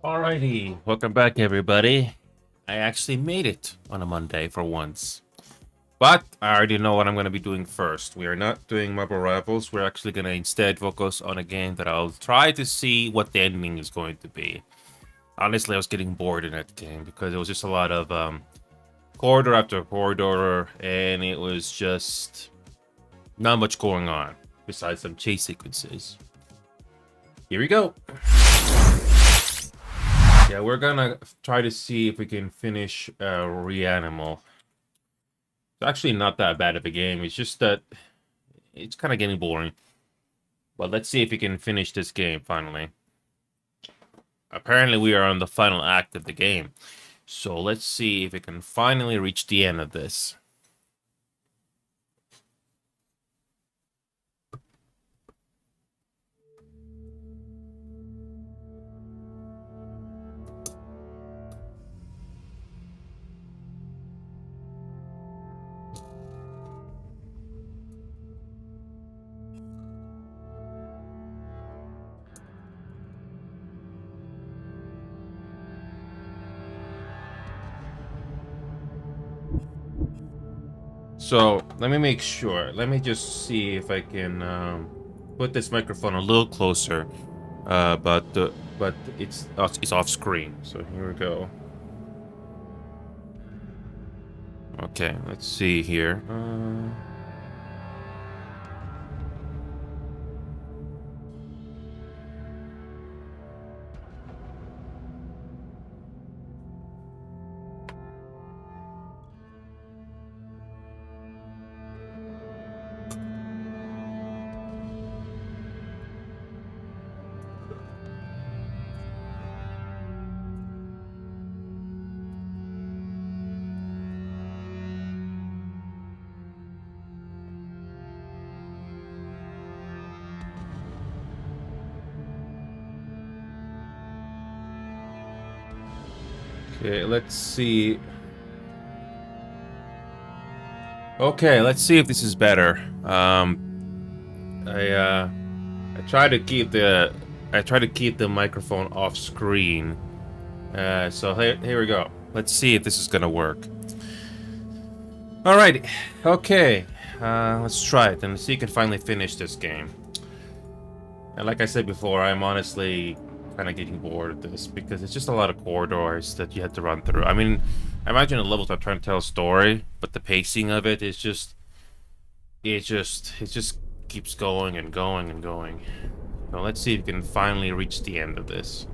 Alrighty, welcome back, everybody. I actually made it on a Monday for once. But I already know what I'm going to be doing first. We are not doing Marble Rivals. We're actually going to instead focus on a game that I'll try to see what the ending is going to be. Honestly, I was getting bored in that game because it was just a lot of corridor after corridor, and it was just not much going on besides some chase sequences. Here we go. Yeah, we're gonna try to see if we can finish Reanimal. It's actually not that bad of a game. It's just that it's kind of getting boring. But let's see if we can finish this game finally. Apparently, we are on the final act of the game. So let's see if we can finally reach the end of this. So let me make sure. Let me just see if I can put this microphone a little closer. But it's off screen. So here we go. Okay, let's see here. Okay, let's see. Okay, let's see if this is better. I try to keep the microphone off screen. So here we go. Let's see if this is gonna work. Alrighty. Okay. Let's try it and see if we can finally finish this game. And like I said before, I'm honestly kind of getting bored of this because it's just a lot of corridors that you have to run through. I mean, I imagine the levels are trying to tell a story, but the pacing of it is just it just keeps going and going and going. So let's see if we can finally reach the end of this.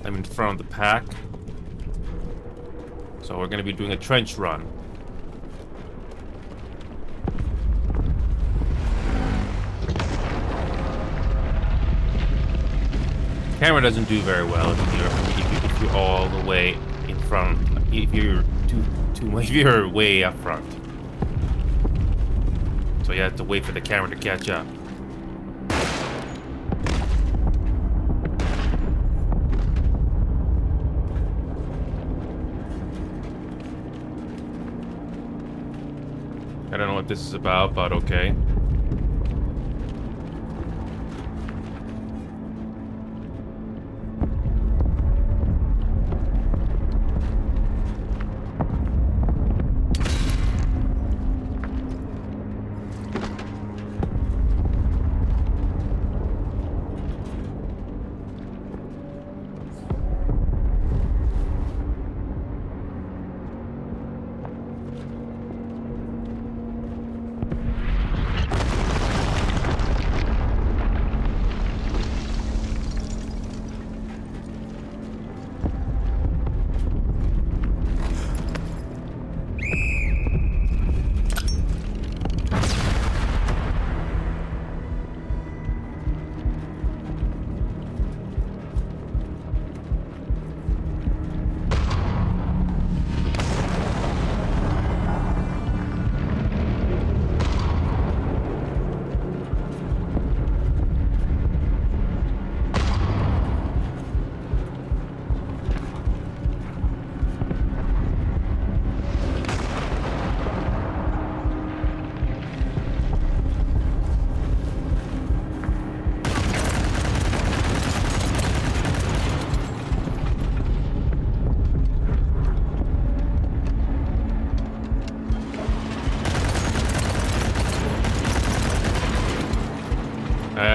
I'm in front of the pack. So we're gonna be doing a trench run. Camera doesn't do very well if you're all the way in front. If you're way up front. So you have to wait for the camera to catch up. I don't know what this is about, but okay.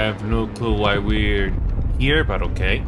have no clue why we're here, but okay.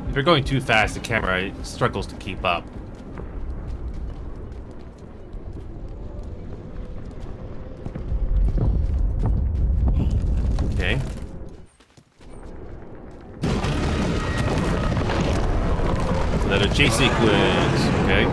If you're going too fast, the camera struggles to keep up. Okay. Another chase sequence. Okay.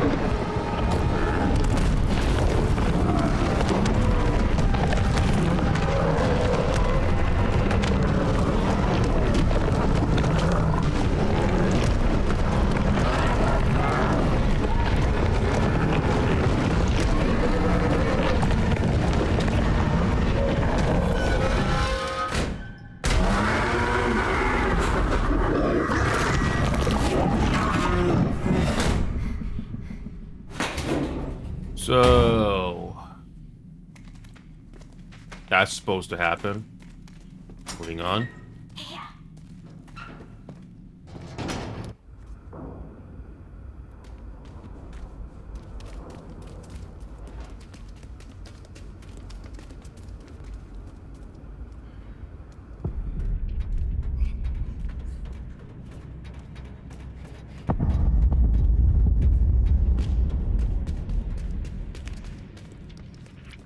So that's supposed to happen. Moving on.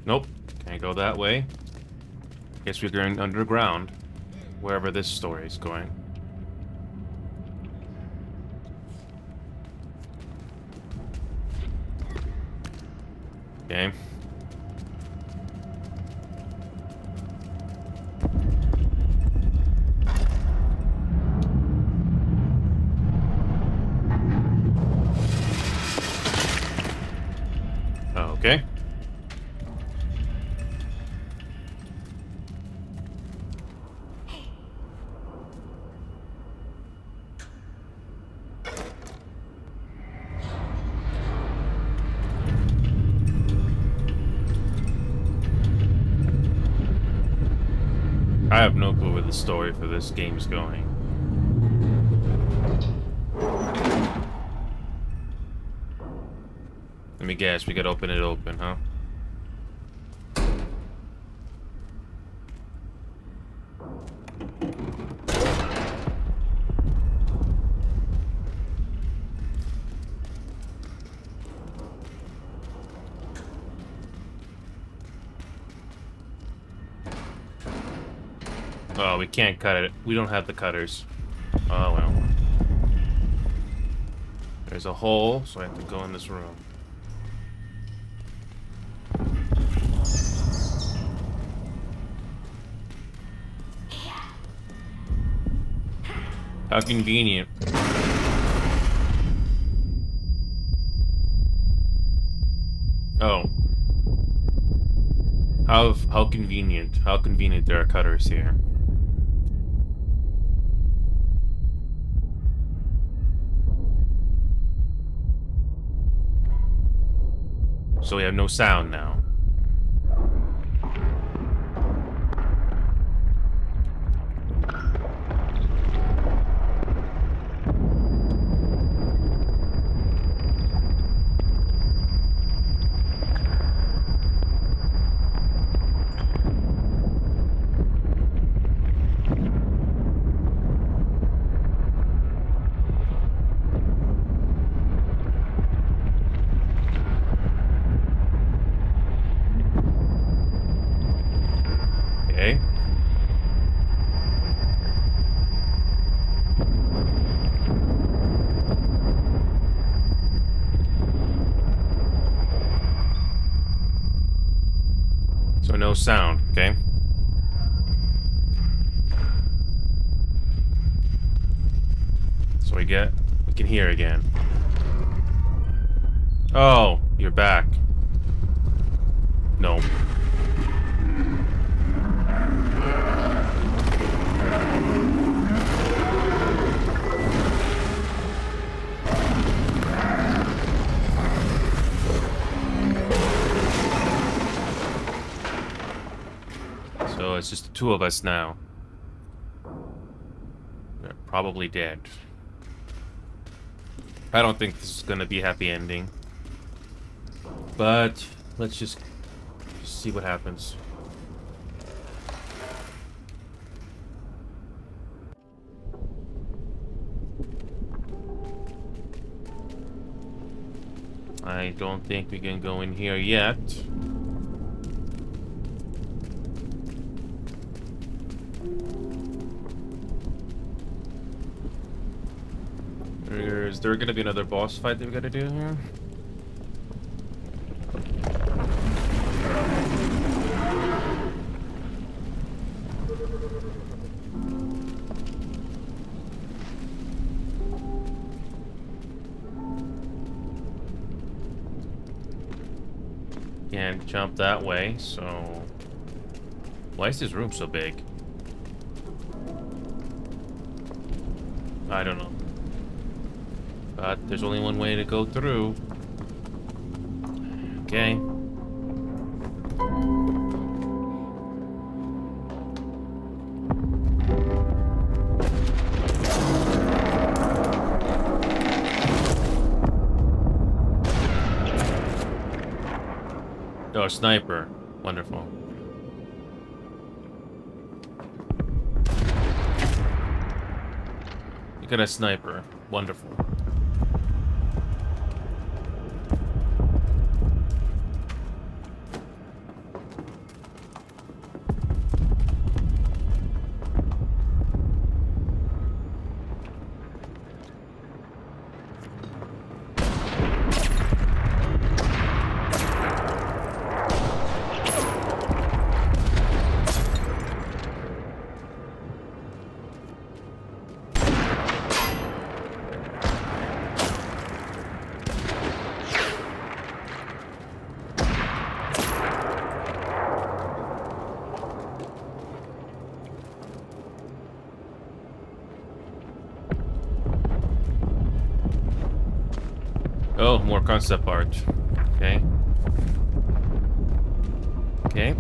Nope, can't go that way. Guess we're going underground, wherever this story is going. Okay. Okay. I have no clue where the story for this game is going. Let me guess, we gotta open it open, huh? Oh, we can't cut it. We don't have the cutters. Oh, well. There's a hole, so I have to go in this room. How convenient. Oh. How convenient. How convenient there are cutters here. So we have no sound now. no sound, okay? So we can hear again. Oh, you're back. No. So it's just the two of us now. They're probably dead. I don't think this is gonna be a happy ending. But let's just see what happens. I don't think we can go in here yet. Is there gonna be another boss fight that we gotta do here? Can't jump that way, so... Why is this room so big? I don't know. But there's only one way to go through. Okay. Oh, sniper. Wonderful. You got a sniper. Wonderful. Oh, more concept art. Okay. Okay.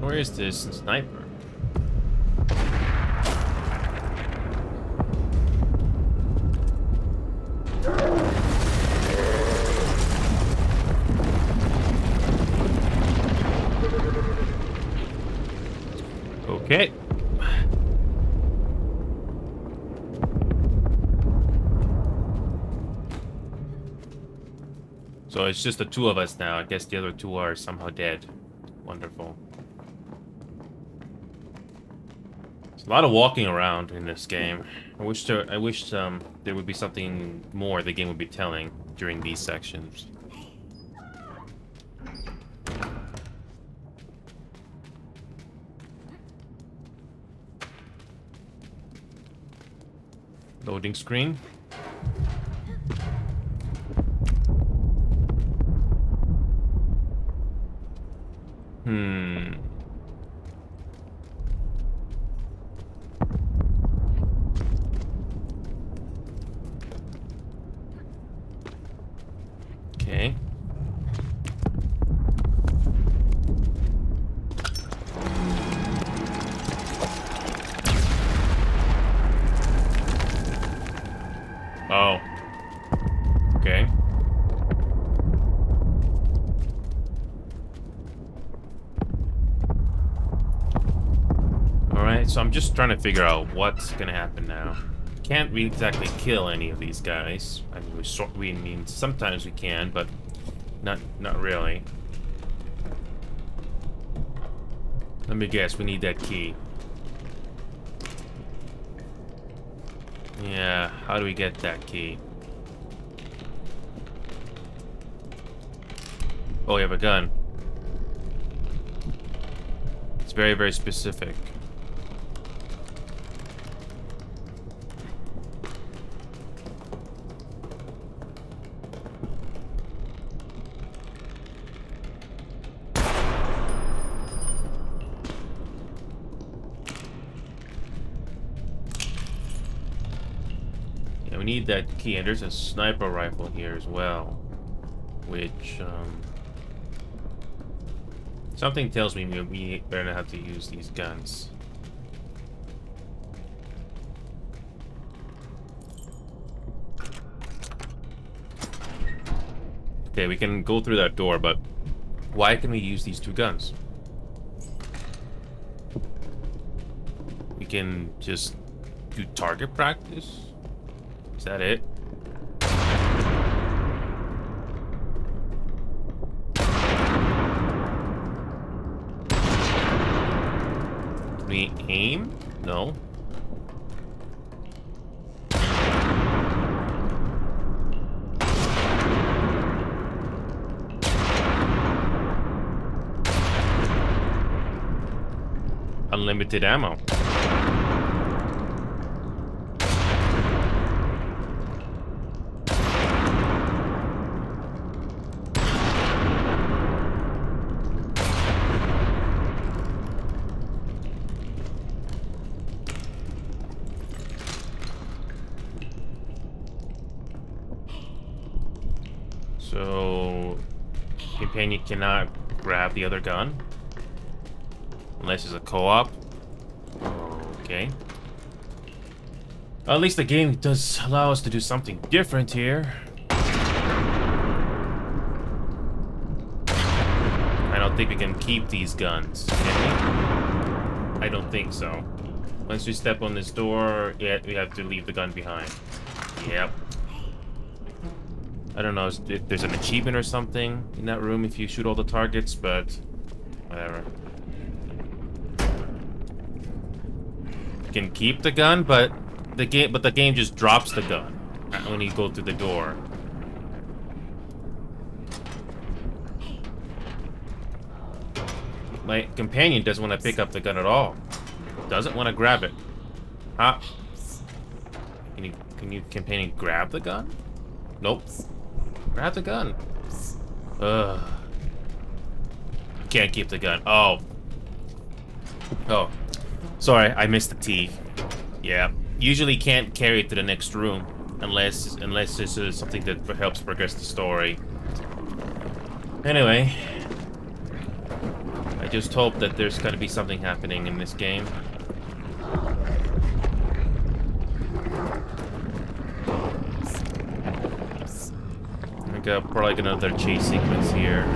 Where is this sniper? Okay. So it's just the two of us now. I guess the other two are somehow dead. Wonderful. There's a lot of walking around in this game. I wish there would be something more the game would be telling during these sections. Loading screen. Okay. so I'm just trying to figure out what's gonna happen now. Can't really exactly kill any of these guys. I mean, we mean sometimes we can, but not really. Let me guess, we need that key. Yeah, how do we get that key? Oh, we have a gun. It's very, very specific. We need that key, and there's a sniper rifle here as well, which something tells me we better not have to use these guns. Okay, we can go through that door, but why can we use these two guns? We can just do target practice? Is that it? Can we aim? No. Unlimited ammo. So, companion cannot grab the other gun unless it's a co-op. Okay. Well, at least the game does allow us to do something different here. I don't think we can keep these guns, can we? I don't think so. Once we step on this door, yeah, we have to leave the gun behind. Yep. I don't know if there's an achievement or something in that room if you shoot all the targets, but whatever. You can keep the gun, but the game just drops the gun when you go through the door. My companion doesn't want to pick up the gun at all. Doesn't want to grab it. Huh? Can you companion grab the gun? Nope. Grab the gun. Ugh. Can't keep the gun. Oh. Oh. Sorry, I missed the T. Yeah. Usually can't carry it to the next room unless this is something that helps progress the story. Anyway. I just hope that there's gonna be something happening in this game. I got probably another chase sequence here.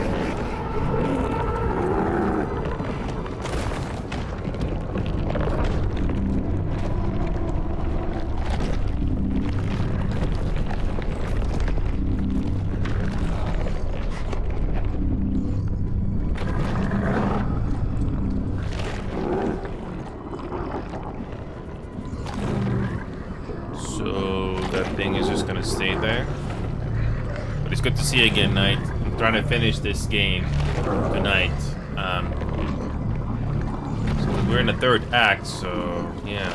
So that thing is just gonna stay there. It's good to see you again, Knight. I'm trying to finish this game tonight. So we're in the third act, so yeah.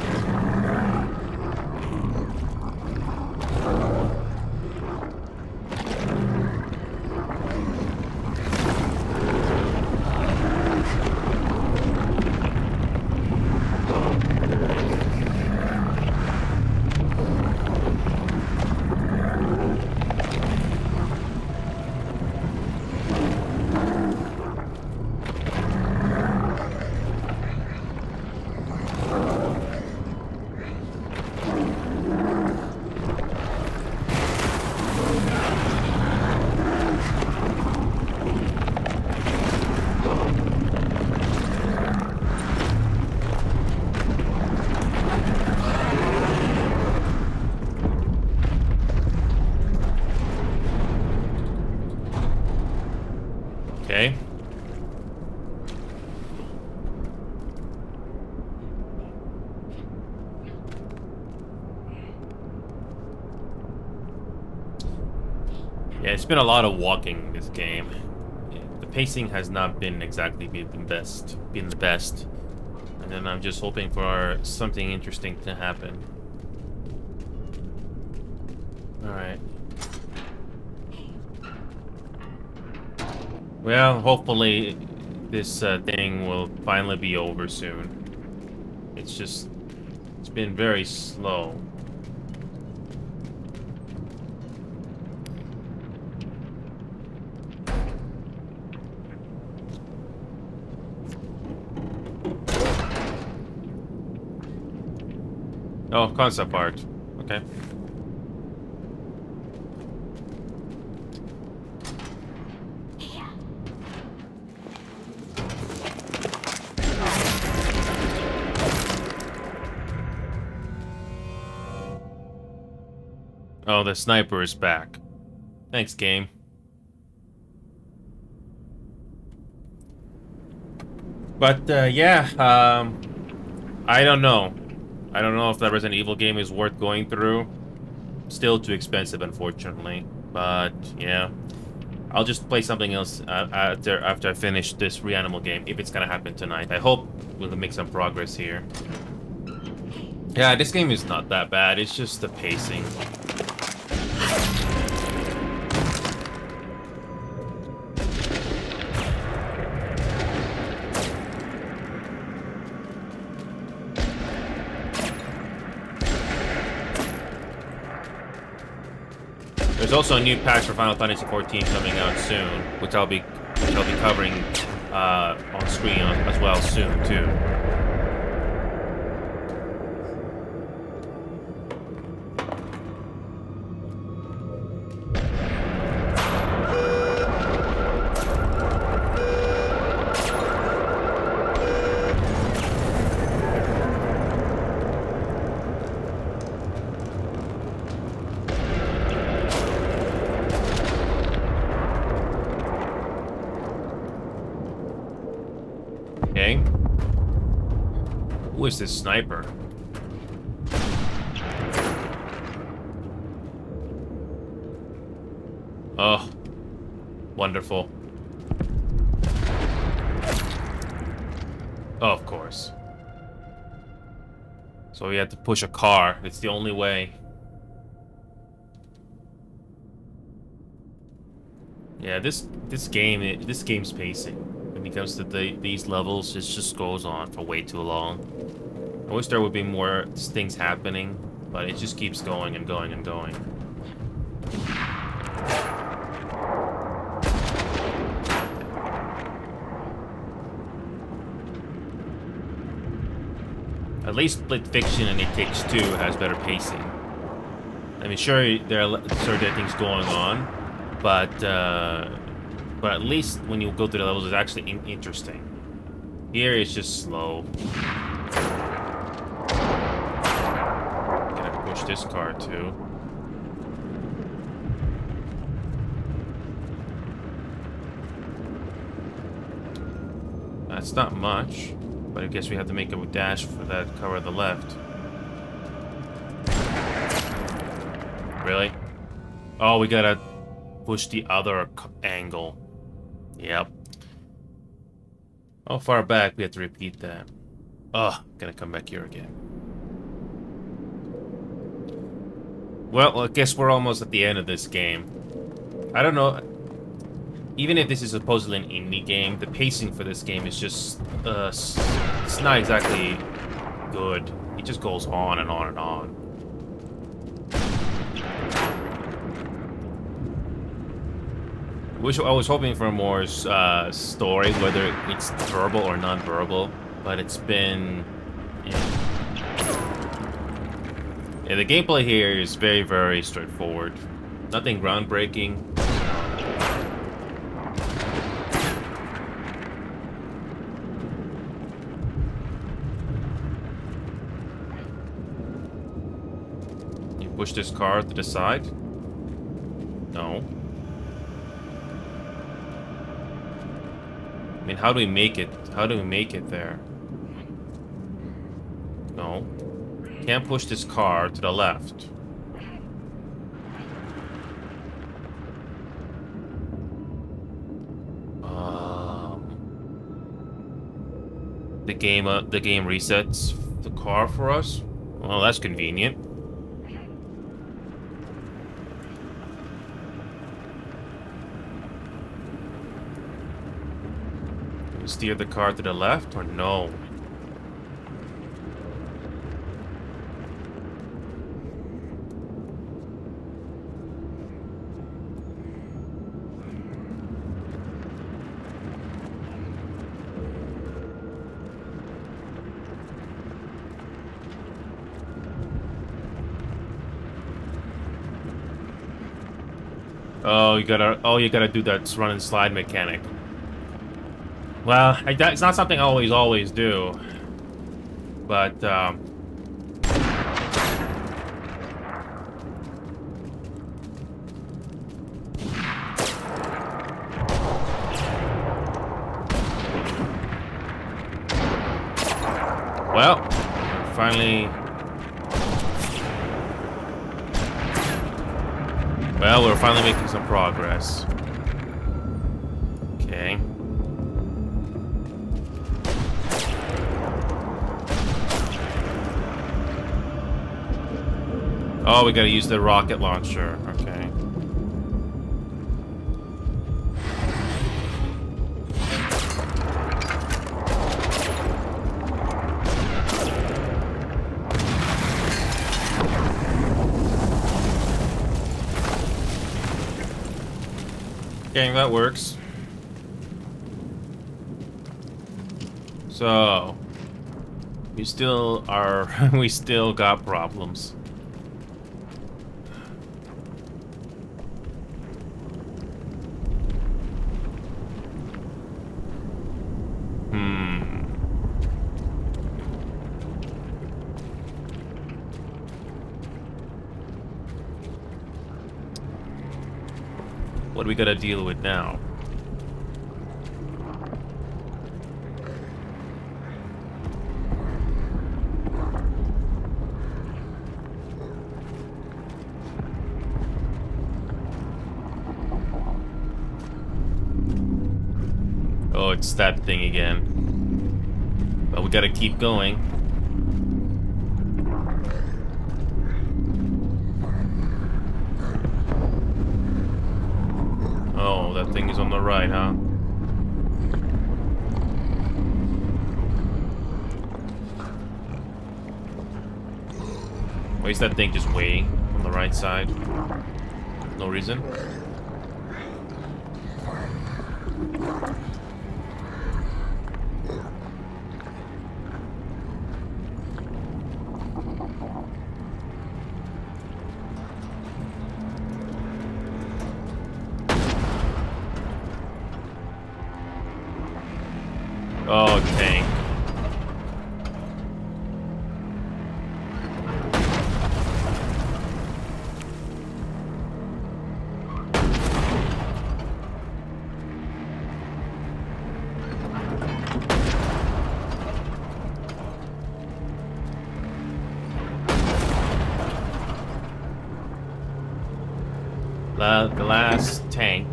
Yeah, it's been a lot of walking this game. The pacing has not been exactly been the best. And then I'm just hoping for something interesting to happen. Alright. Well, hopefully this thing will finally be over soon. It's been very slow. Oh, concept art. Okay. Oh, the sniper is back. Thanks, game. But, yeah, I don't know. I don't know if that Resident Evil game is worth going through. Still too expensive, unfortunately. But, yeah. I'll just play something else after I finish this Reanimal game, if it's gonna happen tonight. I hope we'll make some progress here. Yeah, this game is not that bad. It's just the pacing. There's also a new patch for Final Fantasy XIV coming out soon, which I'll be covering on screen as well soon too. Okay. Who is this sniper? Oh, wonderful. Oh, of course. So we had to push a car. It's the only way. Yeah, this game's pacing. When it comes to these levels, it just goes on for way too long. I wish there would be more things happening, but it just keeps going and going and going. At least Split Fiction and It Takes Two has better pacing. I mean, sure, there are certain things going on, but at least when you go through the levels, it's actually interesting. Here, it's just slow. Gonna push this car, too. That's not much, but I guess we have to make a dash for that cover on the left. Really? Oh, we gotta push the other angle. Yep. How far back? We have to repeat that. Ugh, gonna come back here again. Well, I guess we're almost at the end of this game. I don't know. Even if this is supposedly an indie game, the pacing for this game is just, it's not exactly good. It just goes on and on and on. I was hoping for more story, whether it's verbal or non-verbal, but it's been... Yeah, the gameplay here is very, very straightforward. Nothing groundbreaking. You push this car to the side? No. I mean, how do we make it? How do we make it there? No. Can't push this car to the left. the game resets the car for us. Well, that's convenient. Can we steer the car to the left or no? Oh, you gotta do that run and slide mechanic. Well, it's not something I always do. But, well, finally... Well, we're finally making some progress. Okay. Oh, we gotta use the rocket launcher. Okay. Okay, that works. So, we still are, we still got problems. What do we gotta deal with now? Oh, it's that thing again. But we gotta keep going. Oh, that thing is on the right, huh? Why is that thing just waiting on the right side? No reason? Oh, tank. The last tank.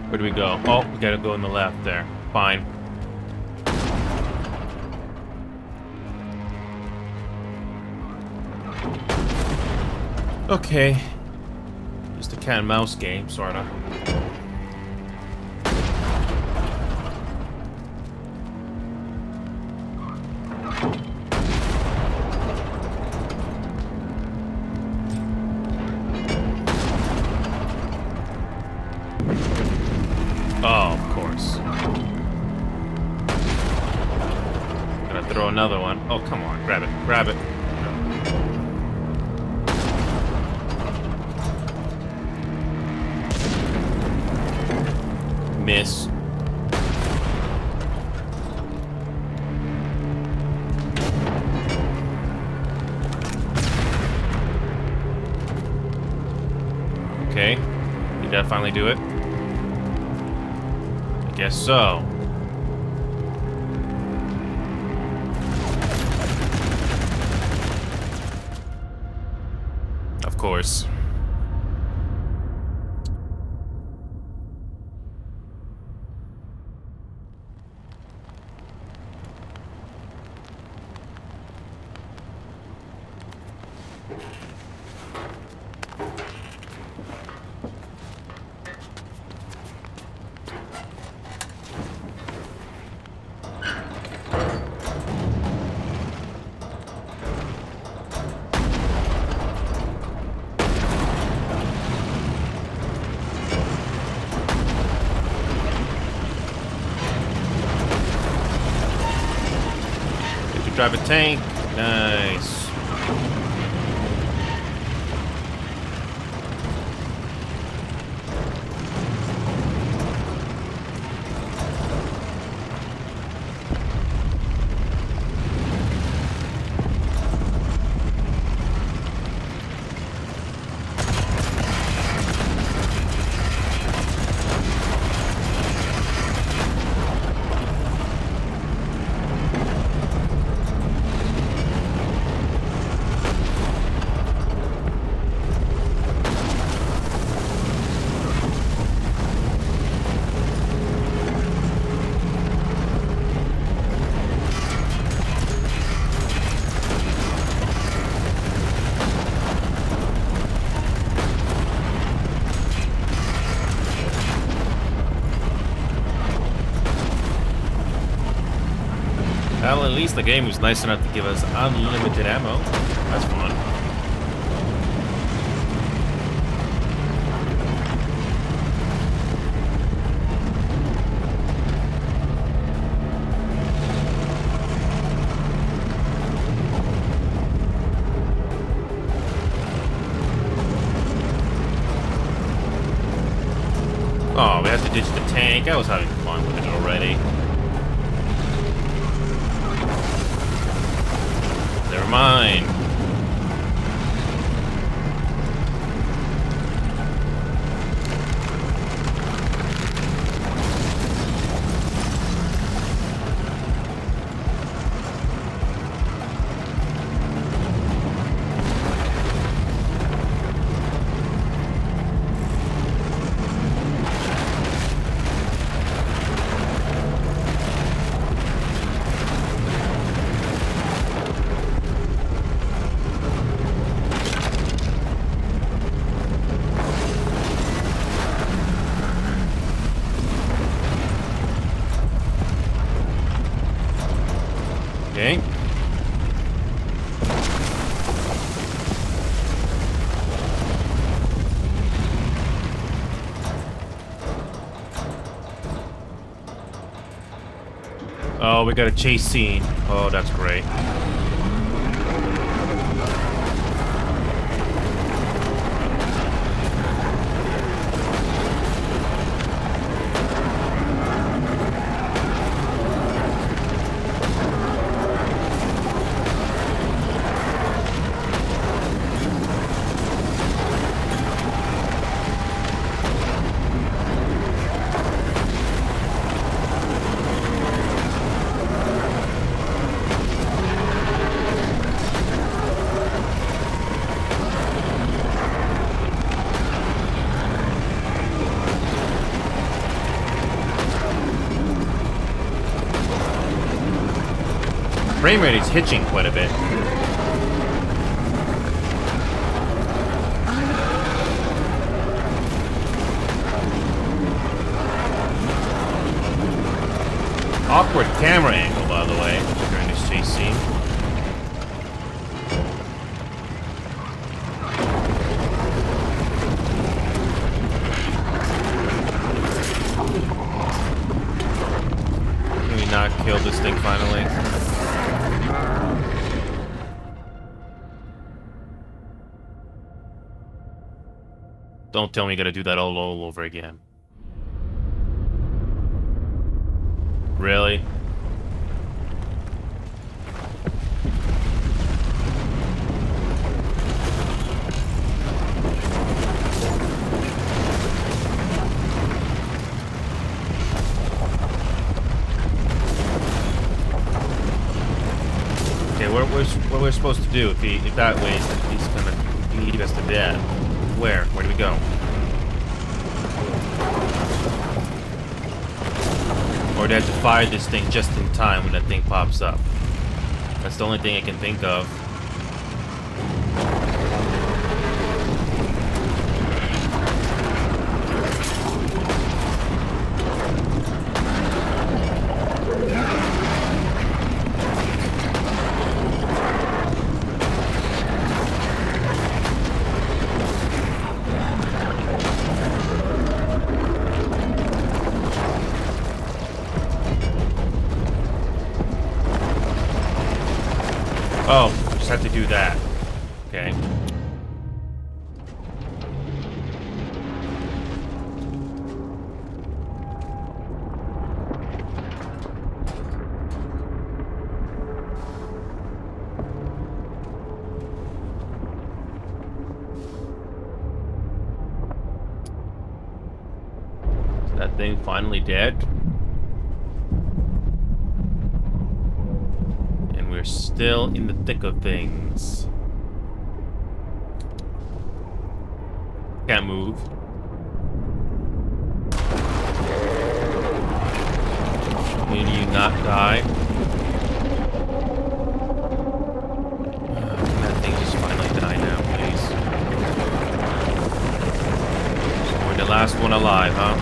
Where do we go? Oh, we gotta go on the left there. Fine. Okay. Just a cat and mouse game, sorta. Oh, of course. Gotta throw another one. Oh, come on. Grab it. Grab it. Miss. that finally do it? I guess so. Of course. Drive a tank. Nice. Well, at least the game was nice enough to give us unlimited ammo. That's fun. Oh, we have to ditch the tank. I was having fun with it already. Never mind. Okay. Oh, we got a chase scene. Oh, that's great. Frame rate is hitching quite a bit. Awkward camera angle, by the way, during this chase scene. Can we not kill this thing finally? Don't tell me you gotta do that all over again. Really? Okay, what we're supposed to do if that way he's gonna lead us to death? Where do we go? Or do I have to fire this thing just in time when that thing pops up? That's the only thing I can think of. Oh, just have to do that. Okay. Is that thing finally dead? We're still in the thick of things. Can't move. Can you not die? Can that thing just finally die now, please? So we're the last one alive, huh?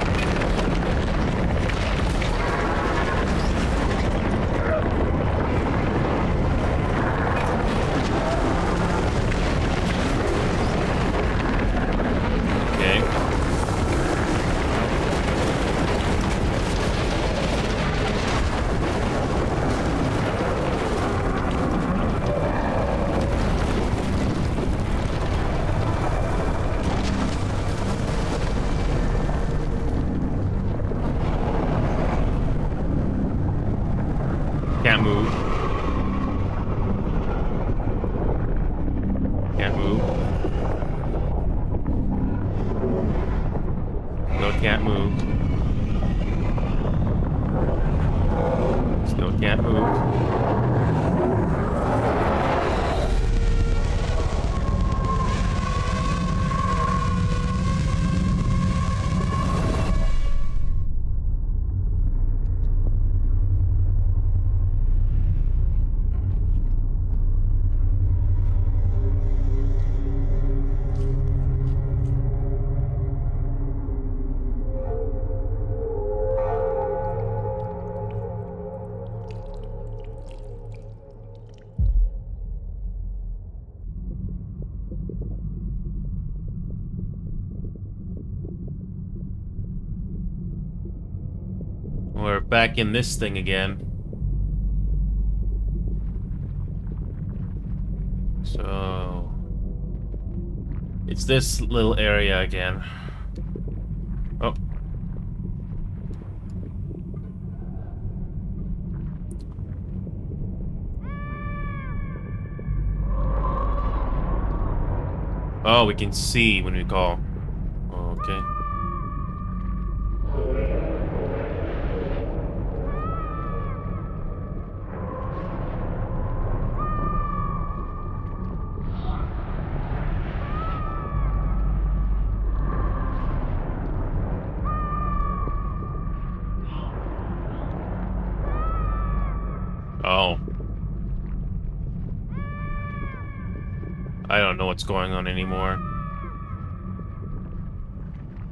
Can't move. Can't move. No, can't move. Still can't move. We're back in this thing again. So it's this little area again. Oh. Oh, we can see when we call. Okay. Oh. I don't know what's going on anymore.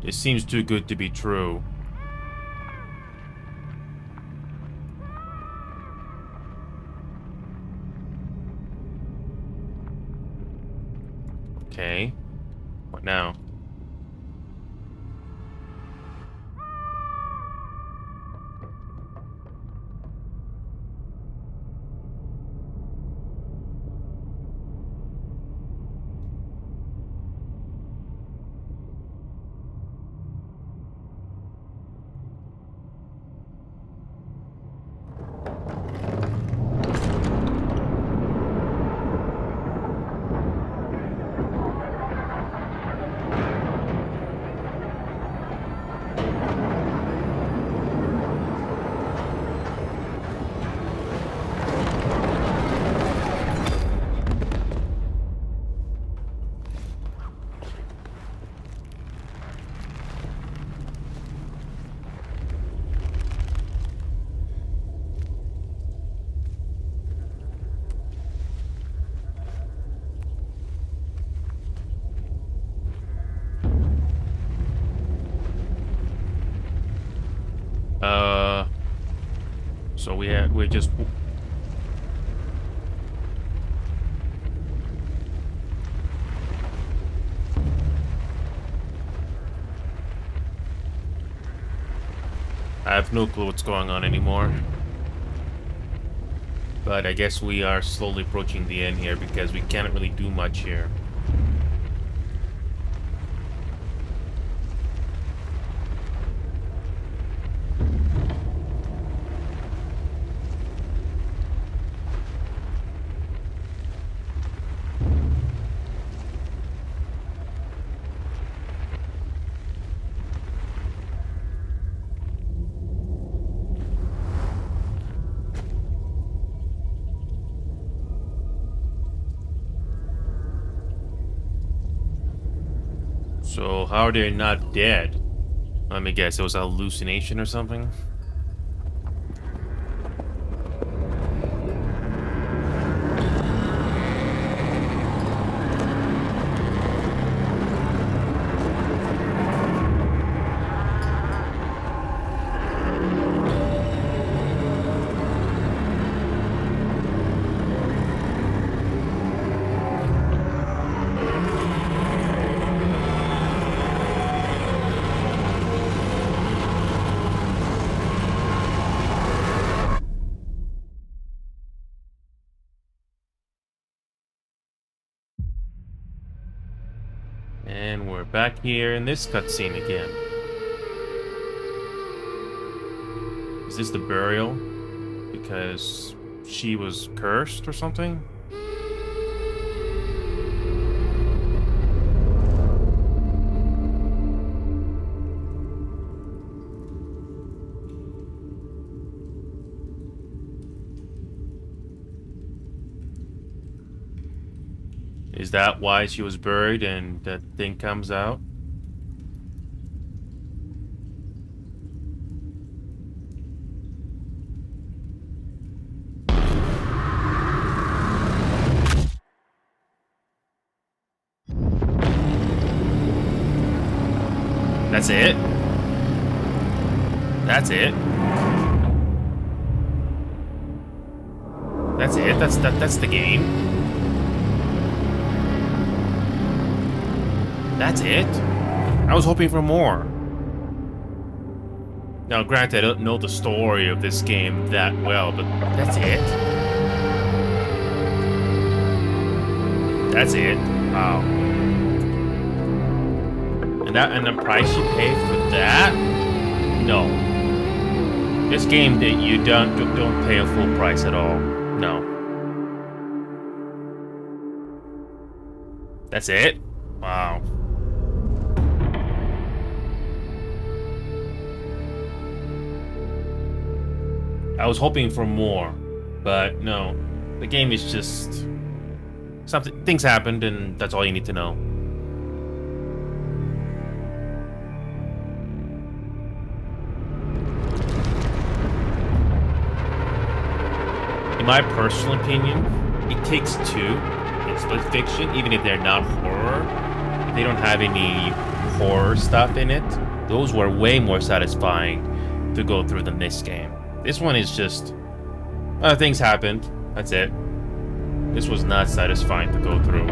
It seems too good to be true. Okay. What now? So we're just... I have no clue what's going on anymore. But I guess we are slowly approaching the end here because we can't really do much here. So how are they not dead? Let me guess, it was a hallucination or something? And we're back here in this cutscene again. Is this the burial? Because she was cursed or something? Is that why she was buried and that thing comes out? That's it? That's it? That's it? That's the game? That's it? I was hoping for more. Now, granted, I don't know the story of this game that well, but that's it? That's it? Wow. And the price you pay for that? No. This game that you don't pay a full price at all. No. That's it? Wow. I was hoping for more, but no. The game is just something. Things happened, and that's all you need to know. In my personal opinion, it takes two in split fiction, even if they're not horror. If they don't have any horror stuff in it, those were way more satisfying to go through than this game. This one is just, things happened. That's it. This was not satisfying to go through.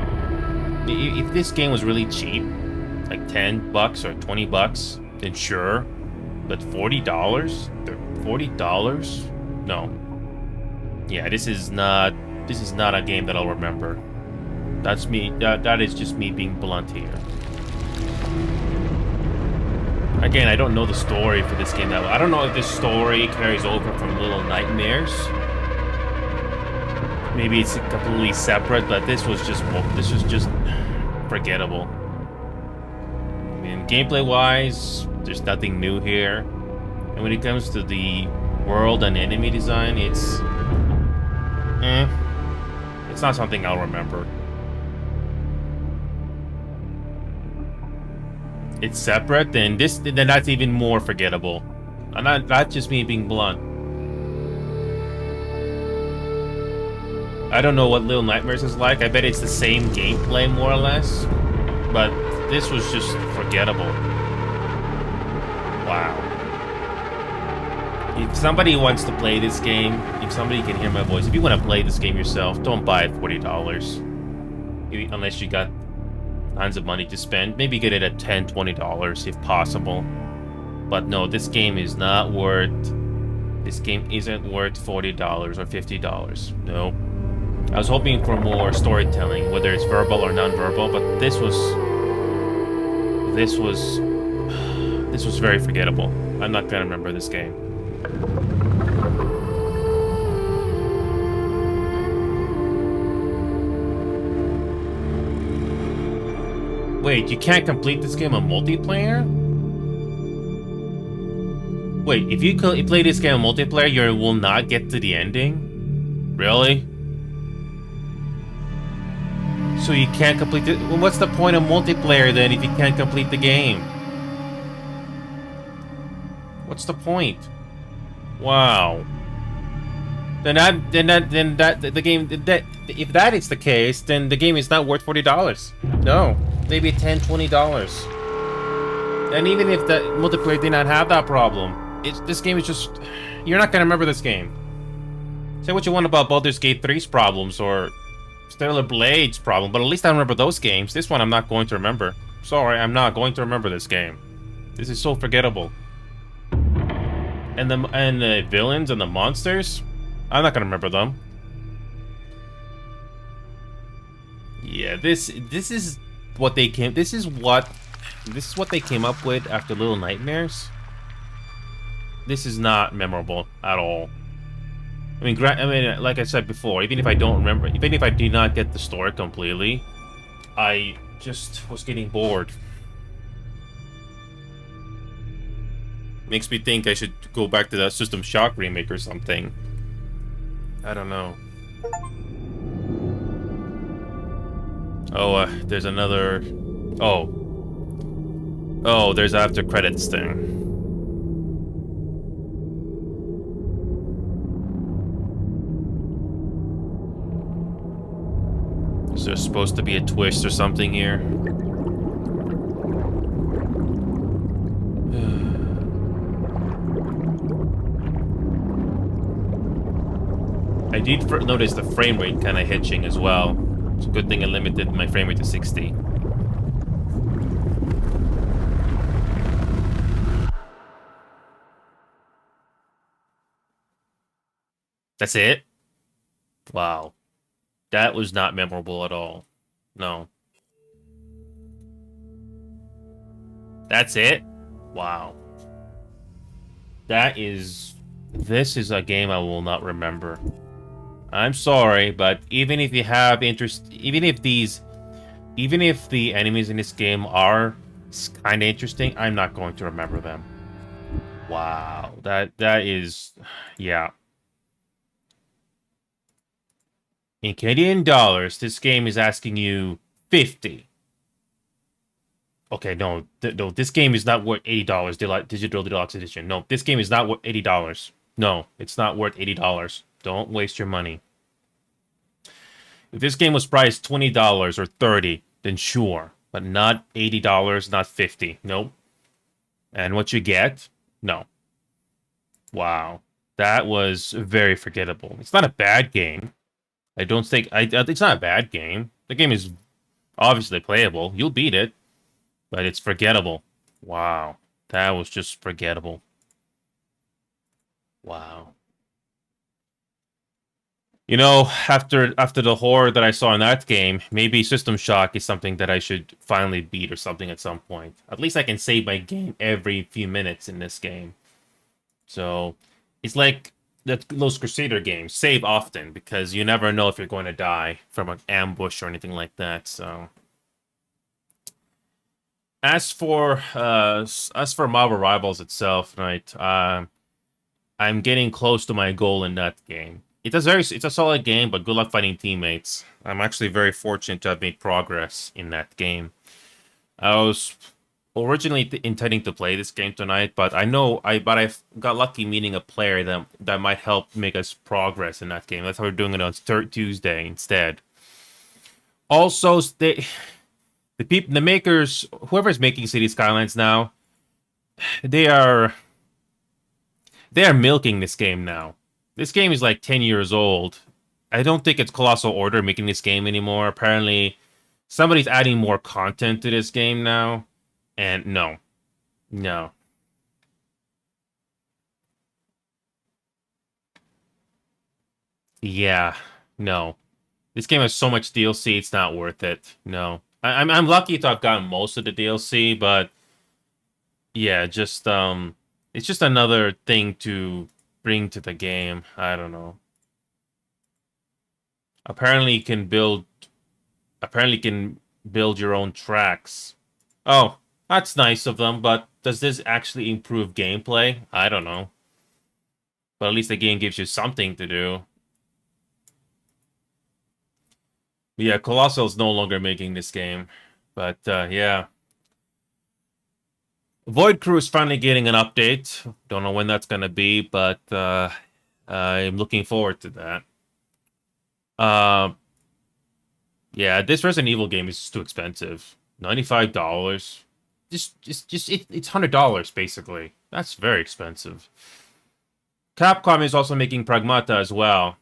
If this game was really cheap, like $10 or $20, then sure. But $40? $40? No. Yeah, this is not a game that I'll remember. That's me. That is just me being blunt here. Again, I don't know the story for this game that well. I don't know if this story carries over from Little Nightmares. Maybe it's completely separate, but this was just forgettable. I mean, gameplay-wise, there's nothing new here. And when it comes to the world and enemy design, it's not something I'll remember. It's separate, then that's even more forgettable. And not just me being blunt. I don't know what Little Nightmares is like. I bet it's the same gameplay, more or less. But this was just forgettable. Wow. If somebody wants to play this game, if somebody can hear my voice, if you want to play this game yourself, don't buy it $40. Unless you got tons of money to spend. Maybe get it at $10, $20 if possible. But no, this game is not worth... This game isn't worth $40 or $50. Nope. I was hoping for more storytelling, whether it's verbal or non-verbal, but this was very forgettable. I'm not gonna remember this game. Wait, you can't complete this game on multiplayer? Wait, if you play this game on multiplayer, you will not get to the ending? Really? So you can't complete it? Well, what's the point of multiplayer then if you can't complete the game? What's the point? Wow. Then if that is the case, then the game is not worth $40. No, maybe $10, $20. And even if the multiplayer did not have that problem, this game is just... You're not gonna remember this game. Say what you want about Baldur's Gate 3's problems or Stellar Blade's problem, but at least I remember those games. This one I'm not going to remember. Sorry, I'm not going to remember this game. This is so forgettable. And the villains and the monsters, I'm not gonna remember them. Yeah, this is what they came. This is what they came up with after Little Nightmares. This is not memorable at all. I mean, like I said before, even if I don't remember, even if I did not get the story completely, I just was getting bored. Makes me think I should go back to that System Shock remake or something. I don't know. Oh, there's another... Oh, there's after credits thing. Is there supposed to be a twist or something here? I did notice the frame rate kind of hitching as well. It's a good thing I limited my frame rate to 60. That's it? Wow. That was not memorable at all. No. That's it? Wow. This is a game I will not remember. I'm sorry, but even if you have interest, even if the enemies in this game are kind of interesting, I'm not going to remember them. Wow, that is, yeah. In Canadian dollars, this game is asking you 50. Okay, no, this game is not worth $80. Digital Deluxe Edition. No, this game is not worth $80. No, it's not worth $80. Don't waste your money. If this game was priced $20 or $30, then sure. But not $80, not $50. Nope. And what you get? No. Wow. That was very forgettable. It's not a bad game. I don't think... it's not a bad game. The game is obviously playable. You'll beat it. But it's forgettable. Wow. That was just forgettable. Wow. You know, after the horror that I saw in that game, maybe System Shock is something that I should finally beat or something at some point. At least I can save my game every few minutes in this game. So, it's like those Crusader games. Save often, because you never know if you're going to die from an ambush or anything like that, so... As for Marvel Rivals itself, right, I'm getting close to my goal in that game. It's a solid game, but good luck finding teammates. I'm actually very fortunate to have made progress in that game. I was originally intending to play this game tonight, but I got lucky meeting a player that might help make us progress in that game. That's how we're doing it on Tuesday instead. Also, the makers, whoever's making City Skylines now, they are They are milking this game now. This game is like 10 years old. I don't think it's Colossal Order making this game anymore. Apparently, somebody's adding more content to this game now. And no. No. Yeah. No. This game has so much DLC, it's not worth it. No. I'm lucky to have gotten most of the DLC, but yeah, just it's just another thing to bring to the game. I don't know. Apparently you can build apparently you can build your own tracks. Oh, that's nice of them, but does this actually improve gameplay? I don't know. But at least the game gives you something to do. But yeah, Colossal's no longer making this game. But yeah. Void Crew is finally getting an update. Don't know when that's gonna be, but I'm looking forward to that. Uh, yeah, this Resident Evil game is just too expensive. $95. It's $100 basically. That's very expensive. Capcom is also making Pragmata as well.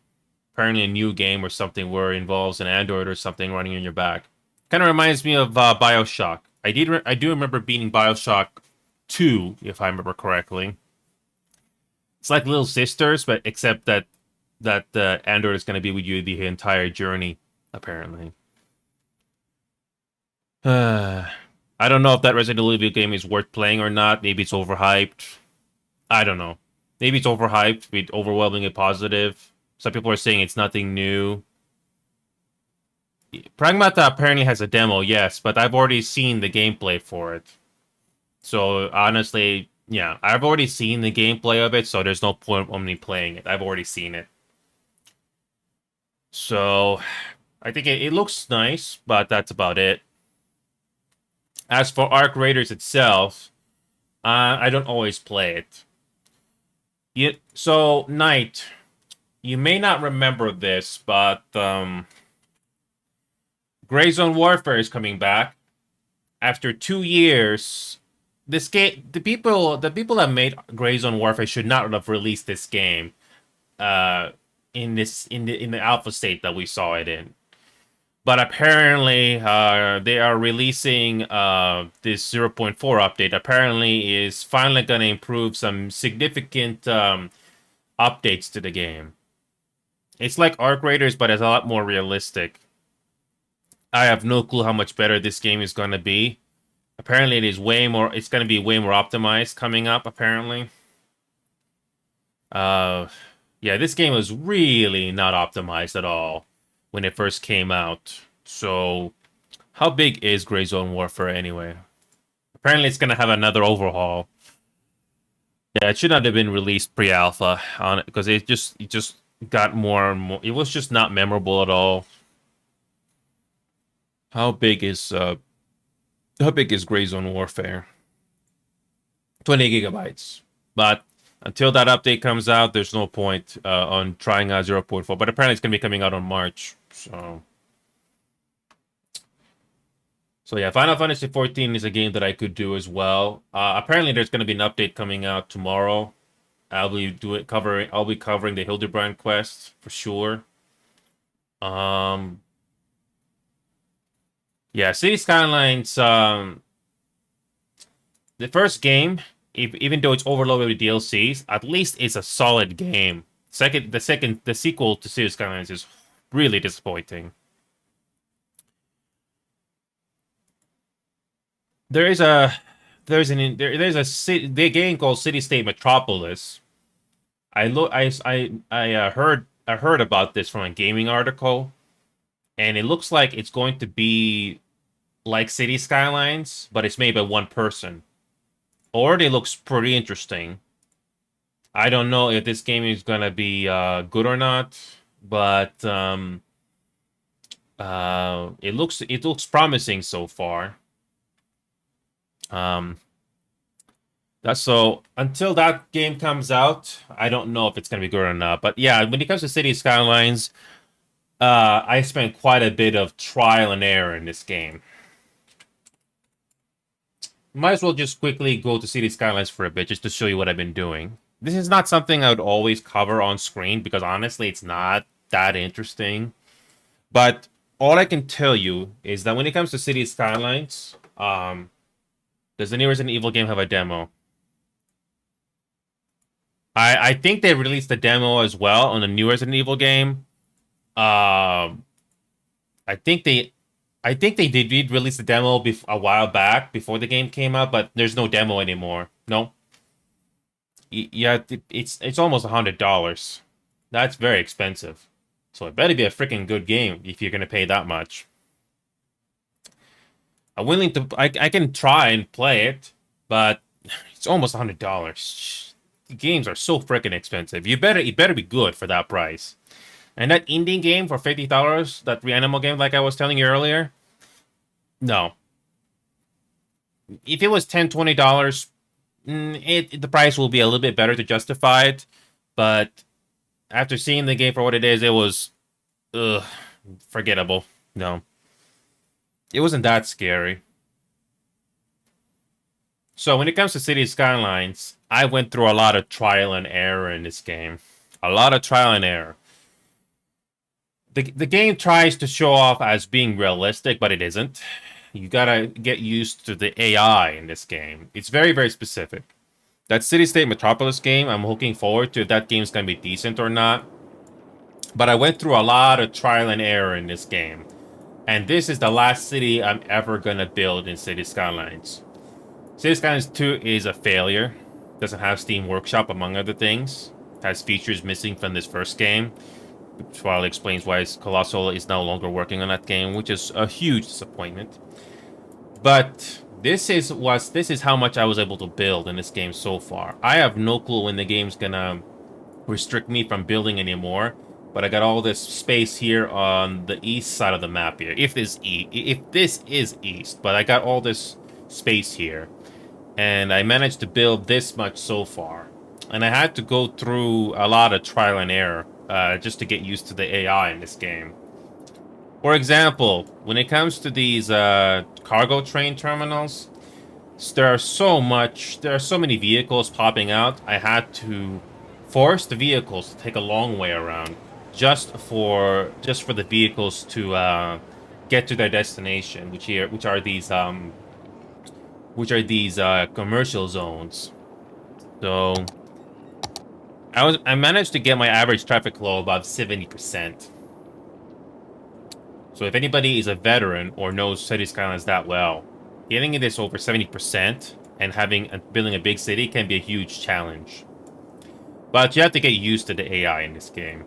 Apparently, a new game or something where it involves an android or something running on your back. Kind of reminds me of Bioshock. I do remember beating Bioshock 2, if I remember correctly. It's like Little Sisters, but except that android is going to be with you the entire journey, apparently. I don't know if that Resident Evil game is worth playing or not. Maybe it's overhyped. I don't know. Maybe it's overhyped, be overwhelmingly positive. Some people are saying it's nothing new. Pragmata apparently has a demo, yes, but I've already seen the gameplay for it. So honestly, yeah, I've already seen the gameplay of it, so there's no point of me playing it. I've already seen it. So I think it looks nice, but that's about it. As for Arc Raiders itself, I don't always play it. So, Knight, you may not remember this, but Gray Zone Warfare is coming back after 2 years. This game, the people that made Gray Zone Warfare should not have released this game in the alpha state that we saw it in. But apparently, they are releasing this 0.4 update. Apparently, is finally going to improve some significant updates to the game. It's like Arc Raiders, but it's a lot more realistic. I have no clue how much better this game is going to be. Apparently, it is way more. It's going to be way more optimized coming up. Apparently, yeah, this game was really not optimized at all when it first came out. So, how big is Gray Zone Warfare anyway? Apparently, it's gonna have another overhaul. Yeah, it should not have been released pre-alpha on it because it just got more and more. It was just not memorable at all. How big is Gray Zone Warfare? 20 gigabytes. But until that update comes out, there's no point on trying out 0.4. But apparently, it's gonna be coming out on March. So yeah, Final Fantasy 14 is a game that I could do as well. Apparently, there's going to be an update coming out tomorrow. I'll be covering the Hildebrand quest for sure. Yeah, City Skylines. The first game, even though it's overloaded with DLCs, at least it's a solid game. The sequel to City Skylines is really disappointing. There is a there's the game called City State Metropolis. I heard about this from a gaming article, and it looks like it's going to be like City Skylines, but it's made by one person. Already looks pretty interesting. I don't know if this game is gonna be good or not, but it looks promising so far. That's so until that game comes out, I don't know if it's gonna be good or not. But yeah, when it comes to City Skylines, I spent quite a bit of trial and error in this game. Might as well just quickly go to City Skylines for a bit, just to show you what I've been doing. This is not something I would always cover on screen because honestly, it's not that interesting. But all I can tell you is that when it comes to City Skylines, does the new Resident Evil game have a demo? I think they released a demo as well on the new Resident Evil game. Um, I think they, I think they did release the demo a while back before the game came out, but there's no demo anymore. No, yeah, it's almost $100. That's very expensive. So it better be a freaking good game if you're gonna pay that much. I'm willing to. I can try and play it, but it's almost $100. The games are so freaking expensive. It better be good for that price. And that indie game for $50, that Reanimal game, like I was telling you earlier, no. If it was $10, $20, the price will be a little bit better to justify it. But after seeing the game for what it is, it was, ugh, forgettable. No, it wasn't that scary. So when it comes to City Skylines, I went through a lot of trial and error in this game. A lot of trial and error. The game tries to show off as being realistic, but it isn't. You gotta get used to the AI in this game. It's very, very specific. That City State Metropolis game, I'm looking forward to if that game's gonna be decent or not. But I went through a lot of trial and error in this game. And this is the last city I'm ever gonna build in City Skylines. City Skylines 2 is a failure. Doesn't have Steam Workshop, among other things. Has features missing from this first game. Which probably explains why Colossal is no longer working on that game, which is a huge disappointment. But this is how much I was able to build in this game so far. I have no clue when the game's gonna restrict me from building anymore. But I got all this space here on the east side of the map here. If this is east, but I got all this space here. And I managed to build this much so far. And I had to go through a lot of trial and error just to get used to the AI in this game. For example, when it comes to these cargo train terminals, there are so many vehicles popping out. I had to force the vehicles to take a long way around just for the vehicles to get to their destination, which are these commercial zones. So I managed to get my average traffic flow above 70%. So if anybody is a veteran or knows City Skylines that well, getting this over 70% and building a big city can be a huge challenge. But you have to get used to the AI in this game.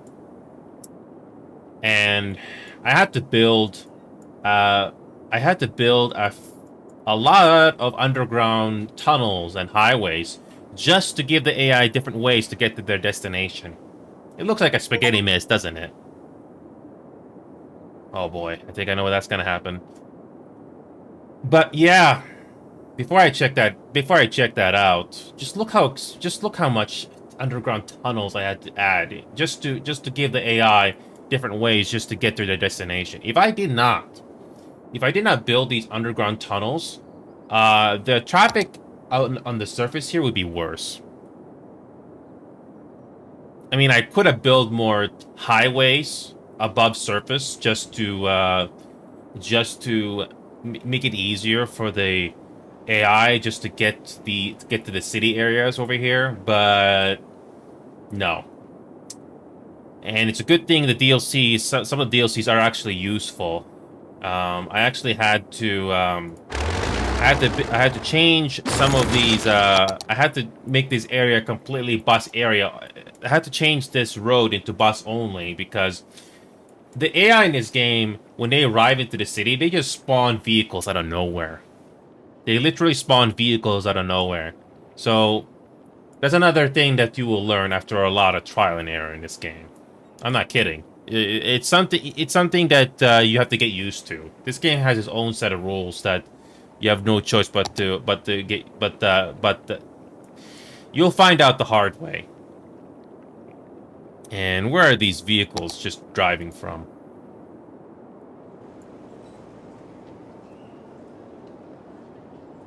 And I had to build a lot of underground tunnels and highways just to give the AI different ways to get to their destination. It looks like a spaghetti mess, doesn't it? Oh boy, I think I know where that's gonna happen. But yeah, before I check that out, just look how much underground tunnels I had to add just to give the AI different ways just to get to their destination. If I did not build these underground tunnels, the traffic out on the surface here would be worse. I mean, I could have built more highways above surface just to make it easier for the AI just to get to the city areas over here, but no. And it's a good thing the DLCs, some of the DLCs are actually useful. I actually had to I had to change some of these. I had to make this area completely bus area. I had to change this road into bus only because the AI in this game, when they arrive into the city, they just spawn vehicles out of nowhere. They literally spawn vehicles out of nowhere. So that's another thing that you will learn after a lot of trial and error in this game. I'm not kidding. It's something that you have to get used to. This game has its own set of rules that you have no choice but you'll find out the hard way. And where are these vehicles just driving from?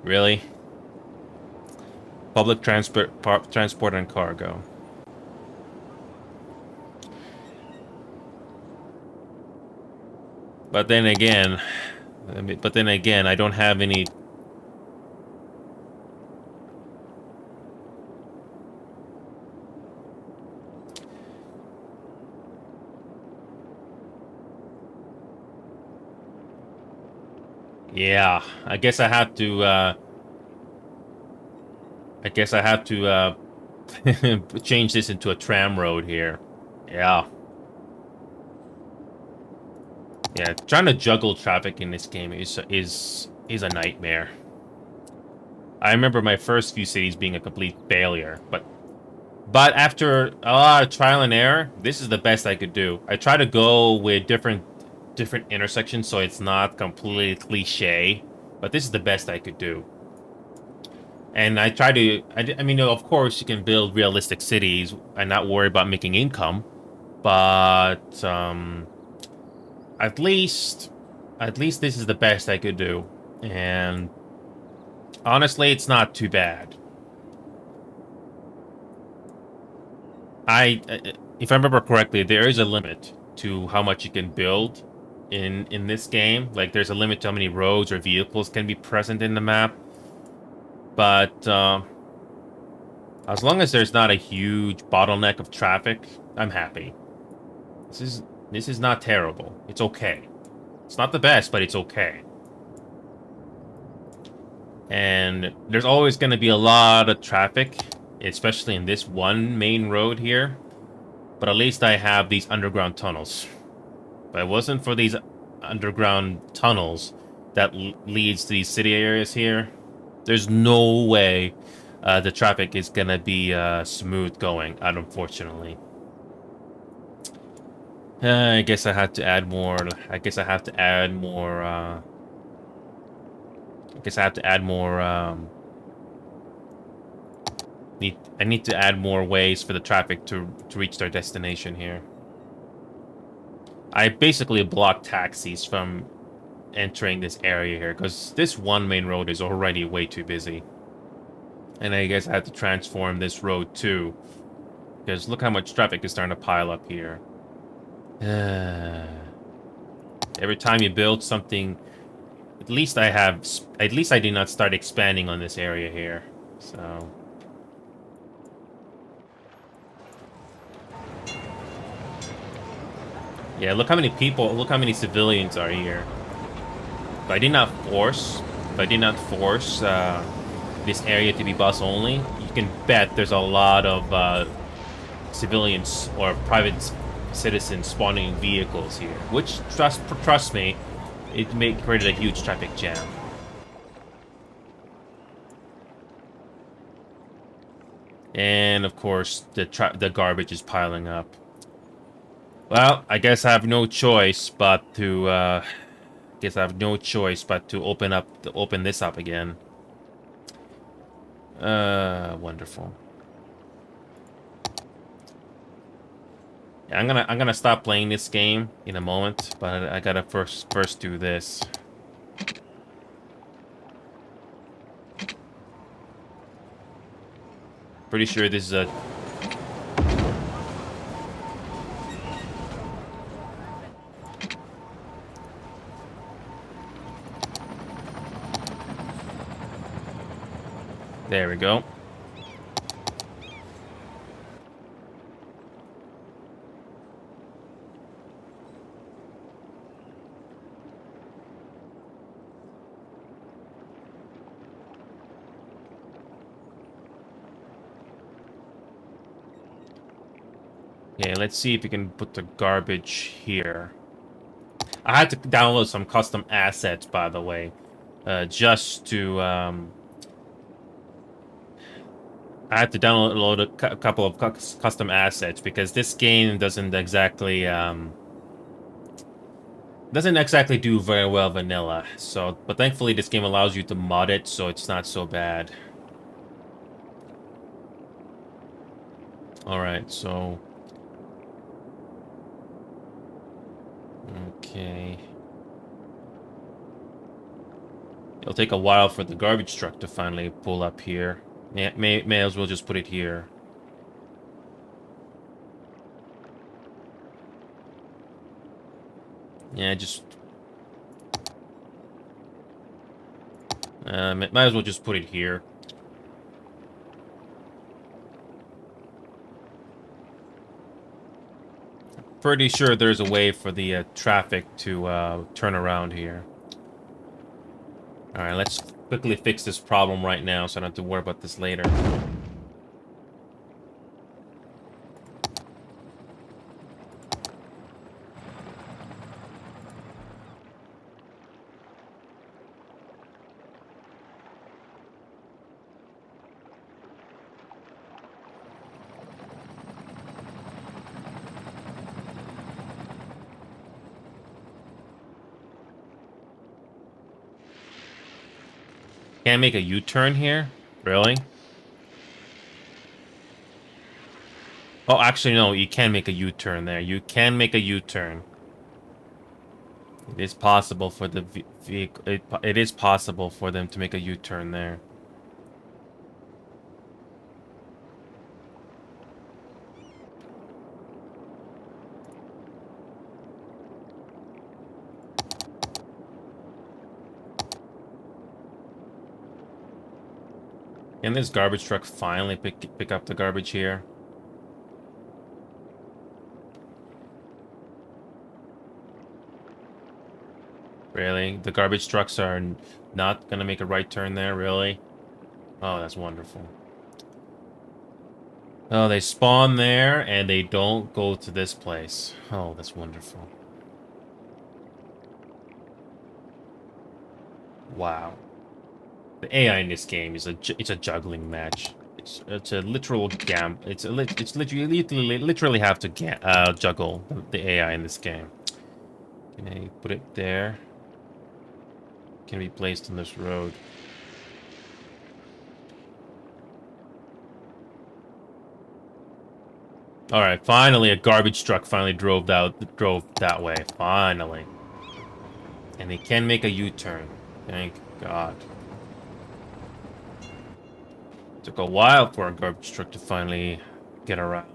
Really? Public transport and cargo. But then again, I don't have any. Yeah, I guess I have to. I guess I have to change this into a tram road here. Yeah, yeah. Trying to juggle traffic in this game is a nightmare. I remember my first few cities being a complete failure, but after a lot of trial and error, this is the best I could do. I try to go with different intersections so it's not completely cliche, but this is the best I could do. And I try to, I mean, of course, you can build realistic cities and not worry about making income, but at least, at least this is the best I could do. And honestly, it's not too bad. If I remember correctly, there is a limit to how much you can build in this game. Like, there's a limit to how many roads or vehicles can be present in the map. But as long as there's not a huge bottleneck of traffic, I'm happy. This is this is not terrible. It's okay. It's not the best, but it's okay. And there's always going to be a lot of traffic, especially in this one main road here. But at least I have these underground tunnels. If it wasn't for these underground tunnels that leads to these city areas here, there's no way the traffic is going to be smooth going, unfortunately. I guess I had to add more. I guess I have to add more. I guess I have to add more. I need to add more ways for the traffic to reach their destination here. I basically block taxis from entering this area here because this one main road is already way too busy. And I guess I have to transform this road too, because look how much traffic is starting to pile up here. Every time you build something, at least I did not start expanding on this area here. So yeah, look how many people, look how many civilians are here. If I did not force, this area to be bus only, you can bet there's a lot of civilians or private citizens spawning vehicles here. Which, trust me, it created a huge traffic jam. And of course, the garbage is piling up. Well, I guess I have no choice but to open this up again. Wonderful. Yeah, I'm gonna stop playing this game in a moment, but I gotta first do this. Pretty sure this is a. There we go. Okay, let's see if we can put the garbage here. I had to download some custom assets, by the way, just to. I had to download a couple of custom assets because this game doesn't exactly do very well vanilla. So, but thankfully this game allows you to mod it, so it's not so bad. All right, so. Okay. It'll take a while for the garbage truck to finally pull up here. May as well just put it here. Yeah, just... might as well just put it here. Pretty sure there's a way for the traffic to turn around here. Alright, let's quickly fix this problem right now so I don't have to worry about this later. Can't make a U-turn here? Really? Oh, actually, no. You can make a U-turn there. You can make a U-turn. It is possible for the vehicle. It is possible for them to make a U-turn there. Can this garbage truck finally pick up the garbage here? Really? The garbage trucks are not gonna make a right turn there, really? Oh, that's wonderful. Oh, they spawn there, and they don't go to this place. Oh, that's wonderful. Wow. The AI in this game is it's a juggling match. It's a literal gam. It's literally have to juggle the AI in this game. Can I put it there? Can be placed on this road. All right, finally a garbage truck finally drove that way. Finally, and they can make a U-turn. Thank God. Took a while for a garbage truck to finally get around.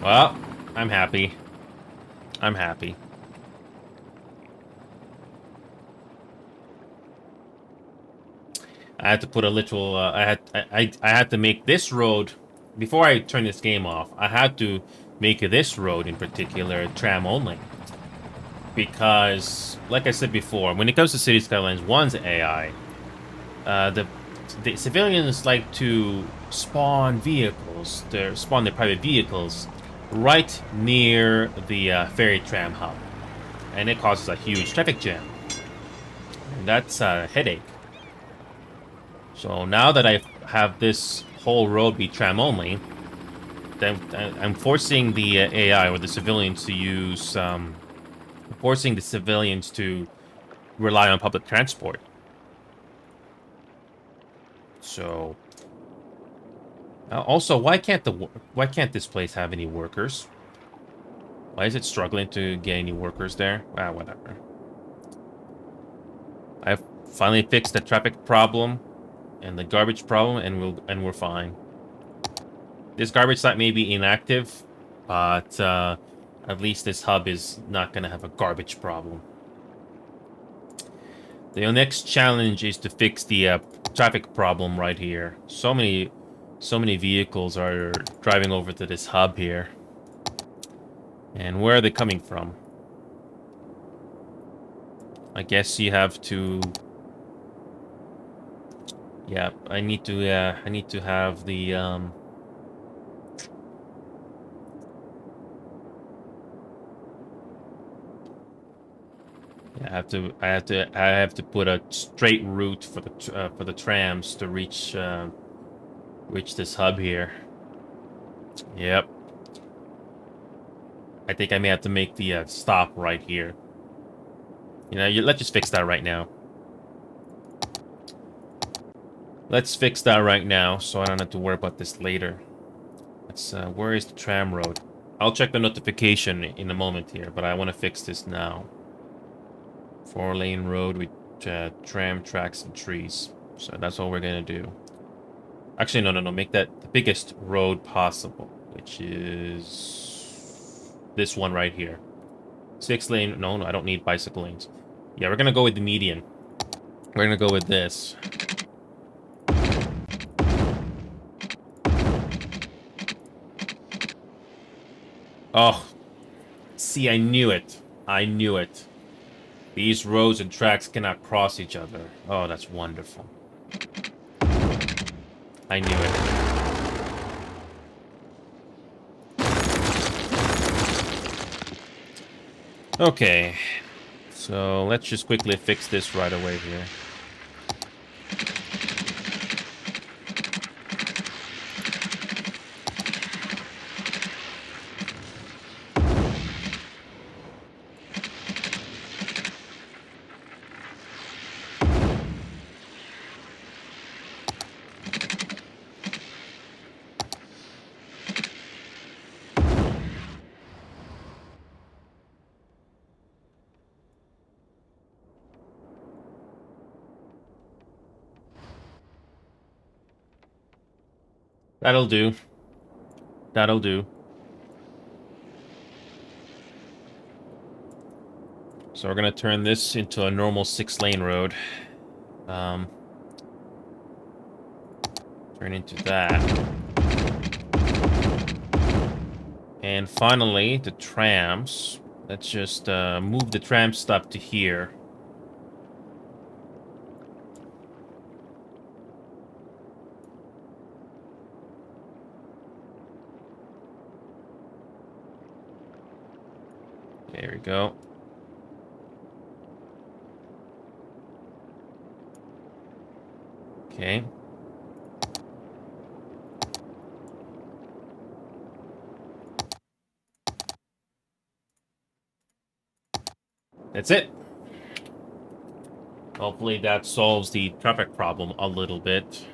Well, I'm happy. I'm happy. I had to put a literal. I had to make this road before I turn this game off. I had to make this road in particular tram only because, like I said before, when it comes to City Skylines 1's AI, the civilians like to spawn vehicles. They spawn their private vehicles right near the ferry tram hub, and it causes a huge traffic jam. And that's a headache. So now that I have this whole road be tram only, then I'm forcing the AI or the civilians to use, forcing the civilians to rely on public transport. So, also, why can't this place have any workers? Why is it struggling to get any workers there? Ah, whatever. I've finally fixed the traffic problem and the garbage problem, and we're fine. This garbage site may be inactive, but at least this hub is not going to have a garbage problem. The next challenge is to fix the traffic problem right here. So many vehicles are driving over to this hub here. And where are they coming from? I guess you have to... Yeah, I need to have the I have to put a straight route for the trams to reach this hub here. Yep. I think I may have to make the stop right here. You know, let's just fix that right now. Let's fix that right now, so I don't have to worry about this later. Let's, where is the tram road? I'll check the notification in a moment here, but I want to fix this now. 4-lane road with tram tracks and trees. So that's all we're gonna do. Actually, no. Make that the biggest road possible, which is this one right here. 6-lane. No, I don't need bicycle lanes. Yeah, we're gonna go with the median. We're gonna go with this. Oh, see, I knew it. I knew it. These roads and tracks cannot cross each other. Oh, that's wonderful. I knew it. Okay. So let's just quickly fix this right away here. That'll do. That'll do. So we're gonna turn this into a normal 6-lane road. Turn into that. And finally, the trams. Let's just move the tram stop to here. There we go. Okay. That's it. Hopefully that solves the traffic problem a little bit.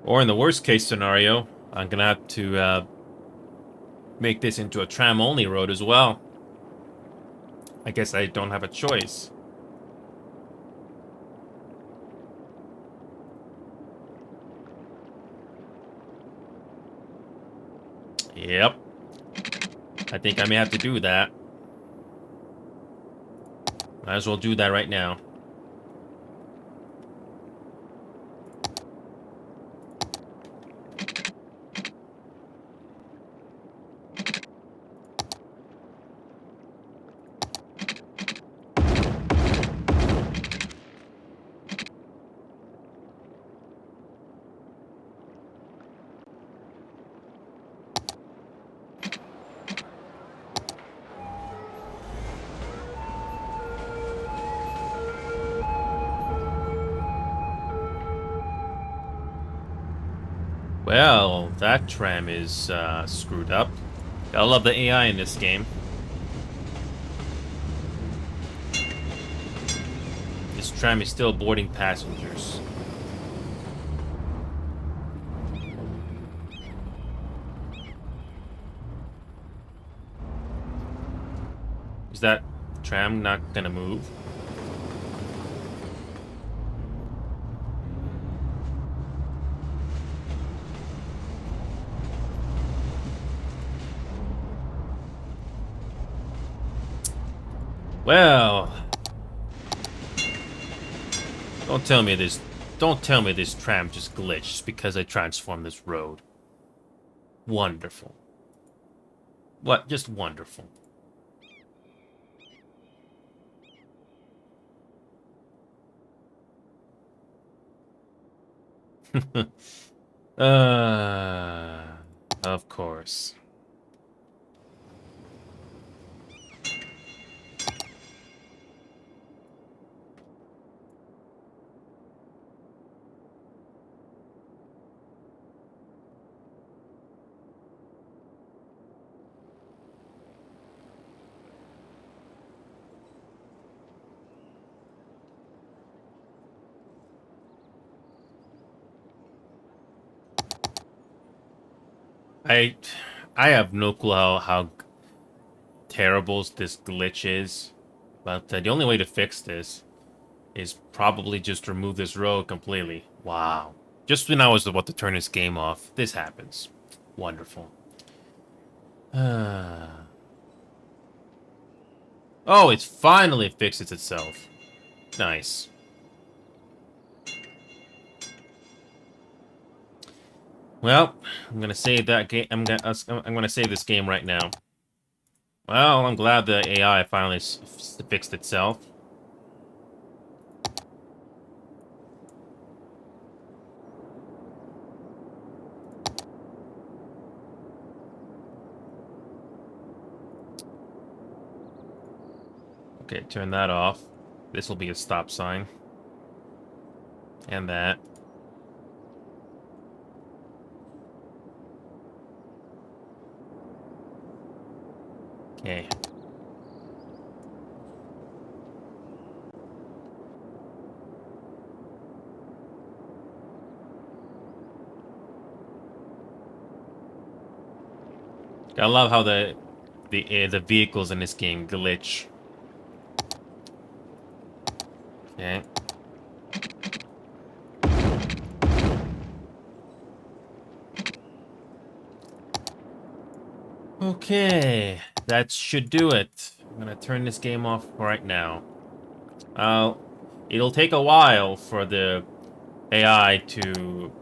Or in the worst case scenario, I'm gonna have to make this into a tram-only road as well. I guess I don't have a choice. Yep. I think I may have to do that. Might as well do that right now. Well, that tram is screwed up. I love the AI in this game. This tram is still boarding passengers. Is that tram not gonna move? Well, don't tell me this tram just glitched just because I transformed this road. Wonderful. What? Just wonderful. uh, of course. I I have no clue how terrible this glitch is, but the only way to fix this is probably just remove this road completely. Wow. Just when I was about to turn this game off, this happens. Wonderful. Oh, it's finally fixes itself. Nice. Well, I'm gonna save that game. I'm gonna save this game right now. Well, I'm glad the AI finally fixed itself. Okay, turn that off. This will be a stop sign. And that. Okay. I love how the vehicles in this game glitch. Okay. Okay, that should do it. I'm gonna turn this game off right now. It'll take a while for the AI to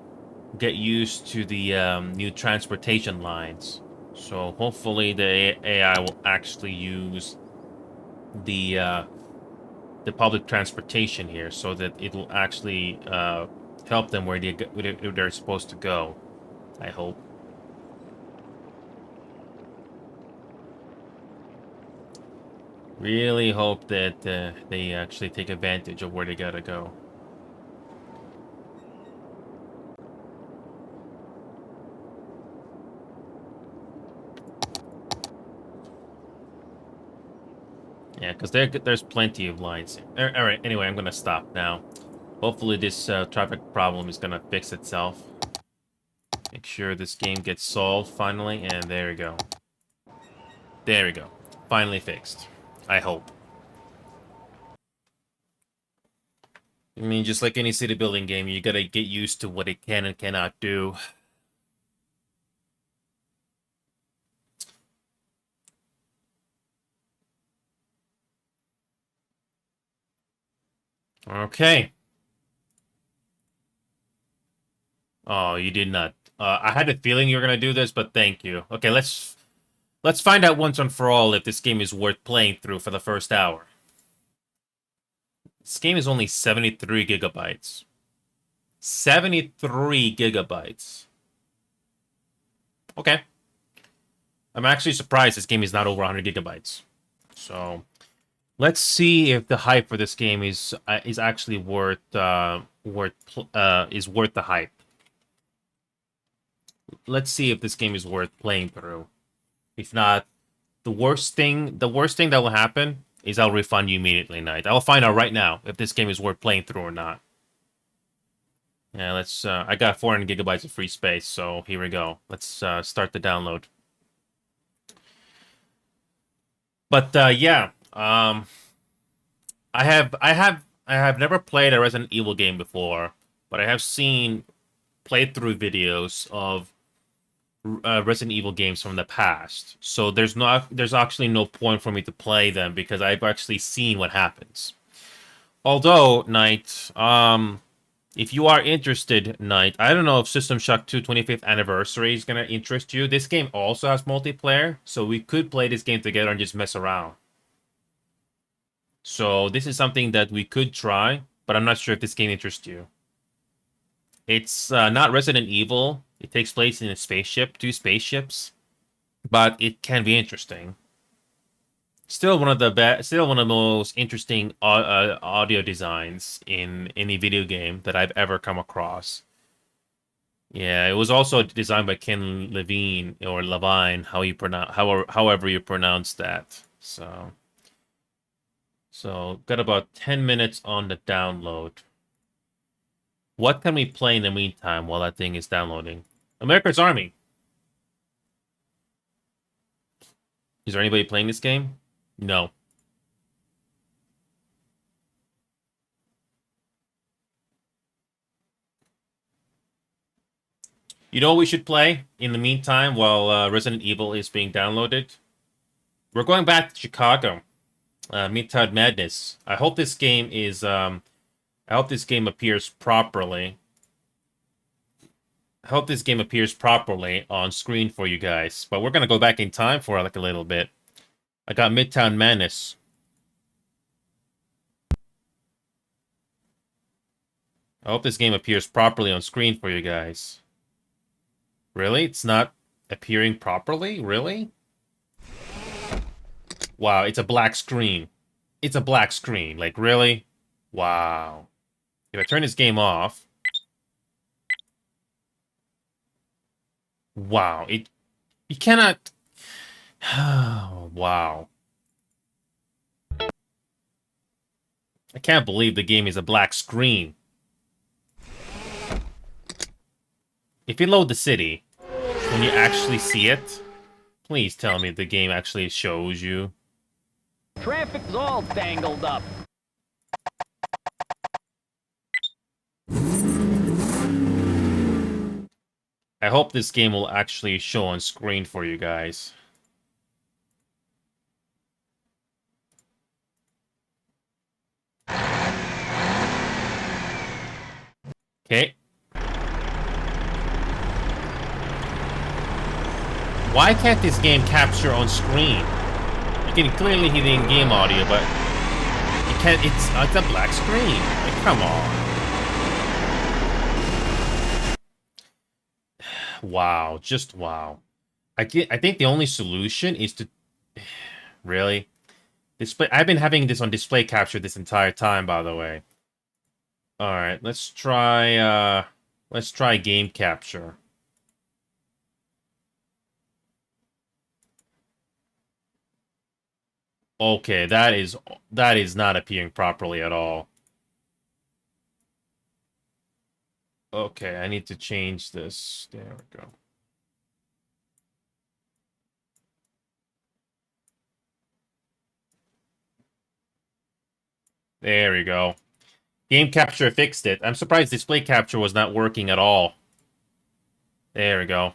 get used to the new transportation lines. So hopefully the AI will actually use the the public transportation here, so that it'll actually help them where they're supposed to go. I hope. Really hope that they actually take advantage of where they gotta go. Yeah, because there's plenty of lines. All right. Anyway, I'm gonna stop now. Hopefully, this traffic problem is gonna fix itself. Make sure this game gets solved finally, and there we go. There we go. Finally fixed. I hope. I mean, just like any city building game, you gotta get used to what it can and cannot do. Okay. Oh, you did not. I had a feeling you were gonna do this, but thank you. Okay, let's find out once and for all if this game is worth playing through for the first hour. This game is only 73 gigabytes. 73 gigabytes. Okay. I'm actually surprised this game is not over 100 gigabytes. So, let's see if the hype for this game is actually worth the hype. Let's see if this game is worth playing through. If not, the worst thing that will happen is I'll refund you immediately, Knight. I'll find out right now if this game is worth playing through or not. Yeah, let's. I got 400 gigabytes of free space, so here we go. Let's start the download. But yeah, I have never played a Resident Evil game before, but I have seen playthrough videos of Resident Evil games from the past. So there's actually no point for me to play them because I've actually seen what happens. Although, Knight, if you are interested, Knight, I don't know if System Shock 2 25th Anniversary is gonna interest you. This game also has multiplayer, so we could play this game together and just mess around. So this is something that we could try, but I'm not sure if this game interests you. It's not Resident Evil. It takes place in a spaceship, two spaceships, but it can be interesting. Still one of the best, still one of the most interesting audio designs in any video game that I've ever come across. Yeah, it was also designed by Ken Levine or Levine, however you pronounce that. So got about 10 minutes on the download. What can we play in the meantime while that thing is downloading? America's Army. Is there anybody playing this game? No. You know what we should play in the meantime while Resident Evil is being downloaded? We're going back to Chicago. Midtown Madness. I hope this game is I hope this game appears properly. I hope this game appears properly on screen for you guys. But we're gonna go back in time for like a little bit. I got Midtown Madness. I hope this game appears properly on screen for you guys. Really? It's not appearing properly? Really? Wow, it's a black screen. It's a black screen. Like, really? Wow. If I turn this game off... Wow, You cannot... Wow. I can't believe the game is a black screen. If you load the city, when you actually see it, please tell me the game actually shows you. Traffic's all tangled up. I hope this game will actually show on screen for you guys. Okay. Why can't this game capture on screen? You can clearly hear the in-game audio, but you can't. It's a black screen. Like, come on. Wow, just wow. I think the only solution is to really display. I've been having this on display capture this entire time, by the way. All right, let's try game capture. Okay, that is not appearing properly at all. Okay, I need to change this. There we go. There we go. Game capture fixed it. I'm surprised display capture was not working at all. There we go.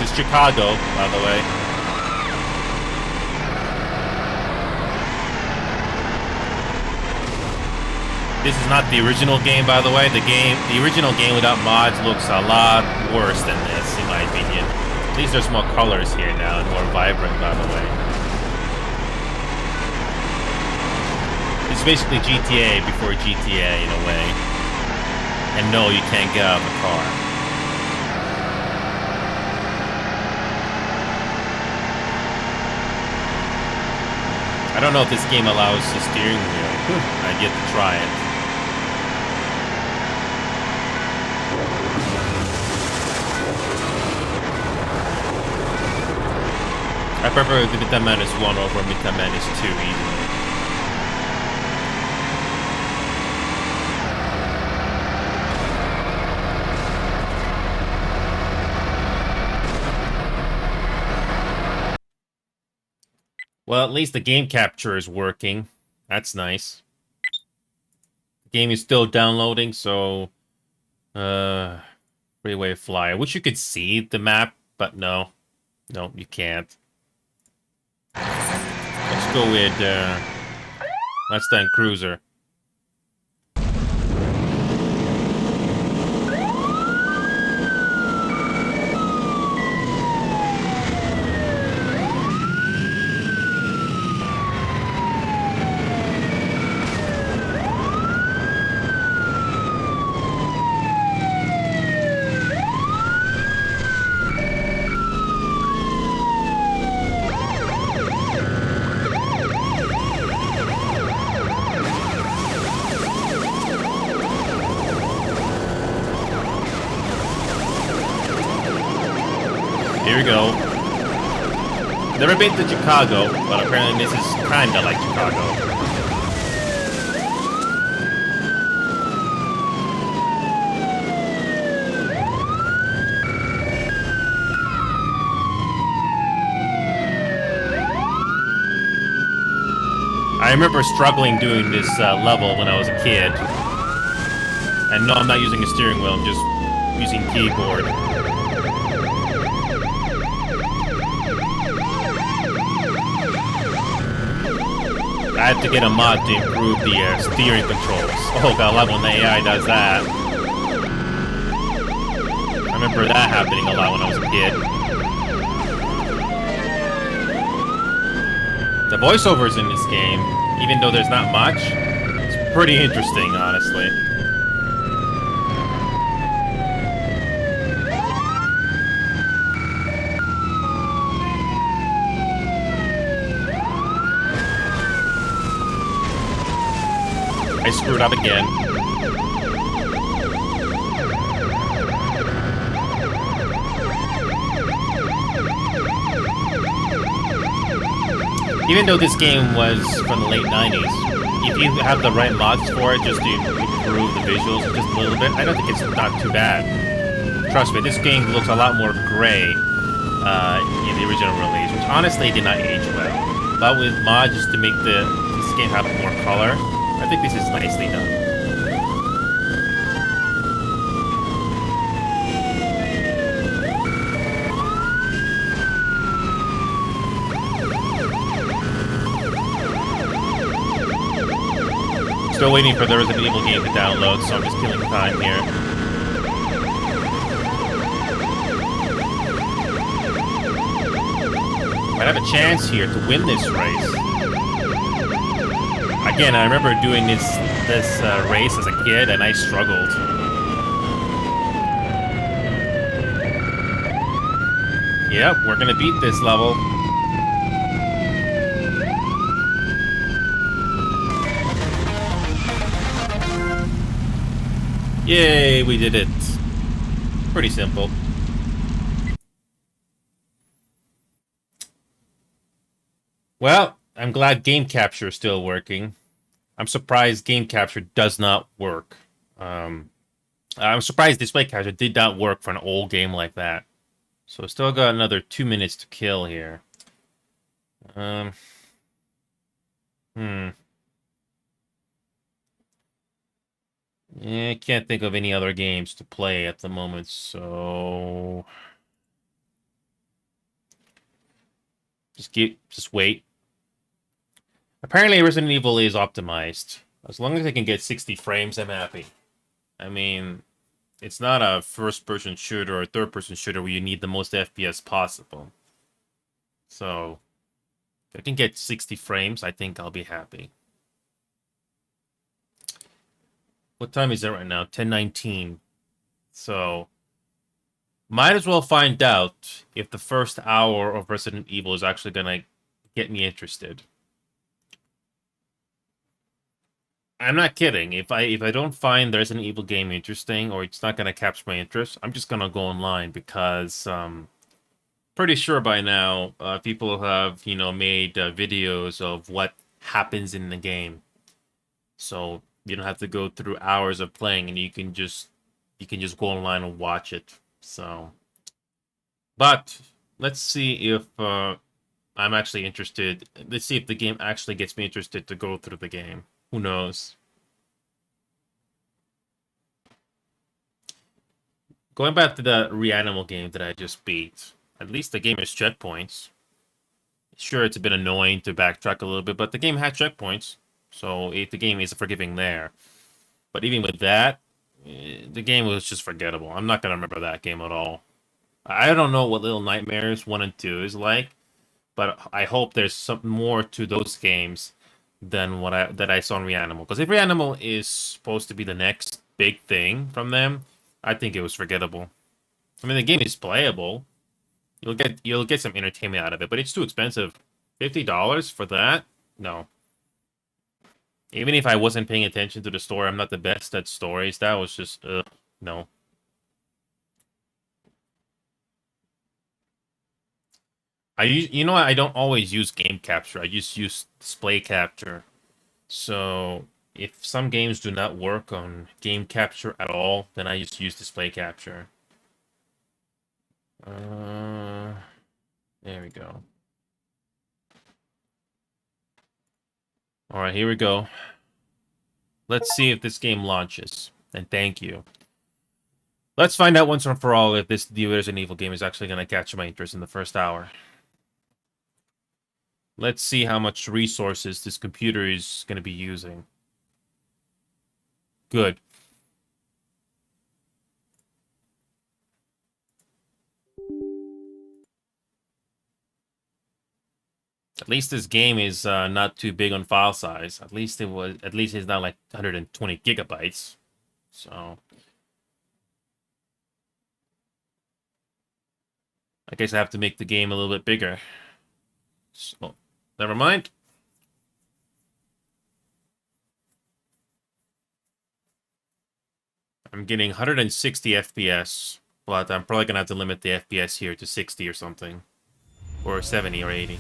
This is Chicago, by the way. This is not the original game, by the way. The original game without mods looks a lot worse than this, in my opinion. At least there's more colors here now and more vibrant, by the way. It's basically GTA before GTA, in a way. And no, you can't get out of the car. I don't know if this game allows the steering wheel. I've yet to try it. I prefer the Midtown Madness 1 over Midtown Madness 2 easily. Well, at least the game capture is working. That's nice. The game is still downloading, so... Freeway Fly. I wish you could see the map, but no. No, you can't. Let's go with, Mustang Cruiser. Here we go. Never been to Chicago, but apparently this is kinda like Chicago. I remember struggling doing this level when I was a kid. And no, I'm not using a steering wheel, I'm just using keyboard. I had to get a mod to improve the steering controls. Oh god, I love when the AI does that. I remember that happening a lot when I was a kid. The voiceovers in this game, even though there's not much, it's pretty interesting, honestly. I screwed up again. Even though this game was from the late 90s, if you have the right mods for it, just to improve the visuals just a little bit, I don't think it's not too bad. Trust me, this game looks a lot more gray in the original release, which honestly did not age well. But with mods just to make this game have more color, I think this is nicely done. Still waiting for the Resident Evil game to download, so I'm just killing time here. Might have a chance here to win this race. Again, I remember doing this race as a kid, and I struggled. Yep, we're gonna beat this level. Yay, we did it. Pretty simple. Well, I'm glad game capture is still working. I'm surprised game capture does not work. I'm surprised display capture did not work for an old game like that. So still got another 2 minutes to kill here. Yeah, I can't think of any other games to play at the moment, so just wait. Apparently Resident Evil is optimized. As long as I can get 60 frames, I'm happy. I mean, it's not a first-person shooter or a third-person shooter where you need the most FPS possible. So, if I can get 60 frames, I think I'll be happy. What time is it right now? 10:19. So, might as well find out if the first hour of Resident Evil is actually gonna get me interested. I'm not kidding. If I don't find the Resident Evil game interesting or it's not gonna capture my interest, I'm just gonna go online because pretty sure by now people have made videos of what happens in the game, so you don't have to go through hours of playing, and you can just go online and watch it. So, but let's see if I'm actually interested. Let's see if the game actually gets me interested to go through the game. Who knows? Going back to the Reanimal game that I just beat, at least the game has checkpoints. Sure, it's a bit annoying to backtrack a little bit, but the game had checkpoints, so the game is forgiving there. But even with that, the game was just forgettable. I'm not gonna remember that game at all. I don't know what Little Nightmares 1 and 2 is like, but I hope there's some more to those games than that I saw in Reanimal. Because if Reanimal is supposed to be the next big thing from them, I think it was forgettable. I mean, the game is playable. You'll get some entertainment out of it, but it's too expensive. $50 for that? No. Even if I wasn't paying attention to the story, I'm not the best at stories. That was just no. You know what? I don't always use game capture. I just use display capture. So if some games do not work on game capture at all, then I just use display capture. Uh, there we go. All right, here we go. Let's see if this game launches. And thank you. Let's find out once and for all if this new Resident Evil game is actually going to catch my interest in the first hour. Let's see how much resources this computer is going to be using. Good. At least this game is not too big on file size. At least it's not like 120 gigabytes. So I guess I have to make the game a little bit bigger. So never mind. I'm getting 160 FPS, but I'm probably gonna have to limit the FPS here to 60 or something. Or 70 or 80.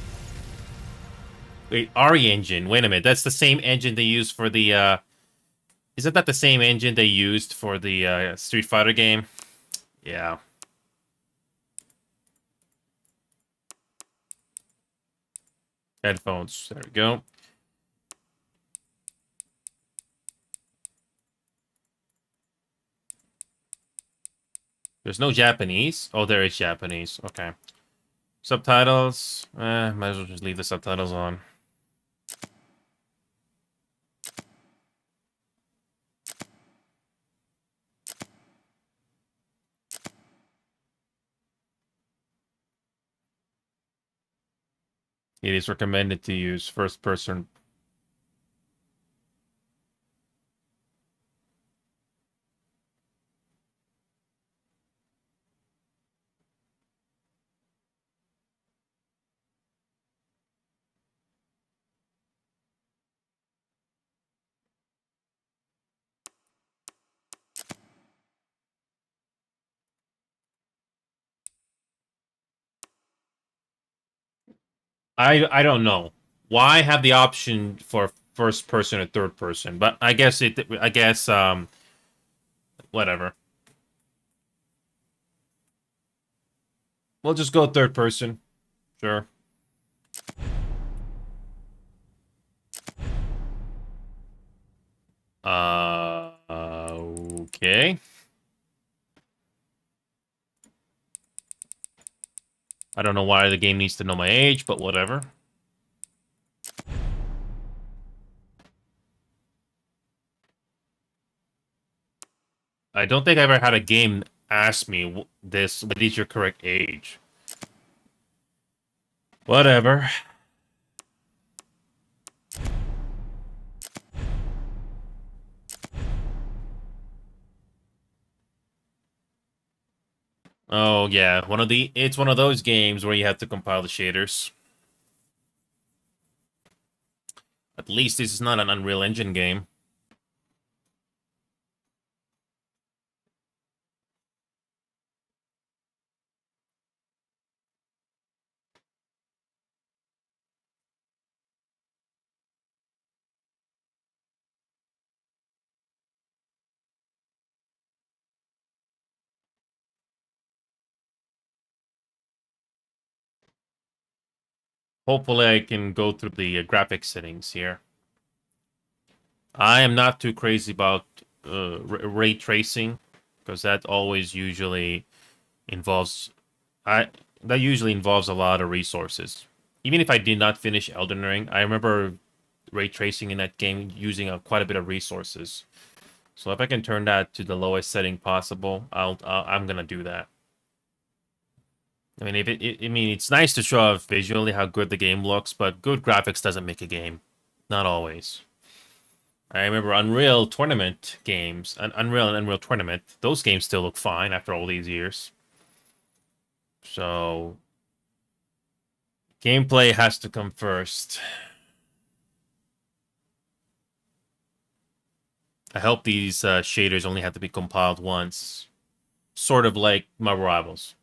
Wait, RE engine. Wait a minute. That's the same engine they use for the isn't that the same engine they used for the Street Fighter game? Yeah. Headphones. There we go. There's no Japanese. Oh, there is Japanese. Okay. Subtitles. Might as well just leave the subtitles on. It is recommended to use first person. I don't know. Why have the option for first person or third person? But I guess whatever. We'll just go third person. Sure. Okay. I don't know why the game needs to know my age, but whatever. I don't think I ever had a game ask me this, what is your correct age? Whatever. Oh yeah, it's one of those games where you have to compile the shaders. At least this is not an Unreal Engine game. Hopefully I can go through the graphics settings here. I am not too crazy about ray tracing because that always usually involves I that usually involves a lot of resources. Even if I did not finish Elden Ring, I remember ray tracing in that game using quite a bit of resources. So if I can turn that to the lowest setting possible, I'm gonna do that. I mean, I mean, it's nice to show off visually how good the game looks, but good graphics doesn't make a game. Not always. I remember Unreal Tournament games, Unreal and Unreal Tournament. Those games still look fine after all these years. So, gameplay has to come first. I hope these shaders only have to be compiled once. Sort of like Marvel Rivals.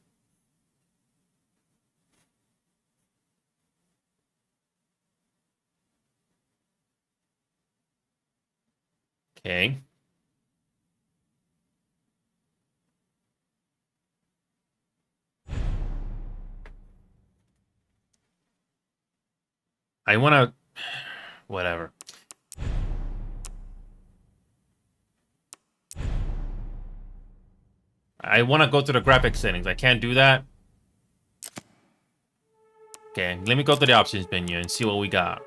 Okay. I want to... Whatever. I want to go to the graphics settings. I can't do that. Okay, let me go to the options menu and see what we got.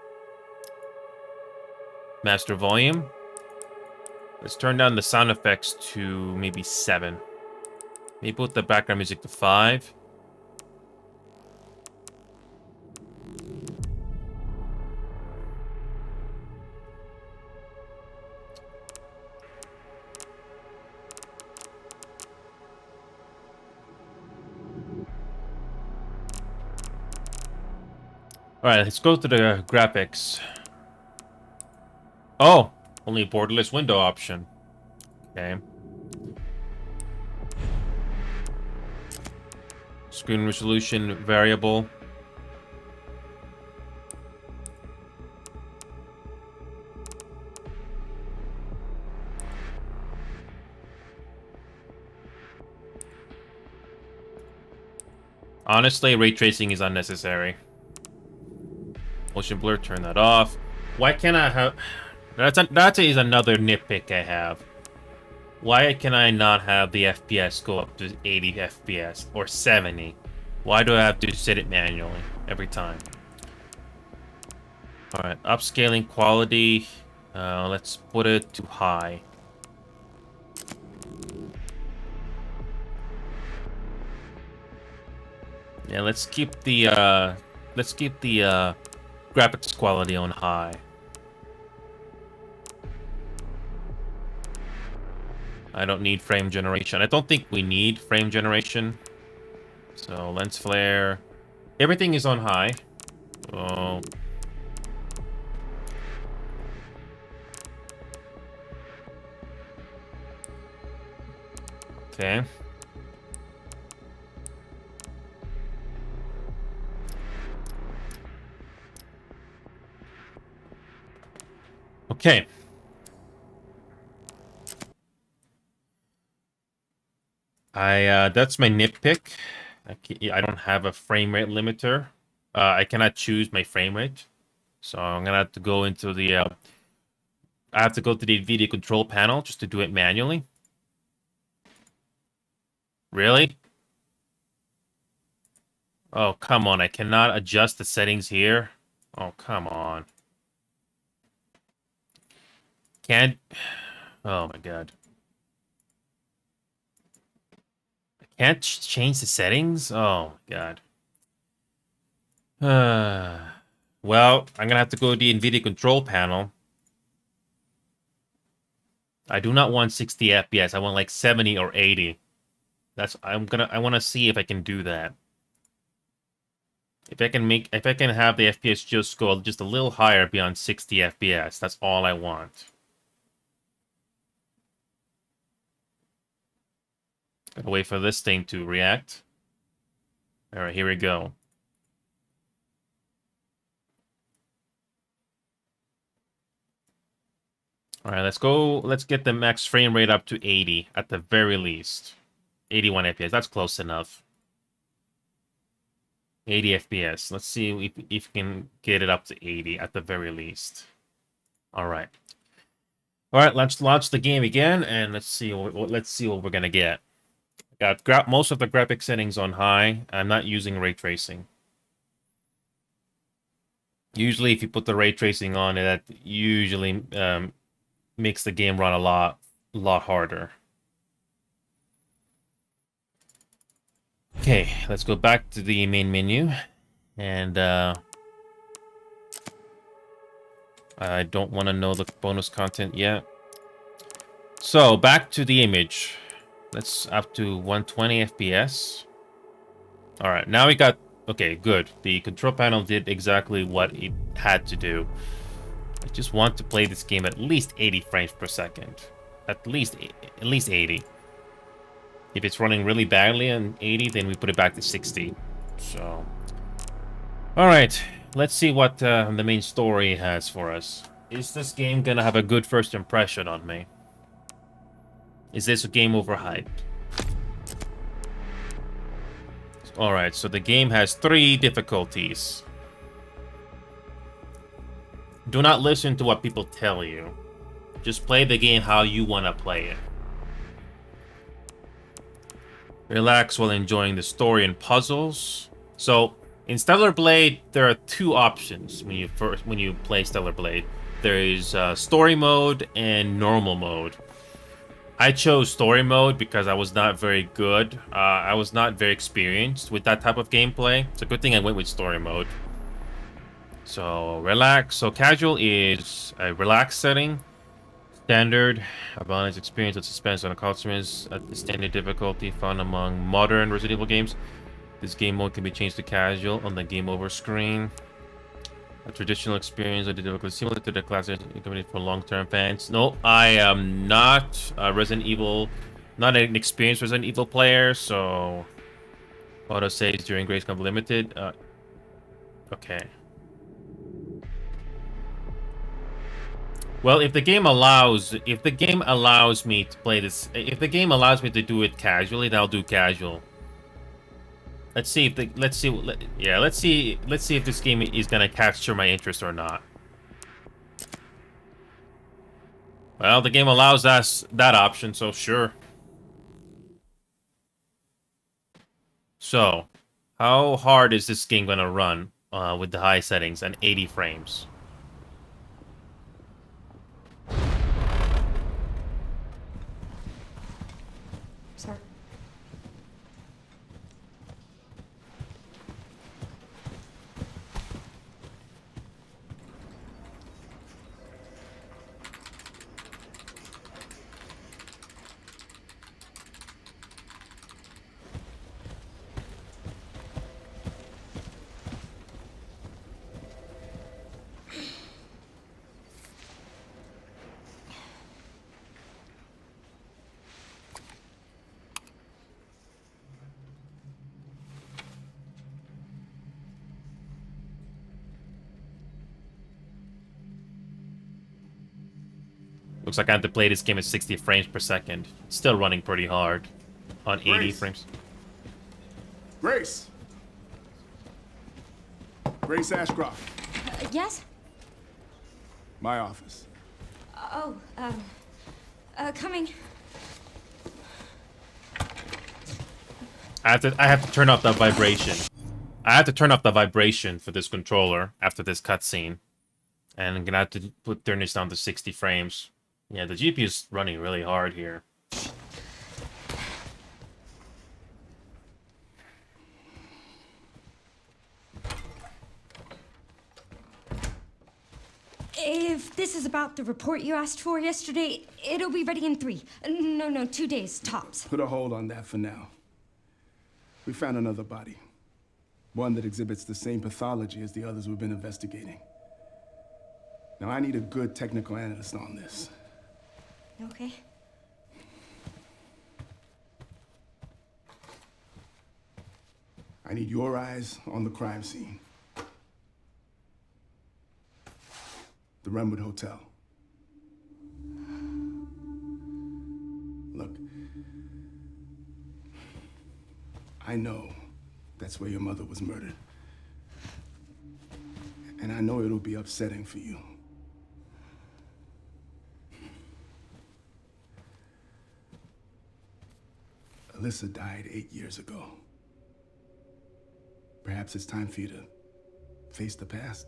Master volume. Let's turn down the sound effects to maybe 7. Maybe put the background music to 5. Alright, let's go to the graphics. Oh! Only borderless window option. Okay. Screen resolution variable. Honestly, ray tracing is unnecessary. Motion blur, turn that off. Why can't I have... That is another nitpick I have. Why can I not have the FPS go up to 80 FPS or 70? Why do I have to set it manually every time? Alright, upscaling quality. Let's put it to high. Yeah, let's keep the graphics quality on high. I don't need frame generation. I don't think we need frame generation. So lens flare. Everything is on high. Oh. Okay. Okay. That's my nitpick. I don't have a frame rate limiter. I cannot choose my frame rate. So I'm gonna have to go into the I have to go to the video control panel just to do it manually. Really? Oh, come on. I cannot adjust the settings here. Oh, come on. Can't... Oh, my God. I can't change the settings? Oh, my God. Well, I'm gonna have to go to the NVIDIA control panel. I do not want 60 FPS. I want like 70 or 80. I want to see if I can do that. If I can have the FPS just go just a little higher beyond 60 FPS, that's all I want. Gotta wait for this thing to react. Alright, here we go. Alright, let's go. Let's get the max frame rate up to 80 at the very least. 81 FPS, that's close enough. 80 FPS. Let's see if we can get it up to 80 at the very least. Alright. Alright, let's launch the game again and let's see what we're gonna get. Got most of the graphic settings on high. I'm not using ray tracing. Usually, if you put the ray tracing on, that usually makes the game run a lot harder. Okay, let's go back to the main menu, and I don't want to know the bonus content yet. So back to the image. Let's up to 120 FPS. All right, now we got... Okay, good. The control panel did exactly what it had to do. I just want to play this game at least 80 frames per second. At least 80. If it's running really badly on 80, then we put it back to 60. So... Alright, let's see what the main story has for us. Is this game gonna have a good first impression on me? Is this a game overhyped? Alright, so the game has 3 difficulties. Do not listen to what people tell you. Just play the game how you want to play it. Relax while enjoying the story and puzzles. So, in Stellar Blade, there are 2 options when you play Stellar Blade. There is story mode and normal mode. I chose story mode because I was not very good. I was not very experienced with that type of gameplay. It's a good thing I went with story mode. So, relax. So, casual is a relaxed setting. Standard, a balanced experience of suspense and accomplishments at the standard difficulty found among modern Resident Evil games. This game mode can be changed to casual on the game over screen. A traditional experience of the difficulty similar to the classic for long-term fans. No, I am not a Resident Evil, not an experienced Resident Evil player, so auto saves during Grace Comp Limited. Okay. Well, if the game allows me to play this, if the game allows me to do it casually, then I'll do casual. Let's see if let's see if this game is gonna capture my interest or not. Well, the game allows us that option, so sure. So, how hard is this game gonna run with the high settings and 80 frames? Sir. Looks like I have to play this game at 60 frames per second. It's still running pretty hard on 80 frames. Grace! Grace Ashcroft. Yes? My office. Oh, coming. I have to turn off the vibration. I have to turn off the vibration for this controller after this cutscene. And I'm gonna have to turn this down to 60 frames. Yeah, the GPU is running really hard here. If this is about the report you asked for yesterday, it'll be ready in 3. No, 2 days, tops. Put a hold on that for now. We found another body. One that exhibits the same pathology as the others we've been investigating. Now, I need a good technical analyst on this. Okay. I need your eyes on the crime scene. The Renwood Hotel. Look, I know that's where your mother was murdered. And I know it'll be upsetting for you. Alyssa died 8 years ago. Perhaps it's time for you to face the past.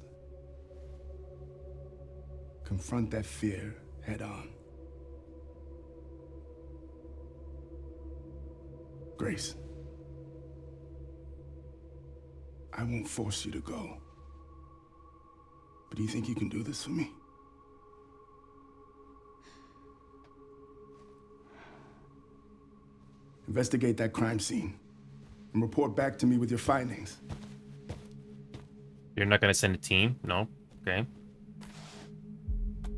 Confront that fear head on. Grace, I won't force you to go. But do you think you can do this for me? Investigate that crime scene and report back to me with your findings. You're not gonna send a team? No? Okay.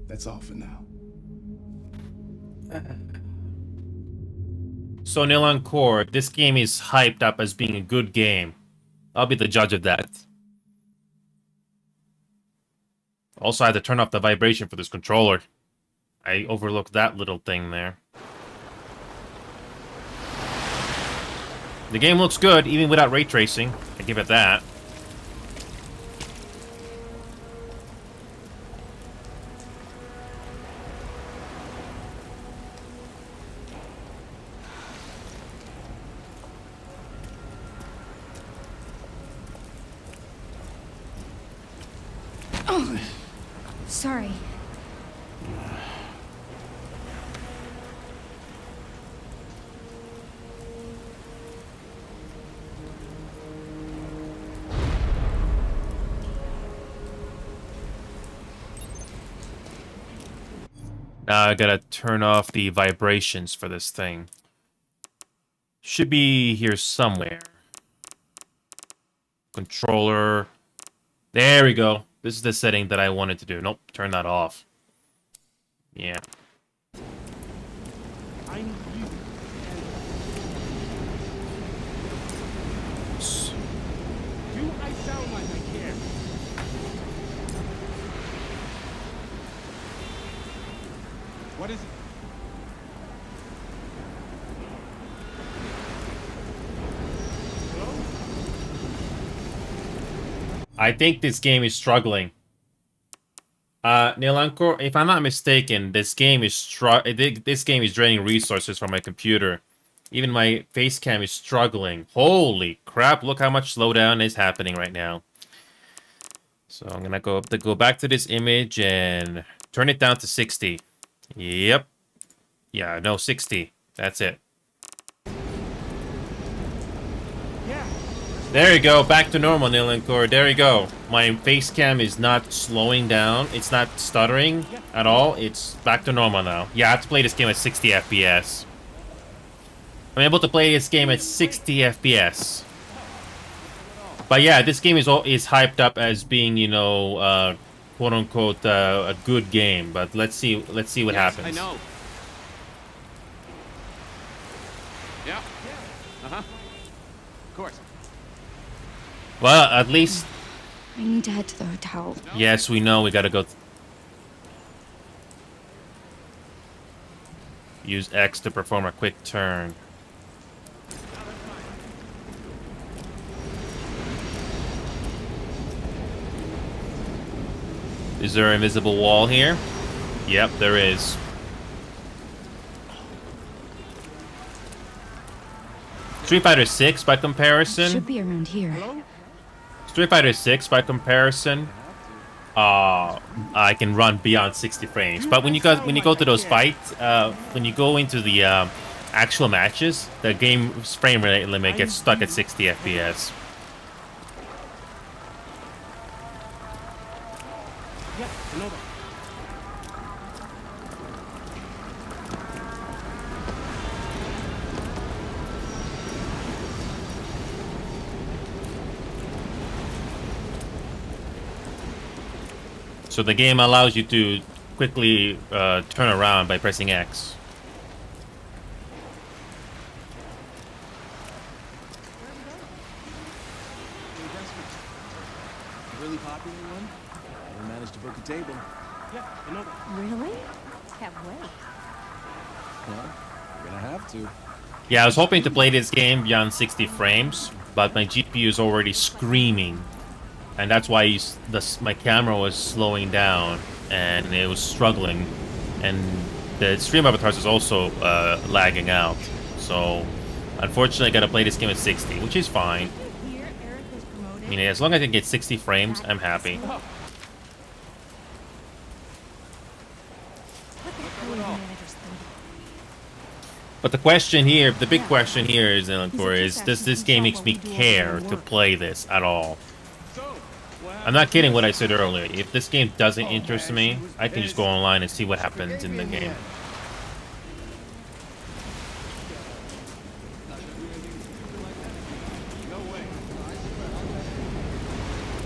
That's all for now. So, Nil Core, this game is hyped up as being a good game. I'll be the judge of that. Also, I had to turn off the vibration for this controller. I overlooked that little thing there. The game looks good, even without ray tracing. I give it that. Oh, sorry. Now I gotta turn off the vibrations for this thing. Should be here somewhere. Controller. There we go. This is the setting that I wanted to do. Nope, turn that off. Yeah. I need you. Do I sound like I care? What is it? Hello? I think this game is struggling. Nilankor, if I'm not mistaken, this game is draining resources from my computer. Even my face cam is struggling. Holy crap, look how much slowdown is happening right now. So I'm gonna go back to this image and turn it down to 60. Yep. Yeah, no, 60. That's it. Yeah. There you go, back to normal, Nilankor. There you go. My face cam is not slowing down. It's not stuttering at all. It's back to normal now. Yeah, I have to play this game at 60 FPS. I'm able to play this game at 60 FPS. But yeah, this game is hyped up as being, you know, quote unquote, a good game. But let's see what happens. I know. Yeah. Uh-huh. Of course. Well, at least, I need to head to the hotel. yes, we know we gotta go. Use X to perform a quick turn. Is there an invisible wall here? Yep, there is. Street Fighter 6 by comparison. Should be around here. Street Fighter 6 by comparison. I can run beyond 60 frames. But when you go to those fights, when you go into the actual matches, the game's frame rate limit gets stuck at 60 FPS. Yeah, I know that. So the game allows you to quickly turn around by pressing X. A really popular one? Never managed to book a table. Yeah, I know that. Really? Can't wait. Well, you're gonna have to. Yeah, I was hoping to play this game beyond 60 frames, but my GPU is already screaming. And that's why my camera was slowing down, and it was struggling. And the stream avatars is also lagging out. So, unfortunately, I gotta play this game at 60, which is fine. I mean, as long as I can get 60 frames, I'm happy. But the question here, the big question here is, does this game makes me care to play this at all? I'm not kidding what I said earlier. If this game doesn't interest me, I can just go online and see what happens in the game.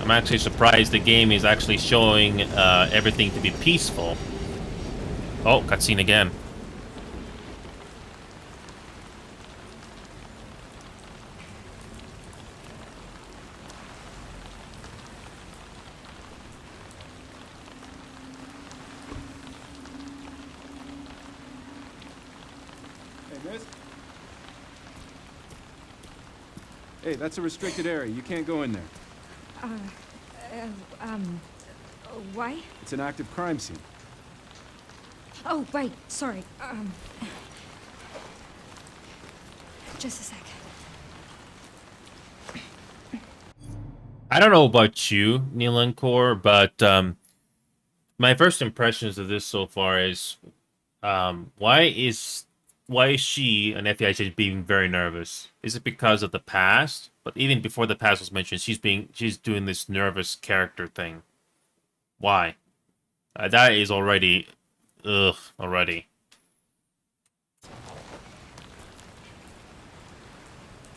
I'm actually surprised the game is actually showing everything to be peaceful. Oh, cutscene again. Hey, that's a restricted area. You can't go in there. Why? It's an active crime scene. Oh, right. Sorry. Just a sec. I don't know about you, Neil and Core, but my first impressions of this so far is why is she an FBI agent being very nervous? Is it because of the past? But even before the past was mentioned, she's doing this nervous character thing. Why? That is already already.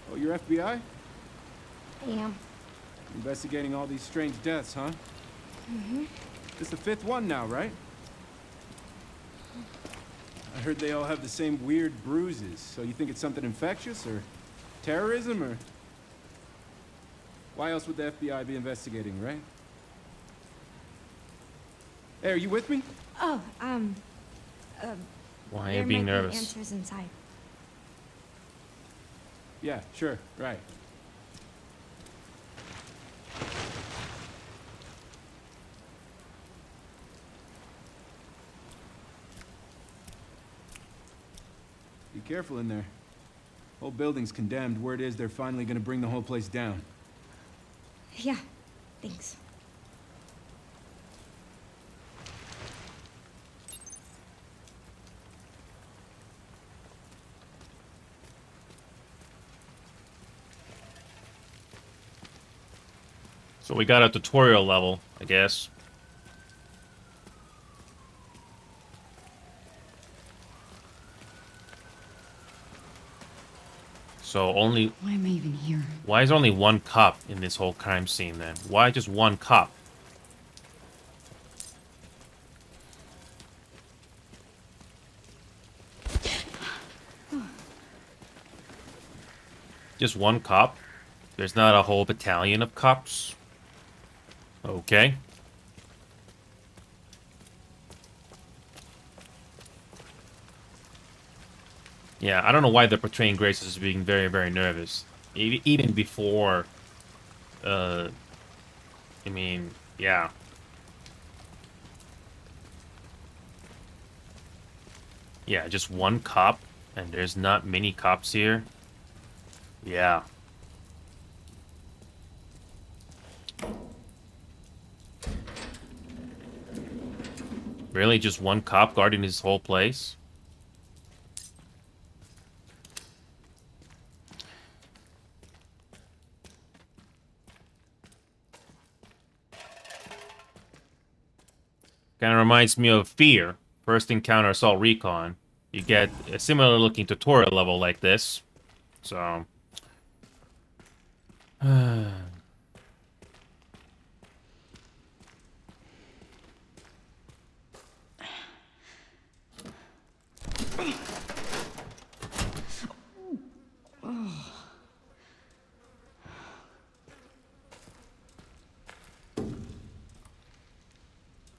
Oh, you're FBI? Yeah. Investigating all these strange deaths, huh? Mm-hmm. It's the 5th one now, right? I heard they all have the same weird bruises, so you think it's something infectious, or terrorism, or... Why else would the FBI be investigating, right? Hey, are you with me? Oh, Why are there you being might nervous? be answers inside. Yeah, sure, right. Be careful in there. Whole building's condemned. Word is they're finally gonna bring the whole place down. Yeah. Thanks. So we got a tutorial level, I guess. So only... Why am I even here? Why is there only one cop in this whole crime scene then? Why just one cop? Just one cop? There's not a whole battalion of cops? Okay. Yeah, I don't know why they're portraying Grace as being very, very nervous. Even before... I mean, yeah. Yeah, just one cop, and there's not many cops here. Yeah. Really, just one cop guarding his whole place? Kind of reminds me of Fear. First encounter Assault Recon. You get a similar looking tutorial level like this. So...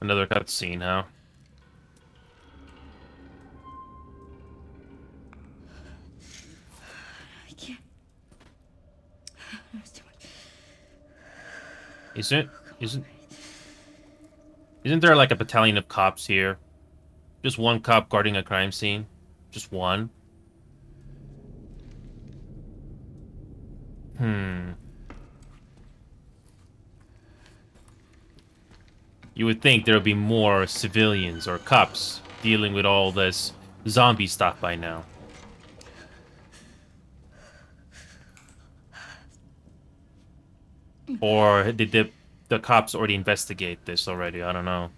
Another cutscene, huh? I can't. It's too much. Isn't isn't there like a battalion of cops here? Just one cop guarding a crime scene? Just one? You would think there would be more civilians or cops dealing with all this zombie stuff by now. Or did the cops already investigate this already? I don't know.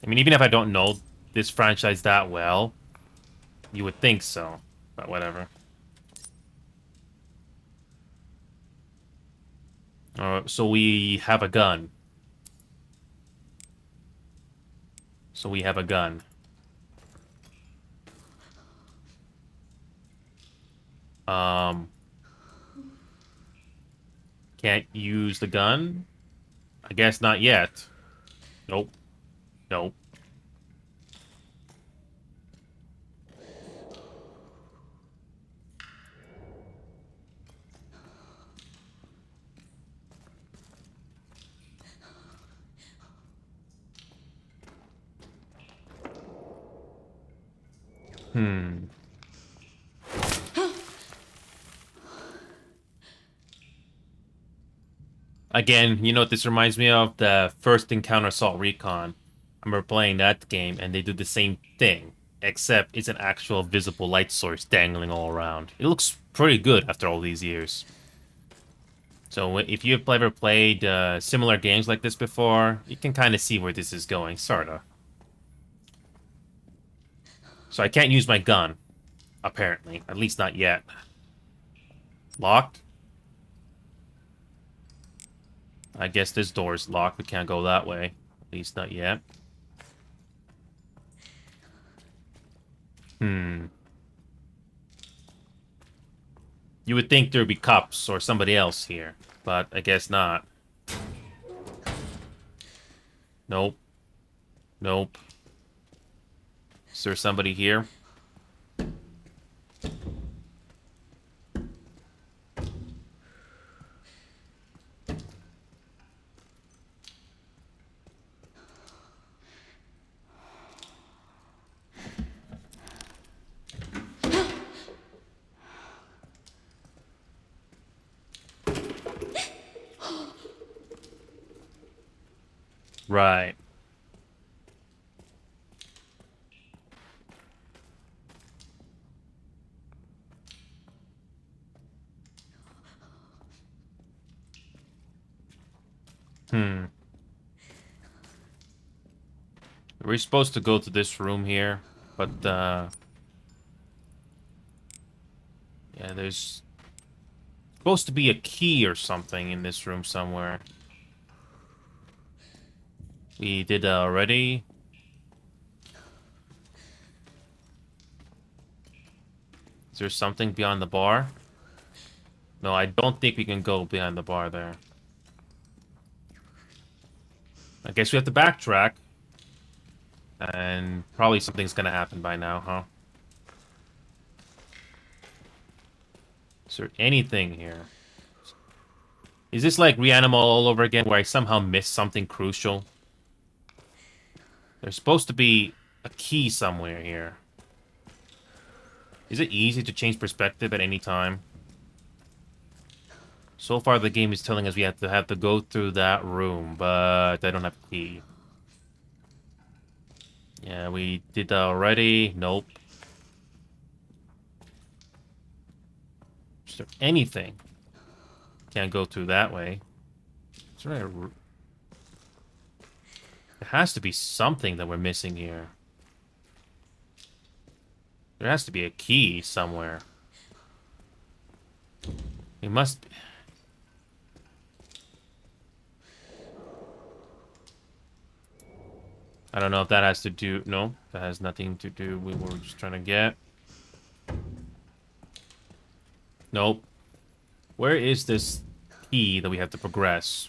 I mean, even if I don't know this franchise that well, you would think so. But whatever. So we have a gun. So we have a gun. Can't use the gun? I guess not yet. Nope. Nope. Hmm. Again, you know what this reminds me of? The first Encounter Assault Recon. I remember playing that game, and they do the same thing, except it's an actual visible light source dangling all around. It looks pretty good after all these years. So if you've ever played similar games like this before, you can kind of see where this is going, sorta. So I can't use my gun, apparently. At least not yet. Locked? I guess this door's locked. We can't go that way. At least not yet. Hmm. You would think there'd be cops or somebody else here, but I guess not. Nope. Nope. Is there somebody here? Right. Hmm. We're supposed to go to this room here, but, yeah, there's supposed to be a key or something in this room somewhere. We did that already. Is there something beyond the bar? No, I don't think we can go behind the bar there. I guess we have to backtrack. And probably something's gonna happen by now, huh? Is there anything here? Is this like Reanimal all over again, where I somehow missed something crucial? There's supposed to be a key somewhere here. Is it easy to change perspective at any time? So far, the game is telling us we have to go through that room, but I don't have a key. Yeah, we did that already. Nope. Is there anything? Can't go through that way. Is there a... There has to be something that we're missing here. There has to be a key somewhere. It must be... I don't know if that has to do... No, that has nothing to do with what we're just trying to get. Nope. Where is this key that we have to progress?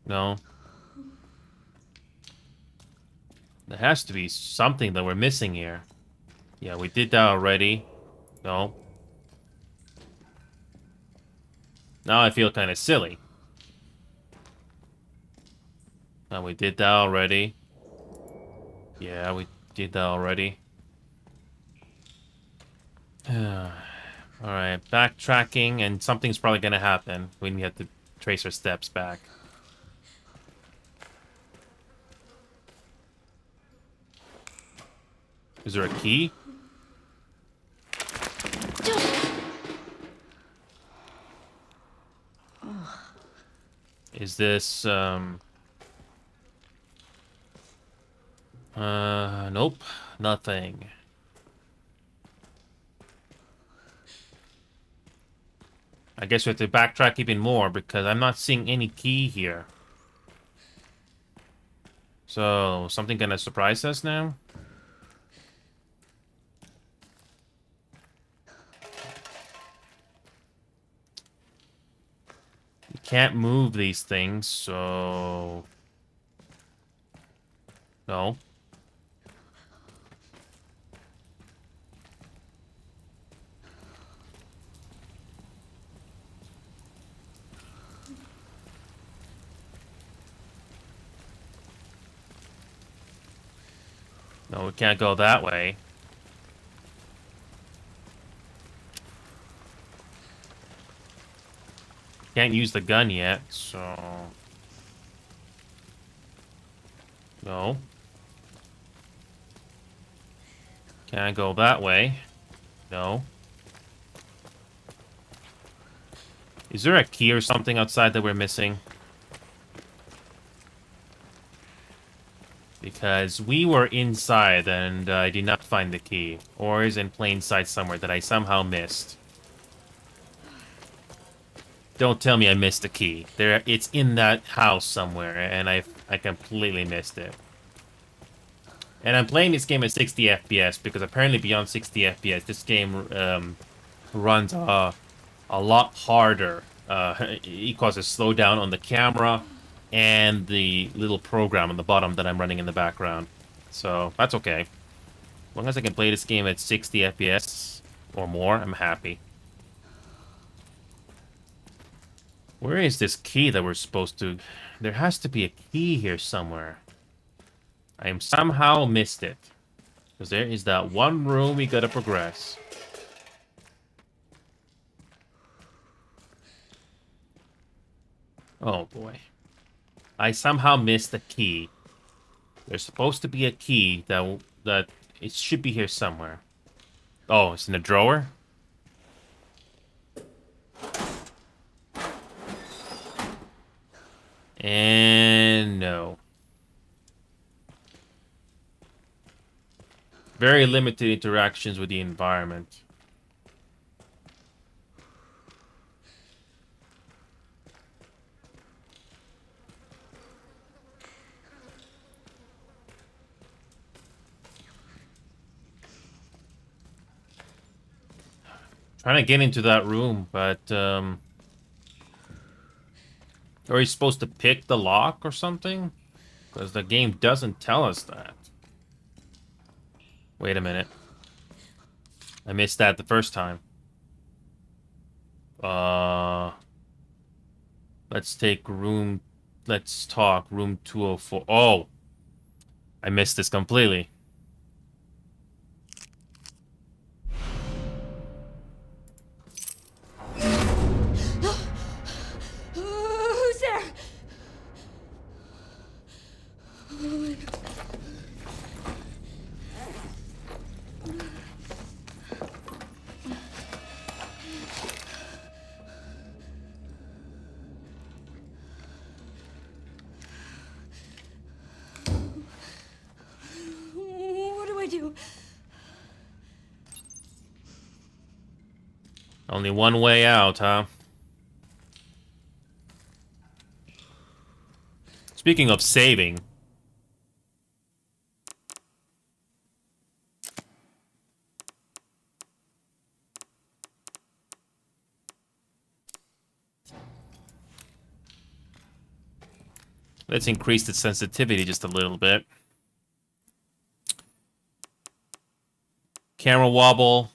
No. There has to be something that we're missing here. Yeah, we did that already. No. Now I feel kind of silly. Now we did that already. Yeah, we did that already. Alright, backtracking, and something's probably gonna happen when we have to trace our steps back. Is there a key? Is this, nope, nothing. I guess we have to backtrack even more because I'm not seeing any key here. So, something gonna surprise us now? You can't move these things, so... No. No, we can't go that way. Can't use the gun yet, so... No. Can't go that way. No. Is there a key or something outside that we're missing? Because we were inside and I did not find the key. Or is in plain sight somewhere that I somehow missed. Don't tell me I missed the key. It's in that house somewhere, and I completely missed it. And I'm playing this game at 60 FPS, because apparently beyond 60 FPS, this game runs a lot harder. It causes slowdown on the camera and the little program on the bottom that I'm running in the background. So, that's okay. As long as I can play this game at 60 FPS or more, I'm happy. Where is this key that we're supposed to... There has to be a key here somewhere. I am somehow missed it. Because there is that one room we gotta progress. Oh boy. I somehow missed the key. There's supposed to be a key that it should be here somewhere. Oh, it's in a drawer? And no. Very limited interactions with the environment. Trying to get into that room, but are you supposed to pick the lock or something? Because the game doesn't tell us that. Wait a minute. I missed that the first time. Let's take room... Let's talk. Room 204. Oh! I missed this completely. Who's there? What do I do? Only one way out, huh? Speaking of saving... Let's increase the sensitivity just a little bit. Camera wobble.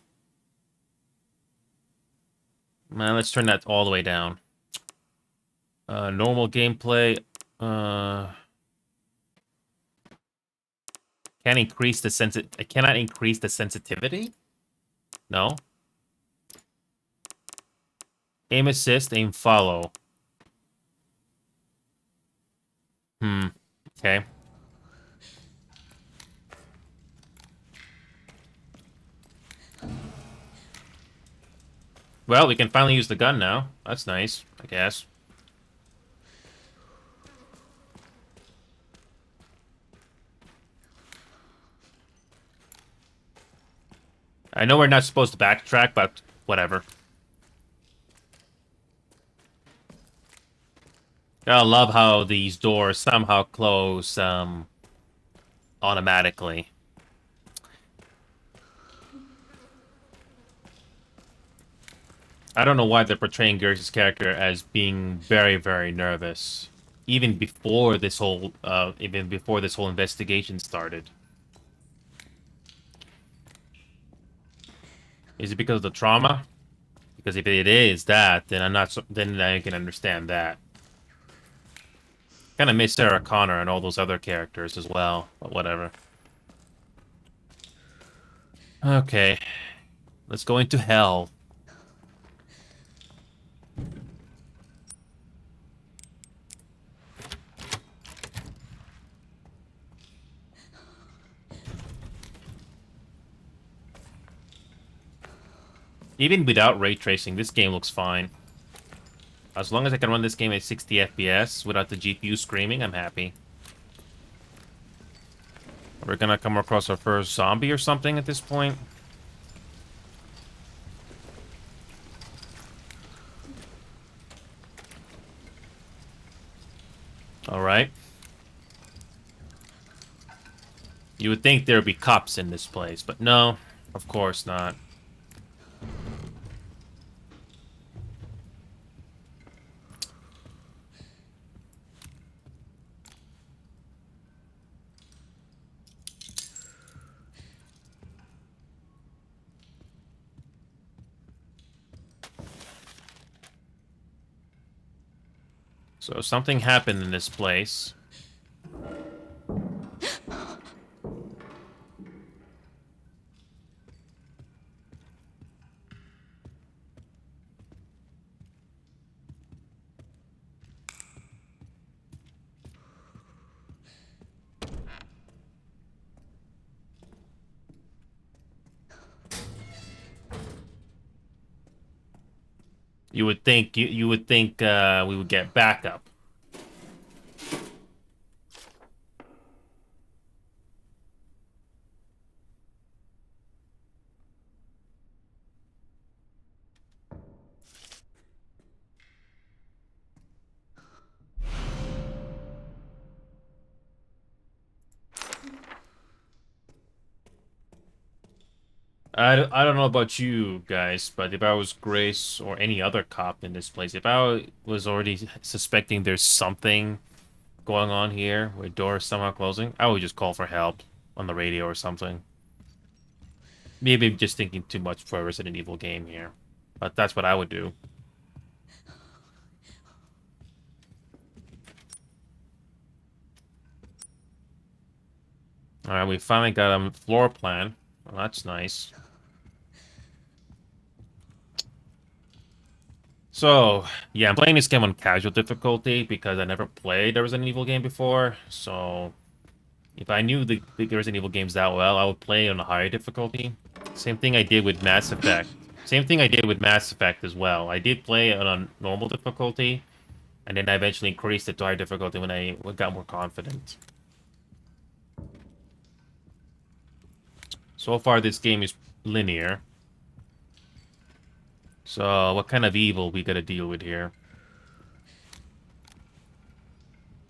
Man, let's turn that all the way down. Normal gameplay. Can't increase the I cannot increase the sensitivity? No. Aim assist, aim follow. Okay. Well, we can finally use the gun now. That's nice, I guess. I know we're not supposed to backtrack, but whatever. I love how these doors somehow close automatically. I don't know why they're portraying Gert's character as being very, very nervous, even before this whole investigation started. Is it because of the trauma? Because if it is that, then then I can understand that. Kind of miss Sarah Connor and all those other characters as well, but whatever. Okay. Let's go into hell. Even without ray tracing, this game looks fine. As long as I can run this game at 60 FPS without the GPU screaming, I'm happy. We're gonna come across our first zombie or something at this point. Alright. You would think there would be cops in this place, but no, of course not. So something happened in this place. You would think we would get backup. I don't know about you guys, but if I was Grace or any other cop in this place, if I was already suspecting there's something going on here where doors somehow closing, I would just call for help on the radio or something. Maybe I'm just thinking too much for a Resident Evil game here, but that's what I would do. Alright, we finally got a floor plan. Well, that's nice. So, yeah, I'm playing this game on casual difficulty because I never played a Resident Evil game before. So, if I knew the Resident Evil games that well, I would play on a higher difficulty. Same thing I did with Mass Effect. Same thing I did with Mass Effect as well. I did play on a normal difficulty, and then I eventually increased it to higher difficulty when I got more confident. So far, this game is linear. So, what kind of evil we gotta deal with here?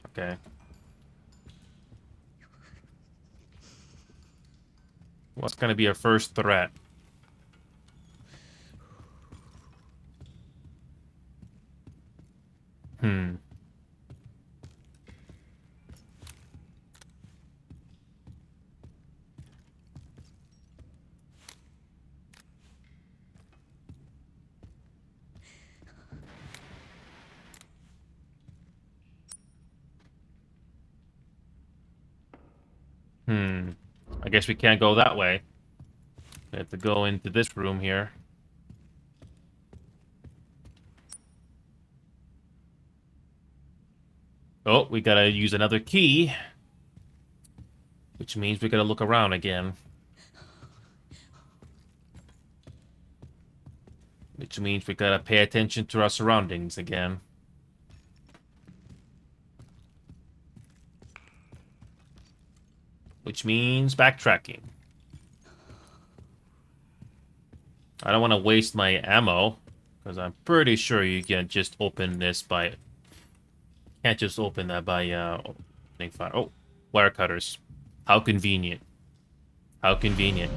Okay. What's gonna be our first threat? Hmm. Hmm. I guess we can't go that way. We have to go into this room here. Oh, we gotta use another key. Which means we gotta look around again. Which means we gotta pay attention to our surroundings again. Which means backtracking. I don't want to waste my ammo, because I'm pretty sure you can just open this by... Can't just open that by opening fire. Oh, wire cutters. How convenient. How convenient.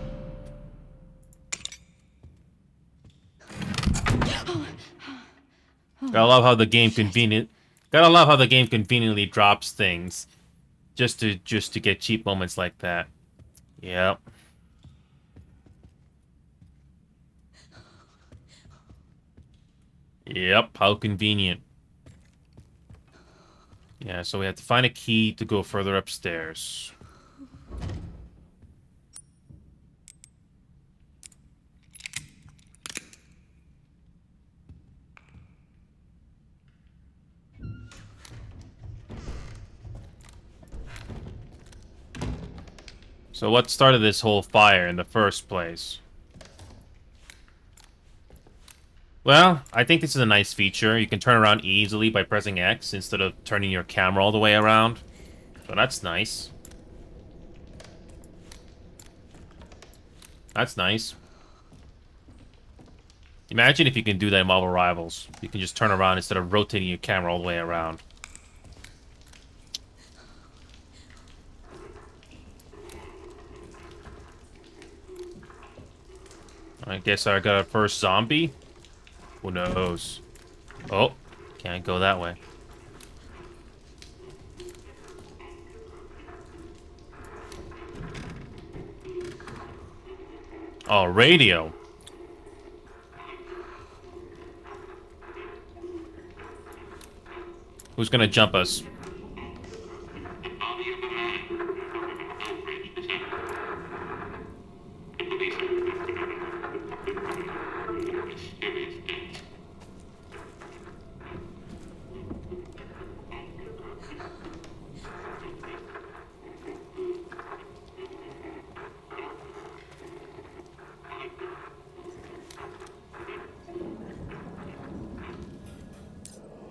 Gotta love how the game Gotta love how the game conveniently drops things just to get cheap moments like that. Yep. Yep, how convenient. Yeah, so we have to find a key to go further upstairs. So what started this whole fire in the first place? Well, I think this is a nice feature. You can turn around easily by pressing X instead of turning your camera all the way around. So that's nice. That's nice. Imagine if you can do that in Marvel Rivals. You can just turn around instead of rotating your camera all the way around. I guess I got a first zombie? Who knows? Oh, can't go that way. Oh, radio. Who's gonna jump us?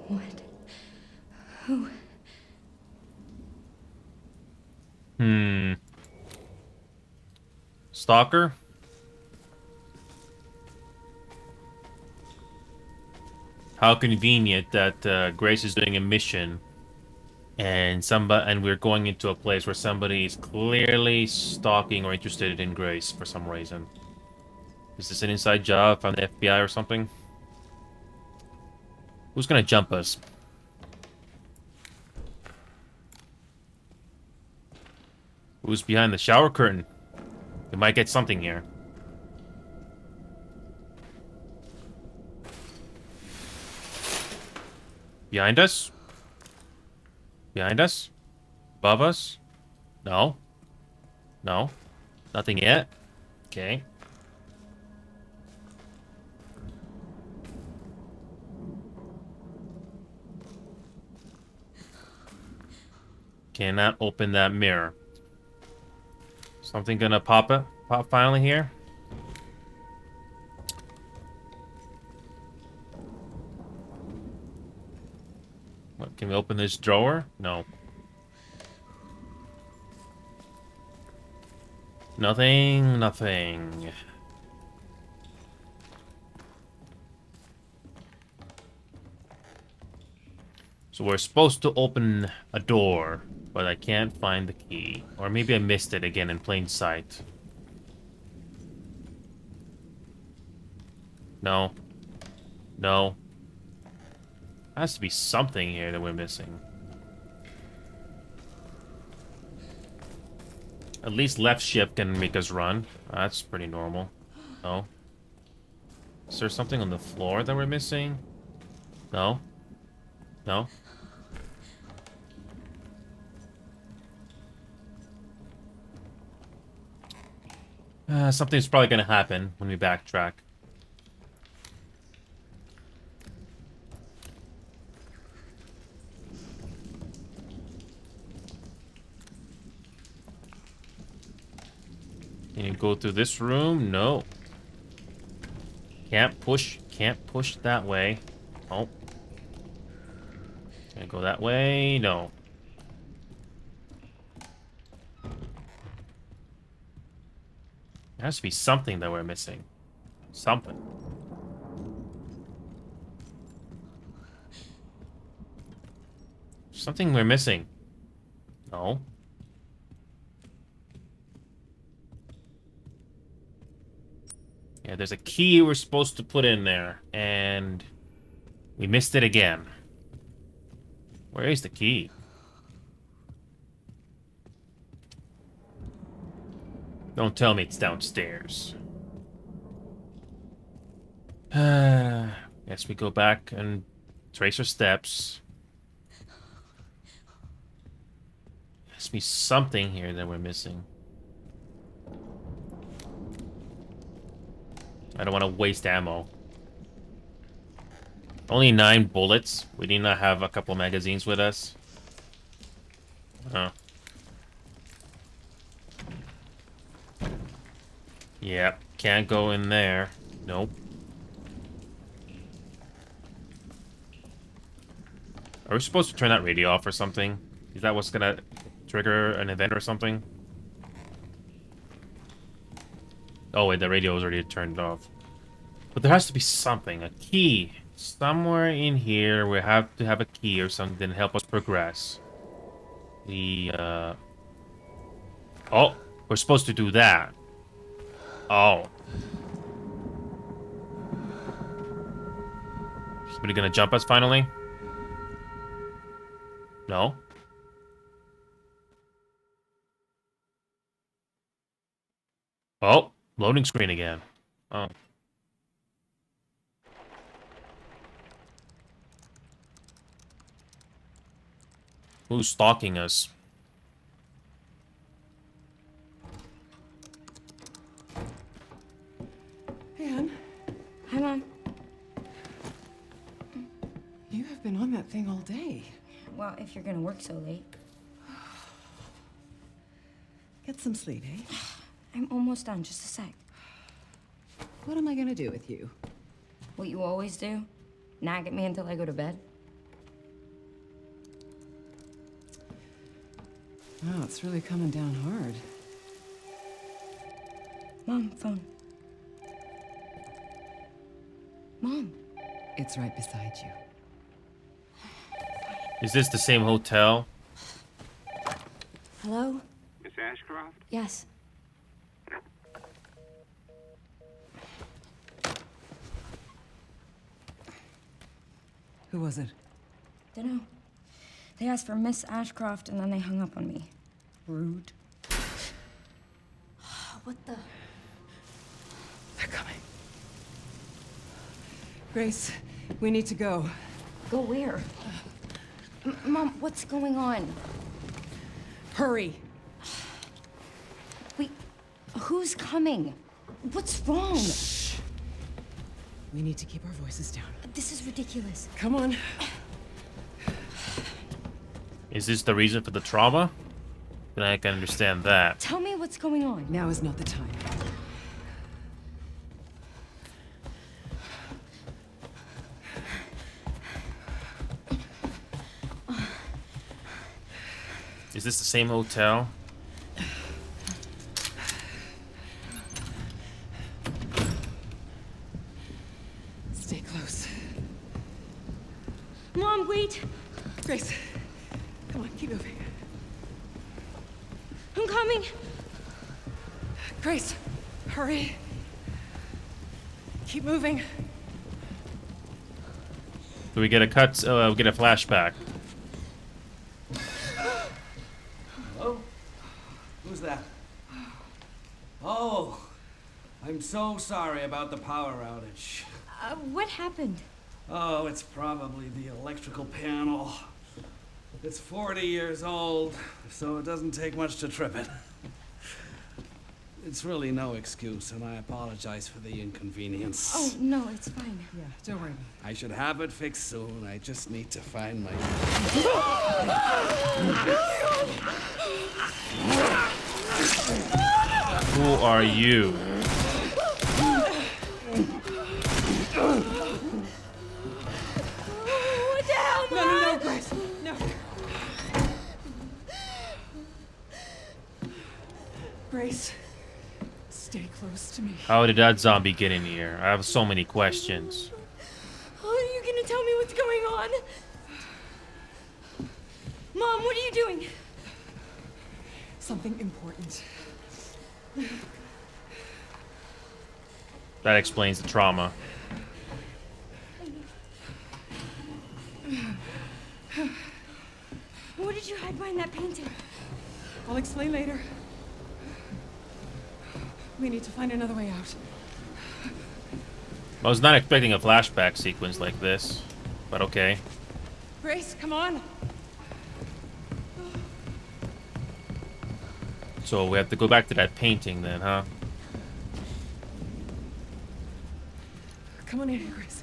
What? Who? Stalker? How convenient that Grace is doing a mission and we're going into a place where somebody is clearly stalking or interested in Grace for some reason. Is this an inside job from the FBI or something? Who's gonna jump us? Who's behind the shower curtain? We might get something here. Behind us? Behind us? Above us? No. No. Nothing yet. Okay. Cannot open that mirror. Something gonna pop finally here? What, can we open this drawer? No. Nothing, nothing. So we're supposed to open a door, but I can't find the key. Or maybe I missed it again in plain sight. No. No. Has to be something here that we're missing. At least left shift can make us run. That's pretty normal. No. Is there something on the floor that we're missing? No. No. Something's probably gonna happen when we backtrack. Can you go through this room? No. Can't push that way. Oh. Can I go that way? No. There has to be something that we're missing. Something. Something we're missing. No. Yeah, there's a key we're supposed to put in there, and we missed it again. Where is the key? Don't tell me it's downstairs. Guess we go back and trace our steps. Must be something here that we're missing. I don't want to waste ammo. Only 9 bullets. We need not have a couple magazines with us. Oh. Yep, can't go in there. Nope. Are we supposed to turn that radio off or something? Is that what's gonna trigger an event or something? Oh wait, the radio was already turned off. But there has to be something, a key. Somewhere in here we have to have a key or something to help us progress. Oh, we're supposed to do that. Oh. Somebody gonna jump us finally? No? Oh, loading screen again. Oh. Who's stalking us? Anne, Hi, Mom. you have been on that thing all day. Well, if you're gonna work so late. Get some sleep, eh? I'm almost done, just a sec. What am I gonna do with you? What you always do? Nag at me until I go to bed? Oh, it's really coming down hard. Mom, phone. Mom. It's right beside you. Is this the same hotel? Hello? Miss Ashcroft? Yes. Who was it? Dunno. They asked for Miss Ashcroft and then they hung up on me. Rude. What the? They're coming. Grace, we need to go. Go where? Mom, what's going on? Hurry. Wait, who's coming? What's wrong? We need to keep our voices down. This is ridiculous. Come on. Is this the reason for the trauma? Then I can understand that. Tell me what's going on. Now is not the time. Is this the same hotel? Stay close. Mom, wait. Grace, come on, keep moving. I'm coming. Grace, hurry. Keep moving. Do we get a cut? We get a flashback. Hello? Who's that? Oh, I'm so sorry about the power outage. What happened? Oh, it's probably the electrical panel. It's 40 years old, so it doesn't take much to trip it. It's really no excuse, and I apologize for the inconvenience. Oh, no, it's fine. Yeah, don't worry. I should have it fixed soon. I just need to find my... Who are you? What the hell, Mom? No, Grace, no. Grace, stay close to me. How did that zombie get in here? I have so many questions. Are you gonna tell me what's going on? Mom, what are you doing? Something important. That explains the trauma. What did you hide behind that painting? I'll explain later. We need to find another way out. I was not expecting a flashback sequence like this, but okay. Grace, come on. So we have to go back to that painting then, huh? Come on in here, Grace.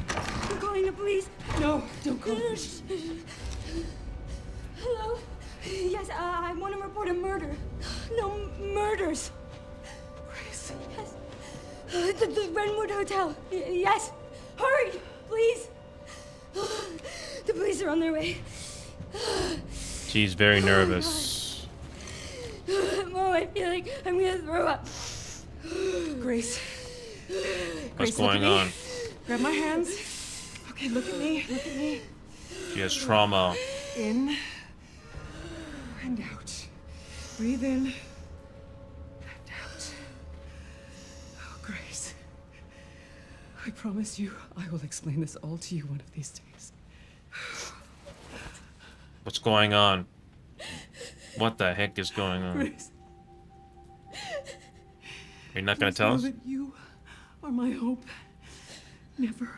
I'm calling the police. No, don't call the police. Hello? Yes, I want to report a murder. No, murders. Grace. The Renwood Hotel. Yes. Hurry, please. The police are on their way. She's very nervous. Mom, I feel like I'm gonna throw up. Grace. What's Grace, look at going me. on? Grab my hands. Okay, look at me. Look at me. She has trauma. In and out. Breathe in and out. Oh, Grace. I promise you, I will explain this all to you one of these days. What's going on? What the heck is going on? Grace. You're not gonna Just tell know us? that you are my hope. Never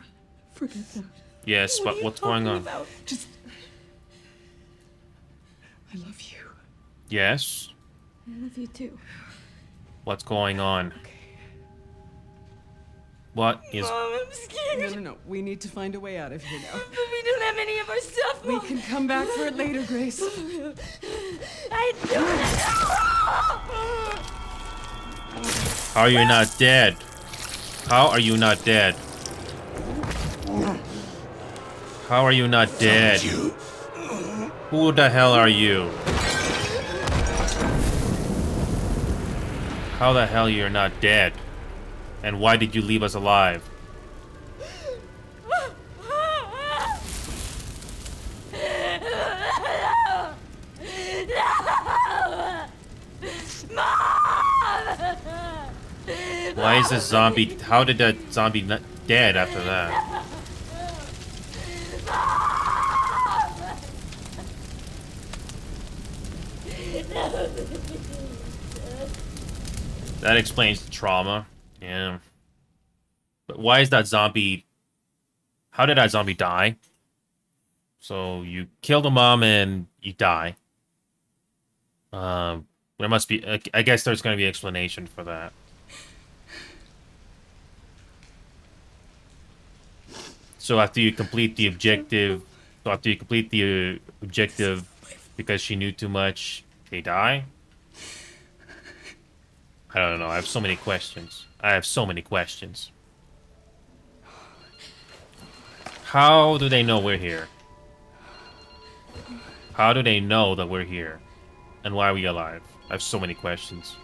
forget that. Yes, but what's going on? Just. I love you. Yes? I love you too. What's going on? Okay. What is... Mom, I'm scared. No. We need to find a way out of here now. But we don't have any of our stuff, We Mom. can come back for it later, Grace. I How are you not dead? How are you not dead? How are you not dead? Who the hell are you? How the hell you're not dead? And why did you leave us alive? Why is this zombie... How did that zombie not dead after that? That explains the trauma. Yeah. But why is that zombie... How did that zombie die? So you kill the mom and you die. There must be... I guess there's going to be an explanation for that. So after you complete the objective... So after you complete the objective because she knew too much, they die? I don't know. I have so many questions. I have so many questions. How do they know we're here? How do they know that we're here? And why are we alive? I have so many questions.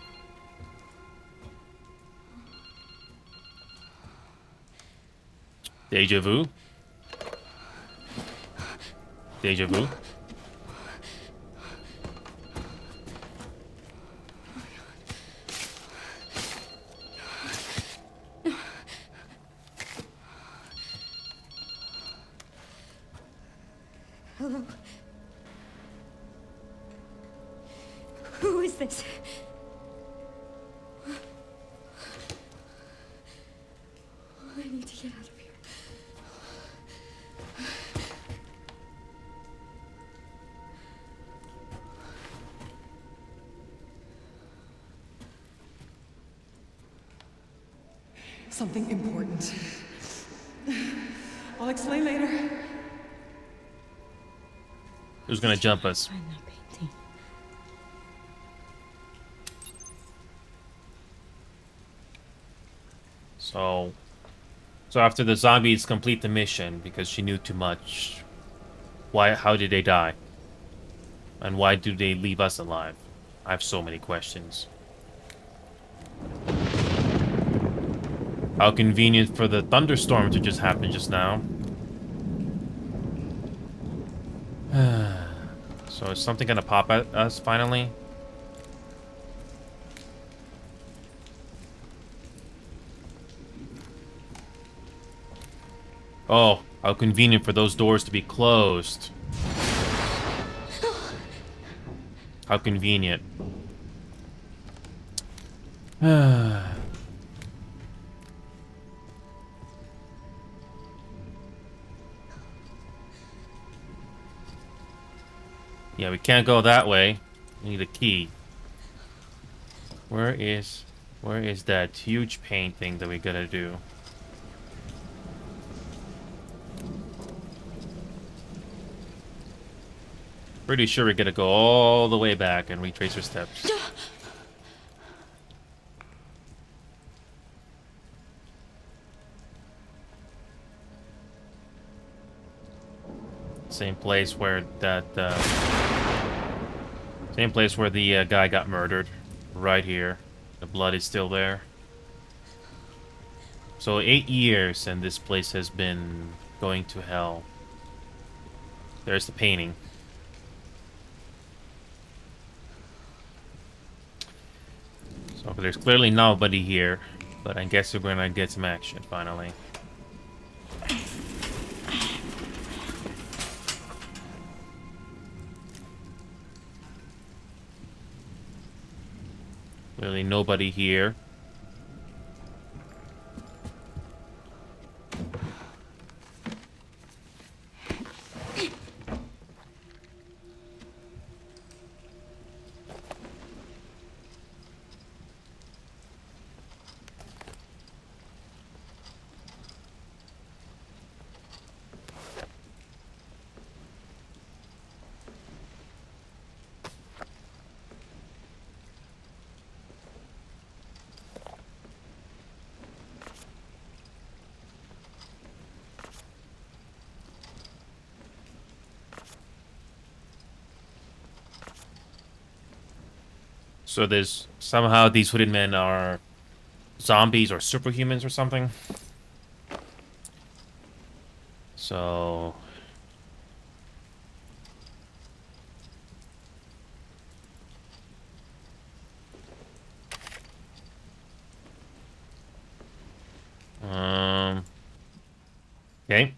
Deja vu? Deja vu? Hello. Who is this? I need to get out of here. Something important. I'll explain later. Who's gonna jump us? Find that painting. So after the zombies complete the mission because she knew too much, how did they die? And why do they leave us alive? I have so many questions. How convenient for the thunderstorm to just happen just now. So is something gonna pop at us finally? Oh, how convenient for those doors to be closed. How convenient. Yeah, we can't go that way. We need a key. Where is that huge painting that we gotta do? Pretty sure we're gonna go all the way back and retrace our steps. Same place where that, same place where the guy got murdered. Right here. The blood is still there. So 8 years and this place has been going to hell. There's the painting. So there's clearly nobody here, but I guess we're gonna get some action finally. Clearly nobody here. So there's somehow these hooded men are zombies or superhumans or something. So okay.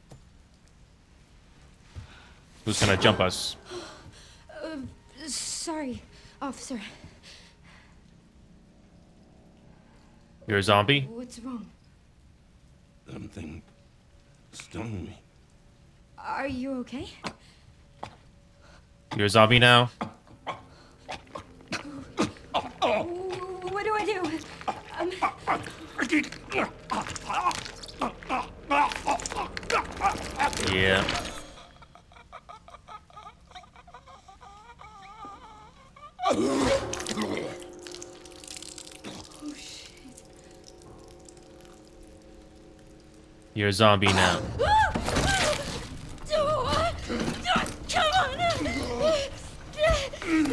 Who's gonna jump us? Sorry, officer. You're a zombie? What's wrong? Something stung me. Are you okay? You're a zombie now? What do I do? Yeah. You're a zombie now. Come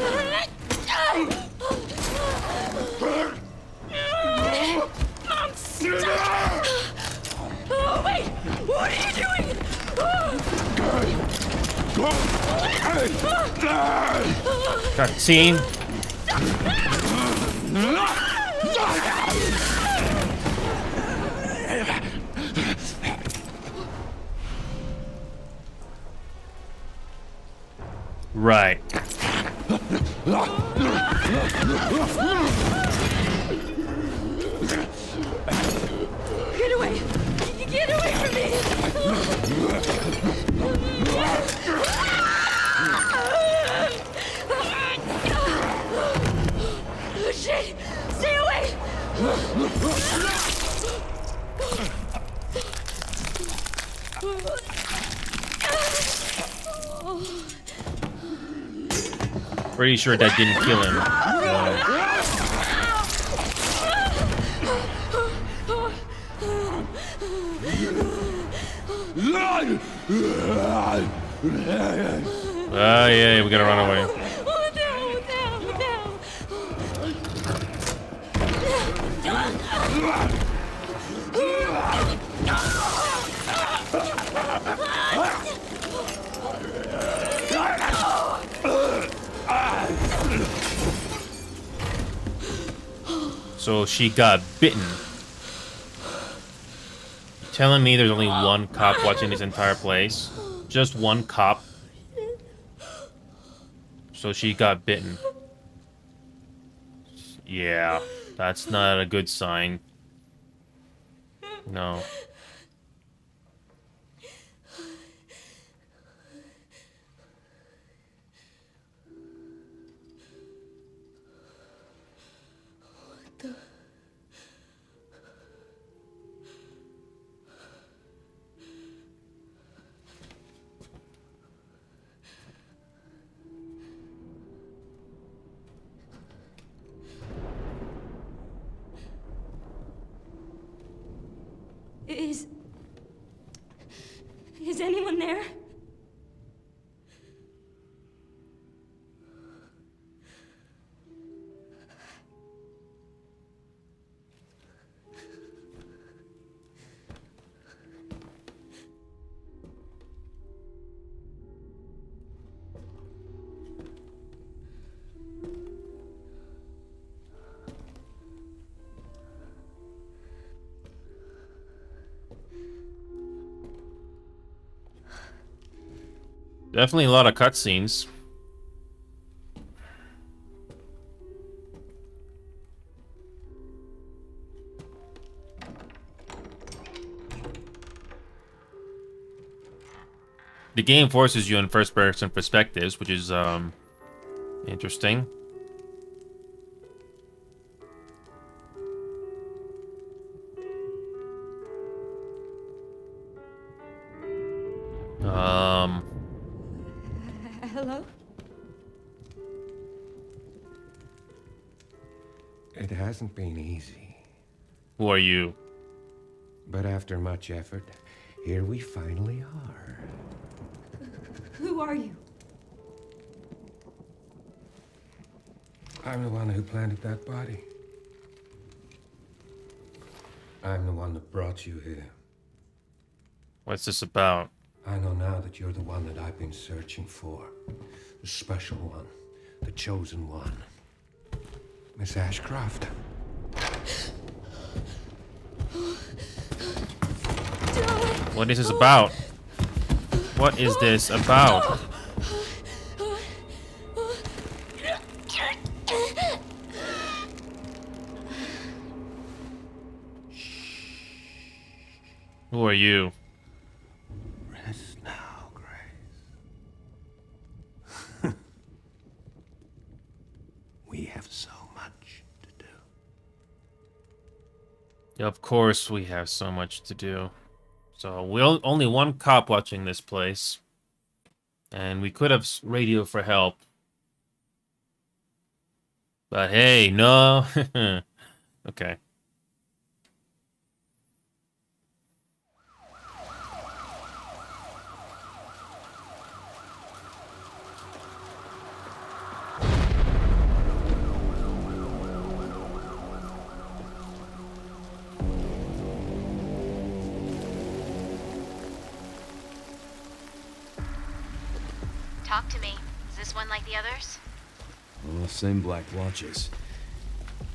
on! I'm stuck! Oh, wait! What are you doing? Cut scene. Right. Get away! Get away from me! Oh, shit! Stay away! Pretty sure that didn't kill him. Yeah, we gotta run away. So she got bitten. Telling me there's only one cop watching this entire place? Just one cop. So she got bitten. Yeah, that's not a good sign. No. Is anyone there? Definitely a lot of cutscenes. The game forces you in first-person perspectives, which is interesting. Hello? It hasn't been easy, Who are you? but after much effort, here we finally are. Who are you? I'm the one who planted that body. I'm the one that brought you here. What's this about? I know now that you're the one that I've been searching for. The special one. The chosen one. Miss Ashcroft. What is this about? What is this about? Who are you? Rest now, Grace. We have so much to do. Of course we have so much to do. So we'll only one cop watching this place. And we could have radio for help. But hey, no. Okay. Talk to me. Is this one like the others? Well, same black blotches.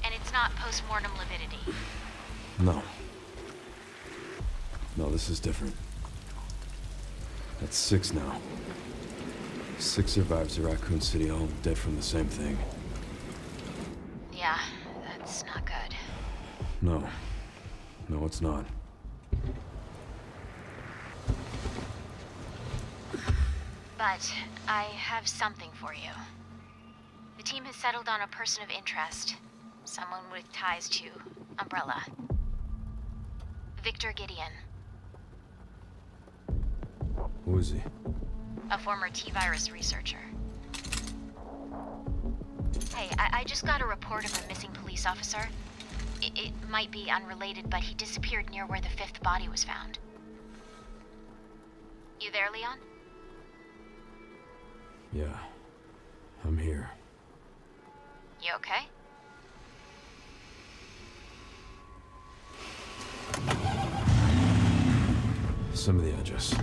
And it's not post-mortem lividity. No. No, this is different. That's 6 now. 6 survivors of Raccoon City, all dead from the same thing. Yeah, that's not good. No. No, it's not. But I have something for you. The team has settled on a person of interest. Someone with ties to Umbrella. Victor Gideon. Who is he? A former T-virus researcher. Hey, I just got a report of a missing police officer. It might be unrelated, but he disappeared near where the 5th body was found. You there, Leon? Yeah. I'm here. You okay? Some of the address.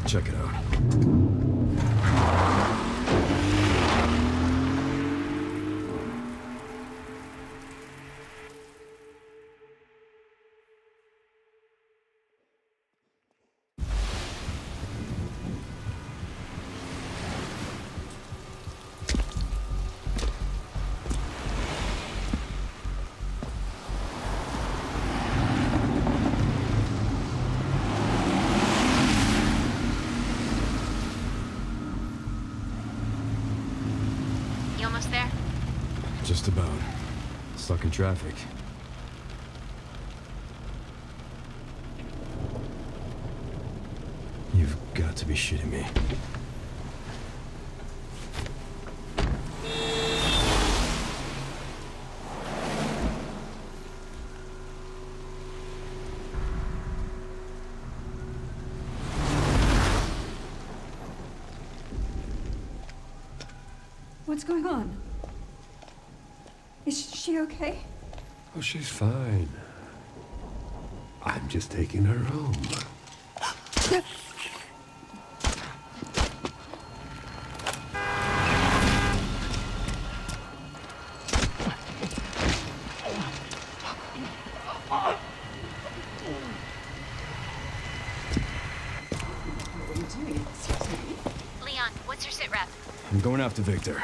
Check it out. You almost there? Just about. Stuck in traffic. You've got to be shitting me. What's going on? Is she okay? Oh, she's fine. I'm just taking her home. I'm going after Victor.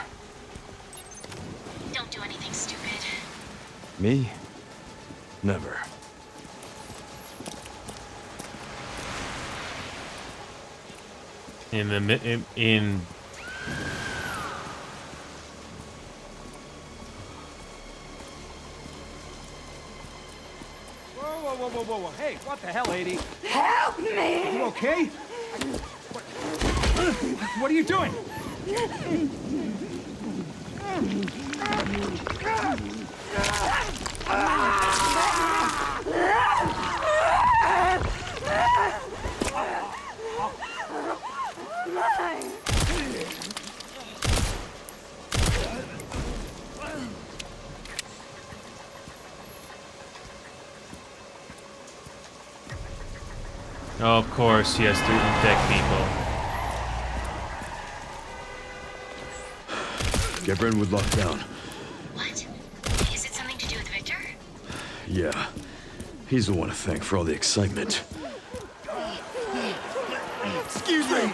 Don't do anything stupid. Me? Never. In the in Whoa. Hey, what the hell, lady? Help me! You okay? What are you doing? Oh, of course, he has to infect people. Get Brentwood locked down. What? Is it something to do with Victor? Yeah. He's the one to thank for all the excitement. Excuse me!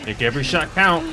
Make every shot count.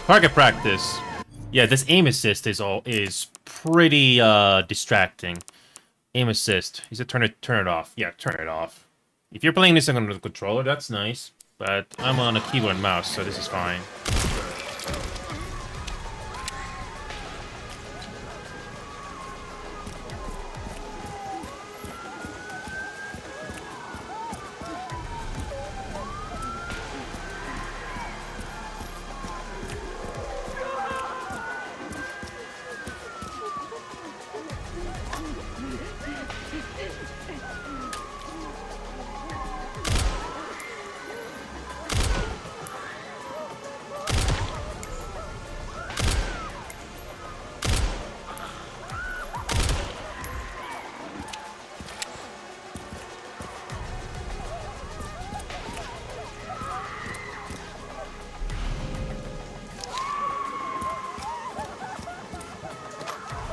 Target practice. Yeah, this aim assist is pretty distracting. Aim assist. He said turn it off. Yeah, turn it off. If you're playing this on the controller, that's nice. But I'm on a keyboard and mouse, so this is fine.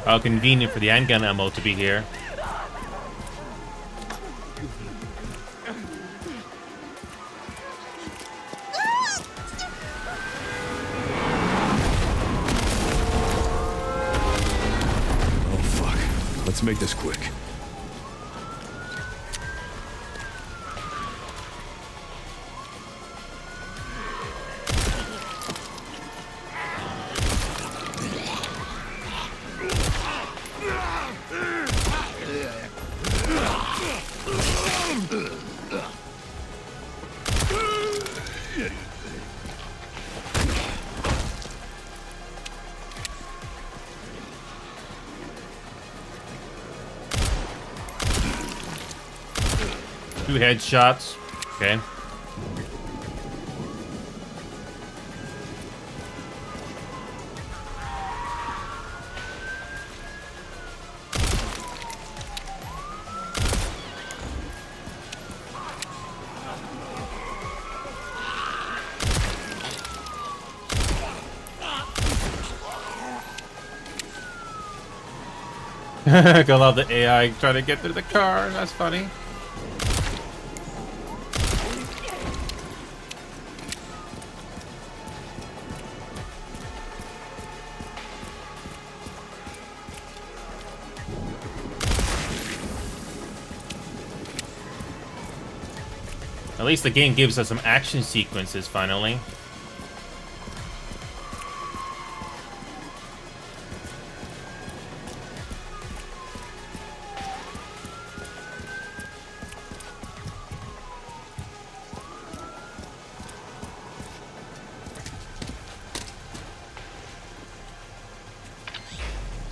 How convenient for the handgun ammo to be here. Oh, fuck. Let's make this quick. Two headshots. Okay. I love the AI trying to get through the car. That's funny. At least the game gives us some action sequences finally.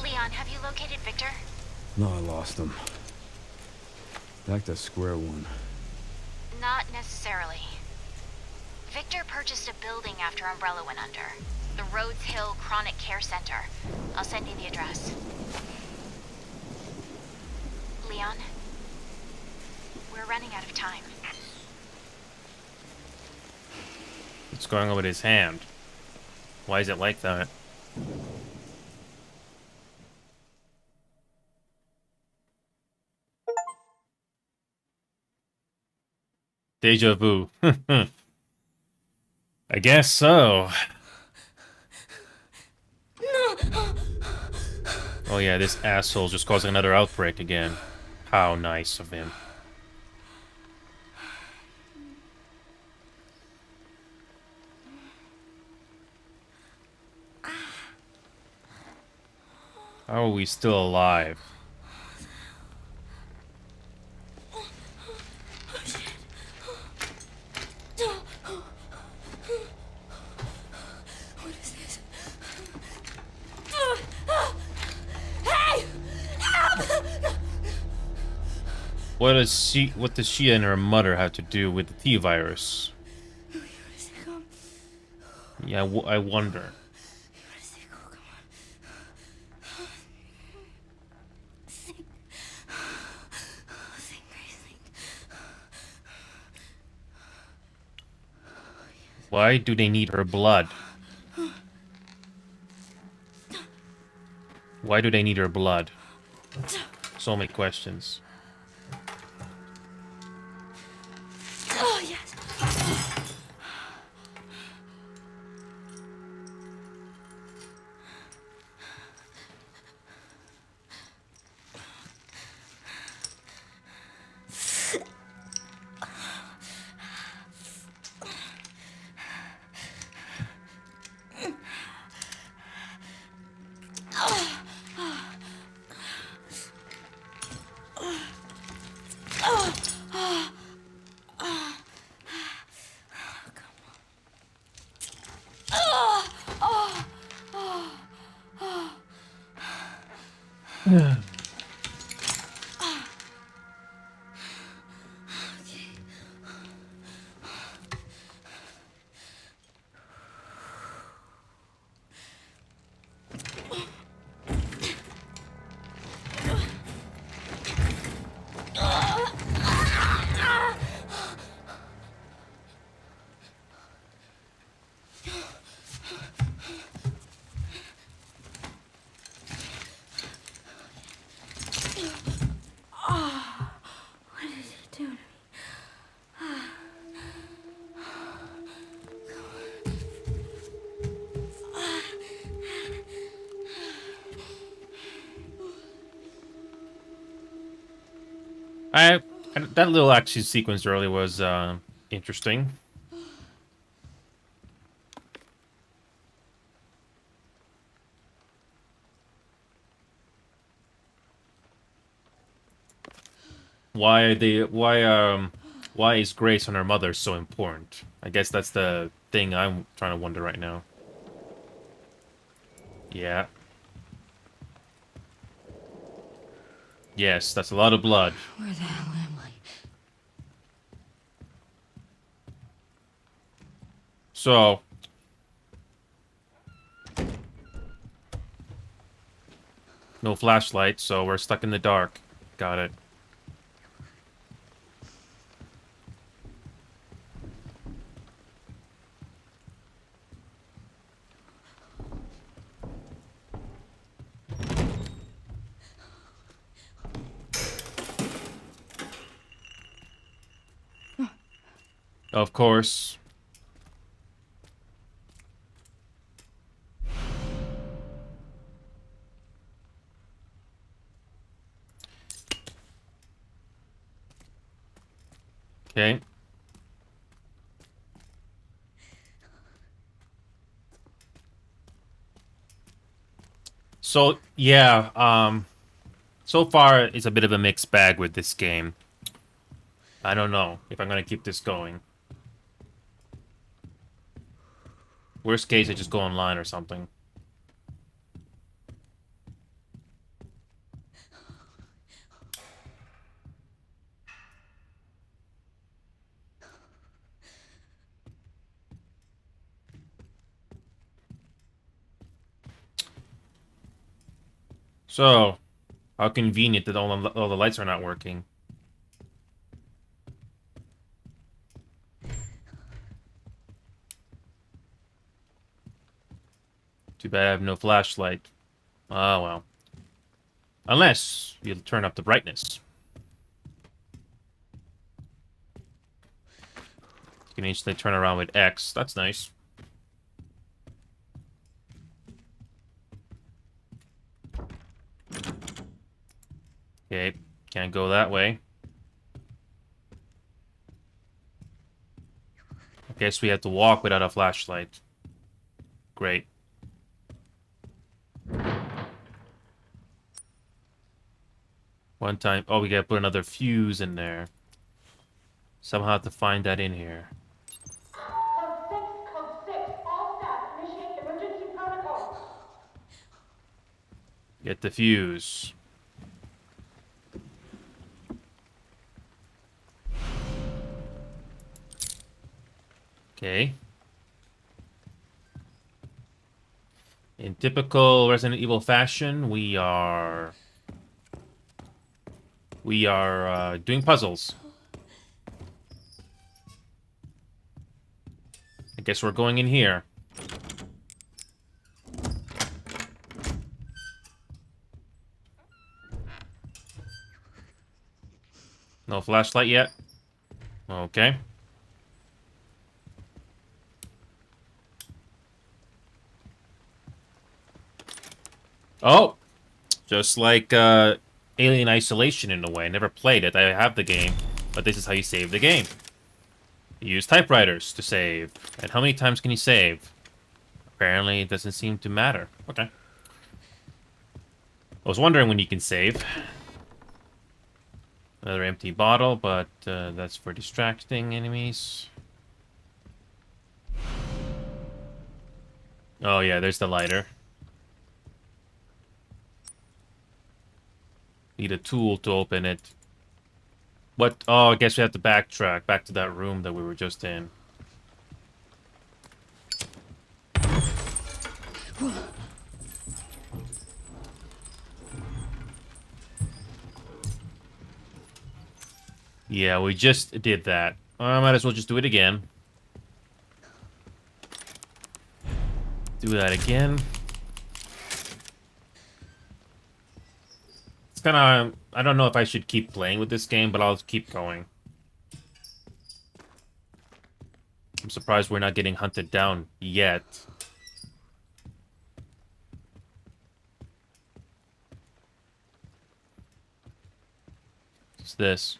Leon, have you located Victor? No, I lost him. Back to square one. Not necessarily. Victor purchased a building after Umbrella went under. The Rhodes Hill Chronic Care Center. I'll send you the address. Leon? We're running out of time. What's going on with his hand? Why is it like that? Deja vu. I guess so. Oh yeah, this asshole's just causing another outbreak again. How nice of him. How are we still alive? What is this? Hey! Help! What does she and her mother have to do with the T-virus? Yeah, I wonder. Why do they need her blood? Why do they need her blood? So many questions. Oh, yes. That little action sequence earlier was interesting. Why is Grace and her mother so important? I guess that's the thing I'm trying to wonder right now. Yeah. Yes, that's a lot of blood. Where the hell am I? So, no flashlight, so we're stuck in the dark. Got it. Of course. Okay. So, yeah, so far it's a bit of a mixed bag with this game. I don't know if I'm gonna keep this going. Worst case, I just go online or something. So, how convenient that all the lights are not working. Too bad I have no flashlight. Oh, well. Unless you turn up the brightness. You can instantly turn around with X. That's nice. Okay, can't go that way. I guess we have to walk without a flashlight. Great. One time... Oh, we gotta put another fuse in there. Somehow have to find that in here. Code 6, all staff, initiate emergency protocol. Get the fuse. Okay. In typical Resident Evil fashion, we are doing puzzles. I guess we're going in here. No flashlight yet? Okay. Oh! Just like Alien Isolation in a way. I never played it. I have the game, but this is how you save the game. You use typewriters to save. And how many times can you save? Apparently, it doesn't seem to matter. Okay. I was wondering when you can save. Another empty bottle, but that's for distracting enemies. Oh yeah, there's the lighter. Need a tool to open it. What? Oh, I guess we have to backtrack back to that room that we were just in. Yeah, we just did that. I might as well just do it again. Do that again. It's kind of... I don't know if I should keep playing with this game, but I'll keep going. I'm surprised we're not getting hunted down yet. What's this?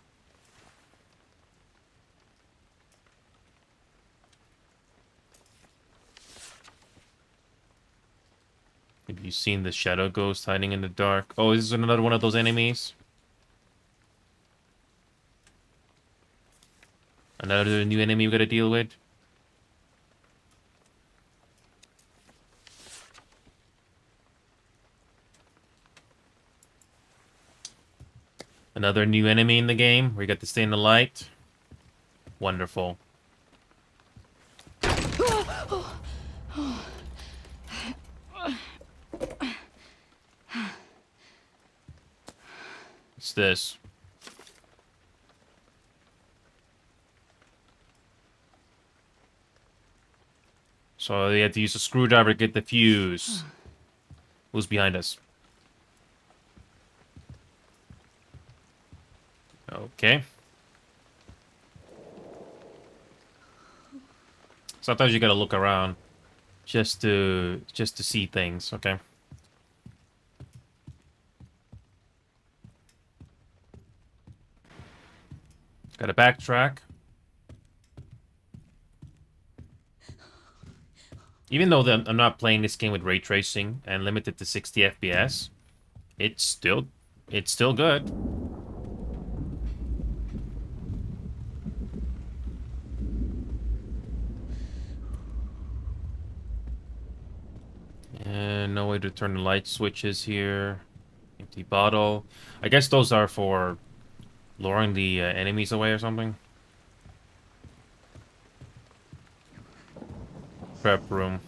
Have you seen the shadow ghost hiding in the dark? Oh, is this another one of those enemies? Another new enemy we gotta deal with? Another new enemy in the game? We got to stay in the light? Wonderful. What's this? So they had to use a screwdriver to get the fuse. Who's behind us? Okay. Sometimes you gotta look around just to see things, okay? Gotta backtrack. Even though I'm not playing this game with ray tracing and limited to 60 FPS, it's still good. And no way to turn the light switches here. Empty bottle. I guess those are for luring the enemies away or something. Prep room.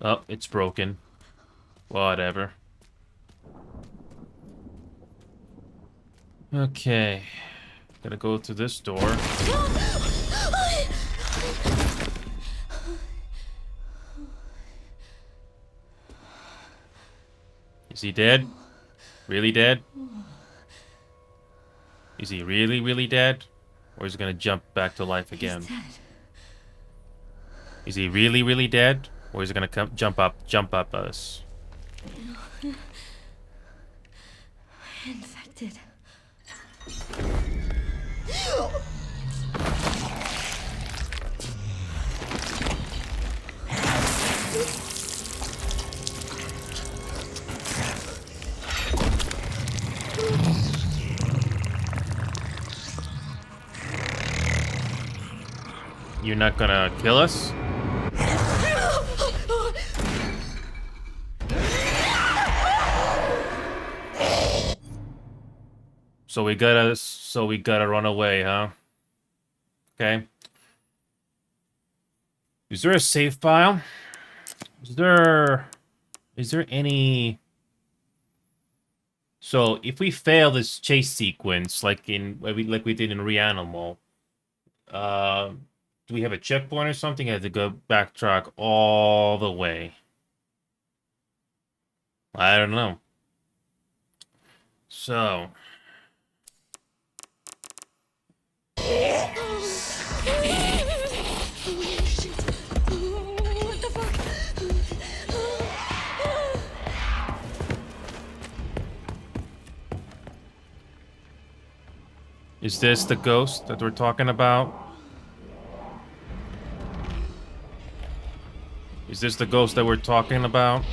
Oh, it's broken. Whatever. Okay. Gotta go to this door. Is he dead? Really dead? Is he really, really dead? Or is he gonna jump back to life again? He's dead. Is he really, really dead? Or is he gonna jump up us? Infected. You're not gonna kill us? So we gotta run away, huh? Okay. Is there a save file? Is there any... So if we fail this chase sequence, like we did in Reanimal, do we have a checkpoint or something? I have to go backtrack all the way. I don't know. So. What the fuck? Is this the ghost that we're talking about? Is this the ghost that we're talking about?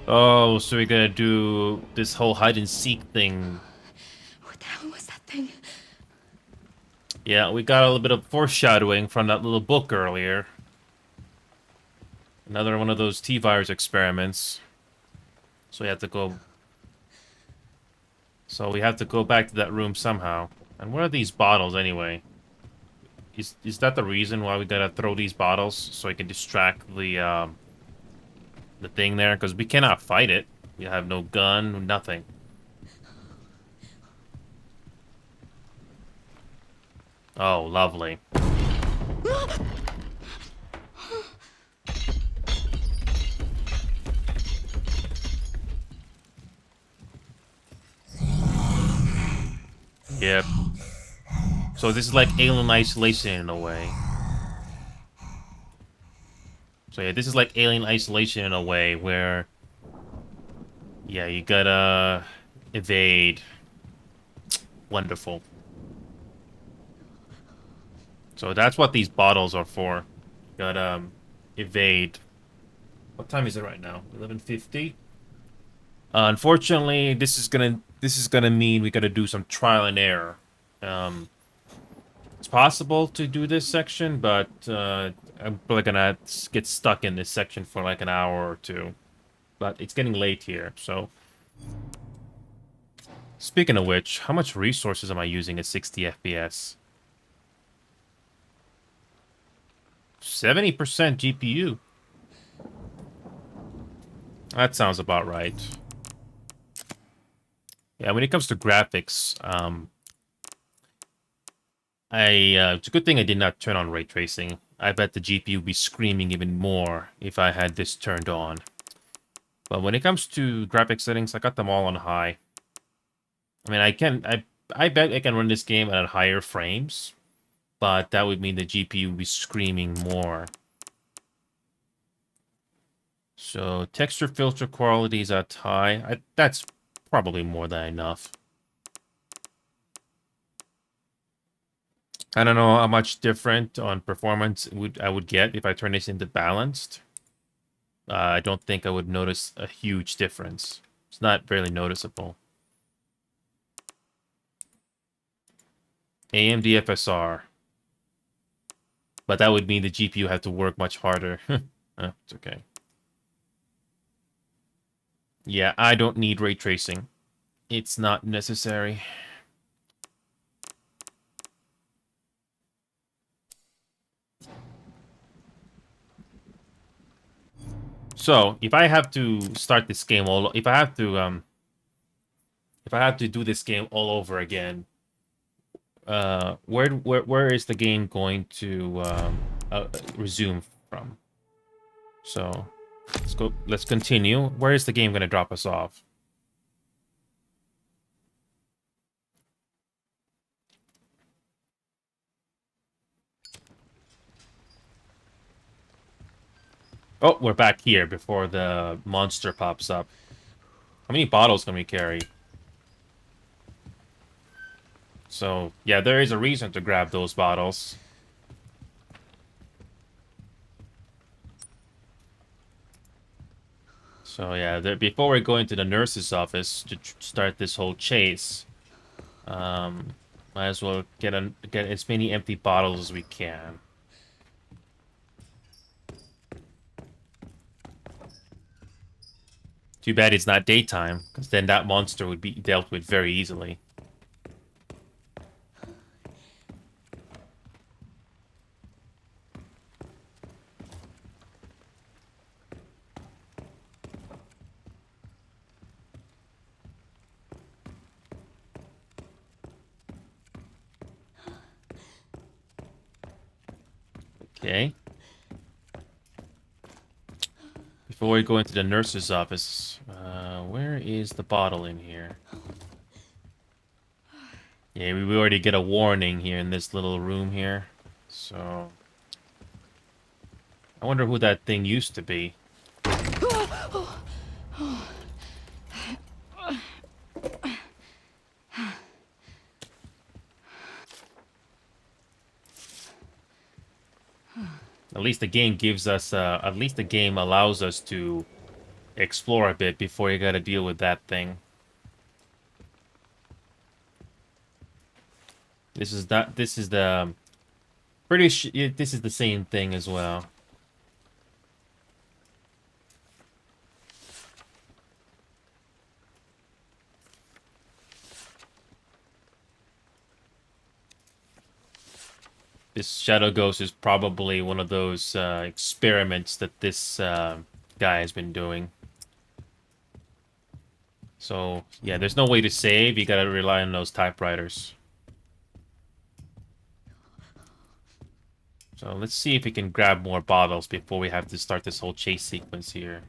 Oh, so we're gonna do this whole hide and seek thing. What the hell was that thing? Yeah, we got a little bit of foreshadowing from that little book earlier. Another one of those T-virus experiments. So we have to go... So we have to go back to that room somehow. And what are these bottles anyway? Is that the reason why we gotta throw these bottles? So I can distract the thing there? Because we cannot fight it. We have no gun, nothing. Oh, lovely. Yep. So this is like Alien Isolation in a way. So yeah, this is like Alien Isolation in a way where... Yeah, you gotta... evade. Wonderful. So that's what these bottles are for. You gotta evade. What time is it right now? 11:50. Unfortunately, this is gonna mean we gotta do some trial and error. It's possible to do this section, but I'm probably gonna get stuck in this section for like an hour or two. But it's getting late here, so Speaking of which, how much resources am I using at 60 FPS? 70% GPU. That sounds about right. Yeah, when it comes to graphics, it's a good thing I did not turn on ray tracing. I bet the GPU would be screaming even more if I had this turned on. But when it comes to graphic settings, I got them all on high. I mean, I bet I can run this game at higher frames, but that would mean the GPU would be screaming more. So texture filter quality is at high. That's probably more than enough. I don't know how much different on performance I would get if I turn this into balanced. I don't think I would notice a huge difference. It's not barely noticeable. AMD FSR. But that would mean the GPU had to work much harder. It's okay. Yeah, I don't need ray tracing. It's not necessary. So, if I have to start this game if I have to do this game all over again, where is the game going to resume from? So, let's continue. Where is the game going to drop us off? Oh, we're back here before the monster pops up. How many bottles can we carry? So, yeah, there is a reason to grab those bottles. So, yeah, before we go into the nurse's office to start this whole chase, might as well get as many empty bottles as we can. Too bad it's not daytime, because then that monster would be dealt with very easily. Okay. Before we go into the nurse's office, where is the bottle in here? Yeah, we already get a warning here in this little room here. So, I wonder who that thing used to be. At least the game gives us, at least the game allows us to explore a bit before you gotta deal with that thing. This is the, this is the same thing as well. This Shadow Ghost is probably one of those experiments that this guy has been doing. So, yeah, there's no way to save. You gotta rely on those typewriters. So, let's see if we can grab more bottles before we have to start this whole chase sequence here.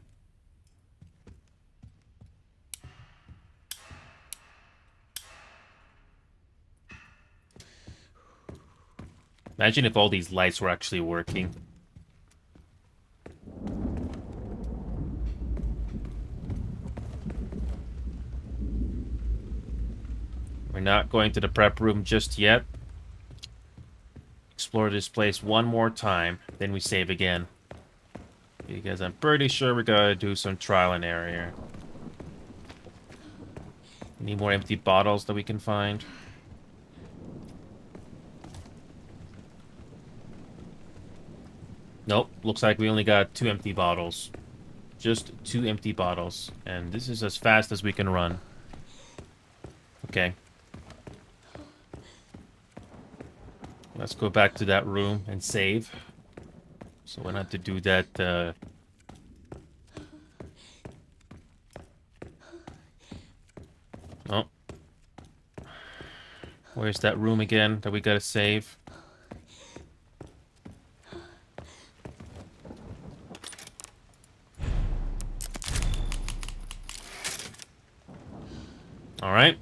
Imagine if all these lights were actually working. We're not going to the prep room just yet. Explore this place one more time, then we save again. Because I'm pretty sure we gotta do some trial and error here. Any more empty bottles that we can find? Nope, looks like we only got 2 empty bottles. Just 2 empty bottles. And this is as fast as we can run. Okay. Let's go back to that room and save. So we'll have to do that. Oh. Where's that room again that we gotta save? Alright.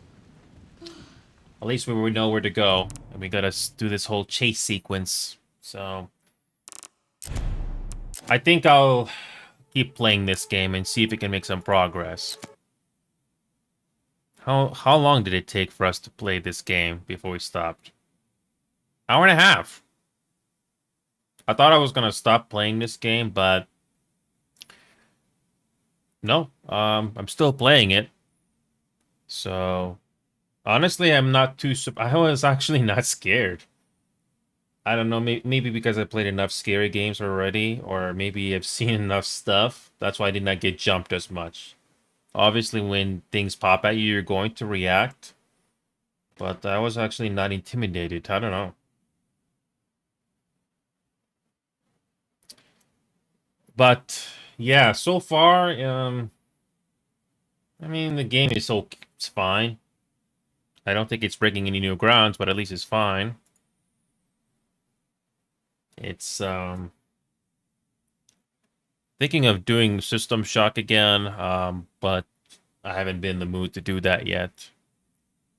At least we know where to go. And we gotta do this whole chase sequence. So I think I'll keep playing this game and see if it can make some progress. How long did it take for us to play this game before we stopped? Hour and a half. I thought I was gonna stop playing this game, but no. I'm still playing it. So honestly, I'm not too. I was actually not scared. I don't know. Maybe because I played enough scary games already, or maybe I've seen enough stuff. That's why I did not get jumped as much. Obviously, when things pop at you, you're going to react. But I was actually not intimidated. I don't know. But yeah, so far, I mean, the game is it's fine. I don't think it's breaking any new grounds, but at least it's fine. It's thinking of doing System Shock again, but I haven't been in the mood to do that yet.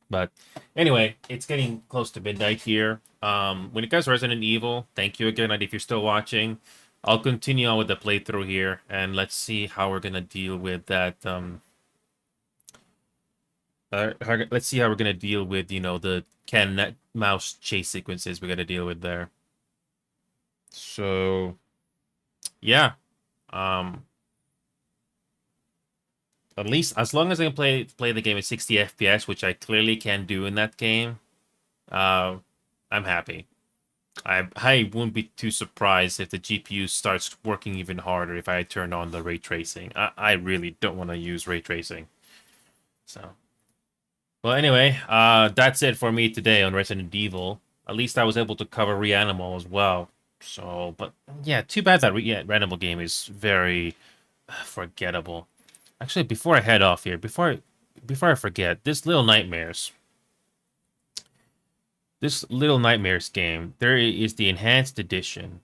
But anyway, it's getting close to midnight here. When it comes to Resident Evil, thank you again, and if you're still watching, I'll continue on with the playthrough here, and let's see how we're gonna deal with that. Let's see how we're gonna deal with, you know, the cat mouse chase sequences we're gonna deal with there. So, yeah. At least as long as I can play the game at 60 FPS, which I clearly can do in that game, I'm happy. I wouldn't be too surprised if the GPU starts working even harder if I turn on the ray tracing. I really don't want to use ray tracing. So, well, anyway, that's it for me today on Resident Evil. At least I was able to cover Reanimal as well. So, but yeah, too bad that Reanimal game is very forgettable. Actually, before I head off here, before I forget, this Little Nightmares game, there is the enhanced edition.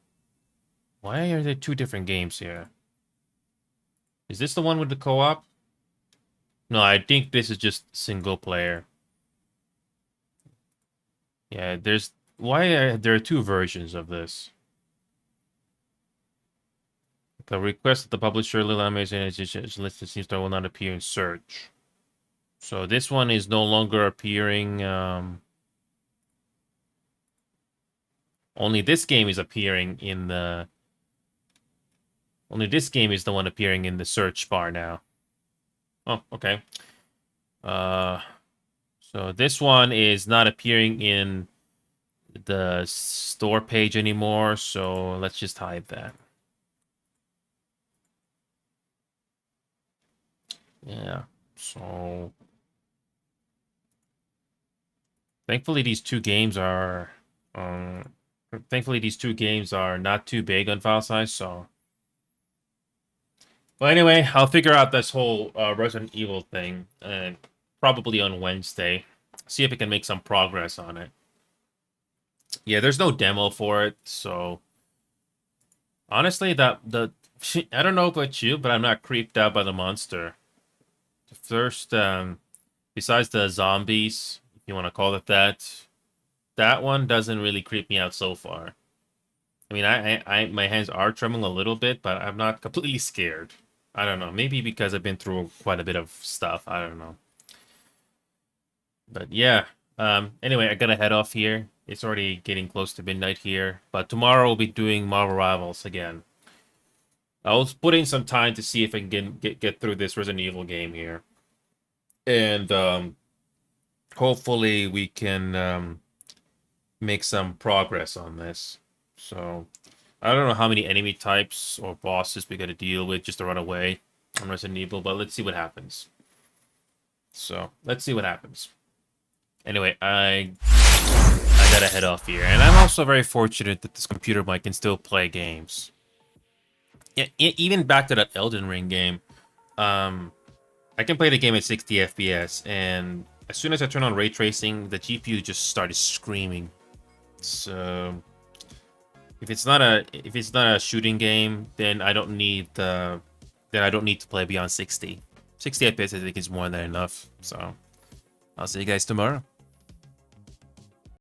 Why are there two different games here? Is this the one with the co-op? No, I think this is just single player. Yeah, there are two versions of this. The request that the publisher Little Amazing Edition is listed seems to will not appear in search. So this one is no longer appearing. Only this game is appearing in the. Only this game is the one appearing in the search bar now. Oh, okay. So this one is not appearing in the store page anymore. So let's just hide that. Yeah. So thankfully these two games are not too big on file size, so. Well, anyway, I'll figure out this whole Resident Evil thing probably on Wednesday. See if I can make some progress on it. Yeah, there's no demo for it, so honestly, I don't know about you, but I'm not creeped out by the monster. First, besides the zombies, if you want to call it that one doesn't really creep me out so far. I mean, I my hands are trembling a little bit, but I'm not completely scared. I don't know. Maybe because I've been through quite a bit of stuff. I don't know. But yeah. Anyway, I gotta head off here. It's already getting close to midnight here. But tomorrow we'll be doing Marvel Rivals again. I'll put in some time to see if I can get through this Resident Evil game here. And hopefully we can make some progress on this. So I don't know how many enemy types or bosses we gotta deal with just to run away on Resident Evil, but let's see what happens. So let's see what happens. Anyway, I gotta head off here, and I'm also very fortunate that this computer mic can still play games. Yeah, even back to that Elden Ring game, I can play the game at 60 FPS, and as soon as I turn on ray tracing, the GPU just started screaming. So if it's not a shooting game, then I don't need to play beyond 60. 60 FPS I think is more than enough. So I'll see you guys tomorrow.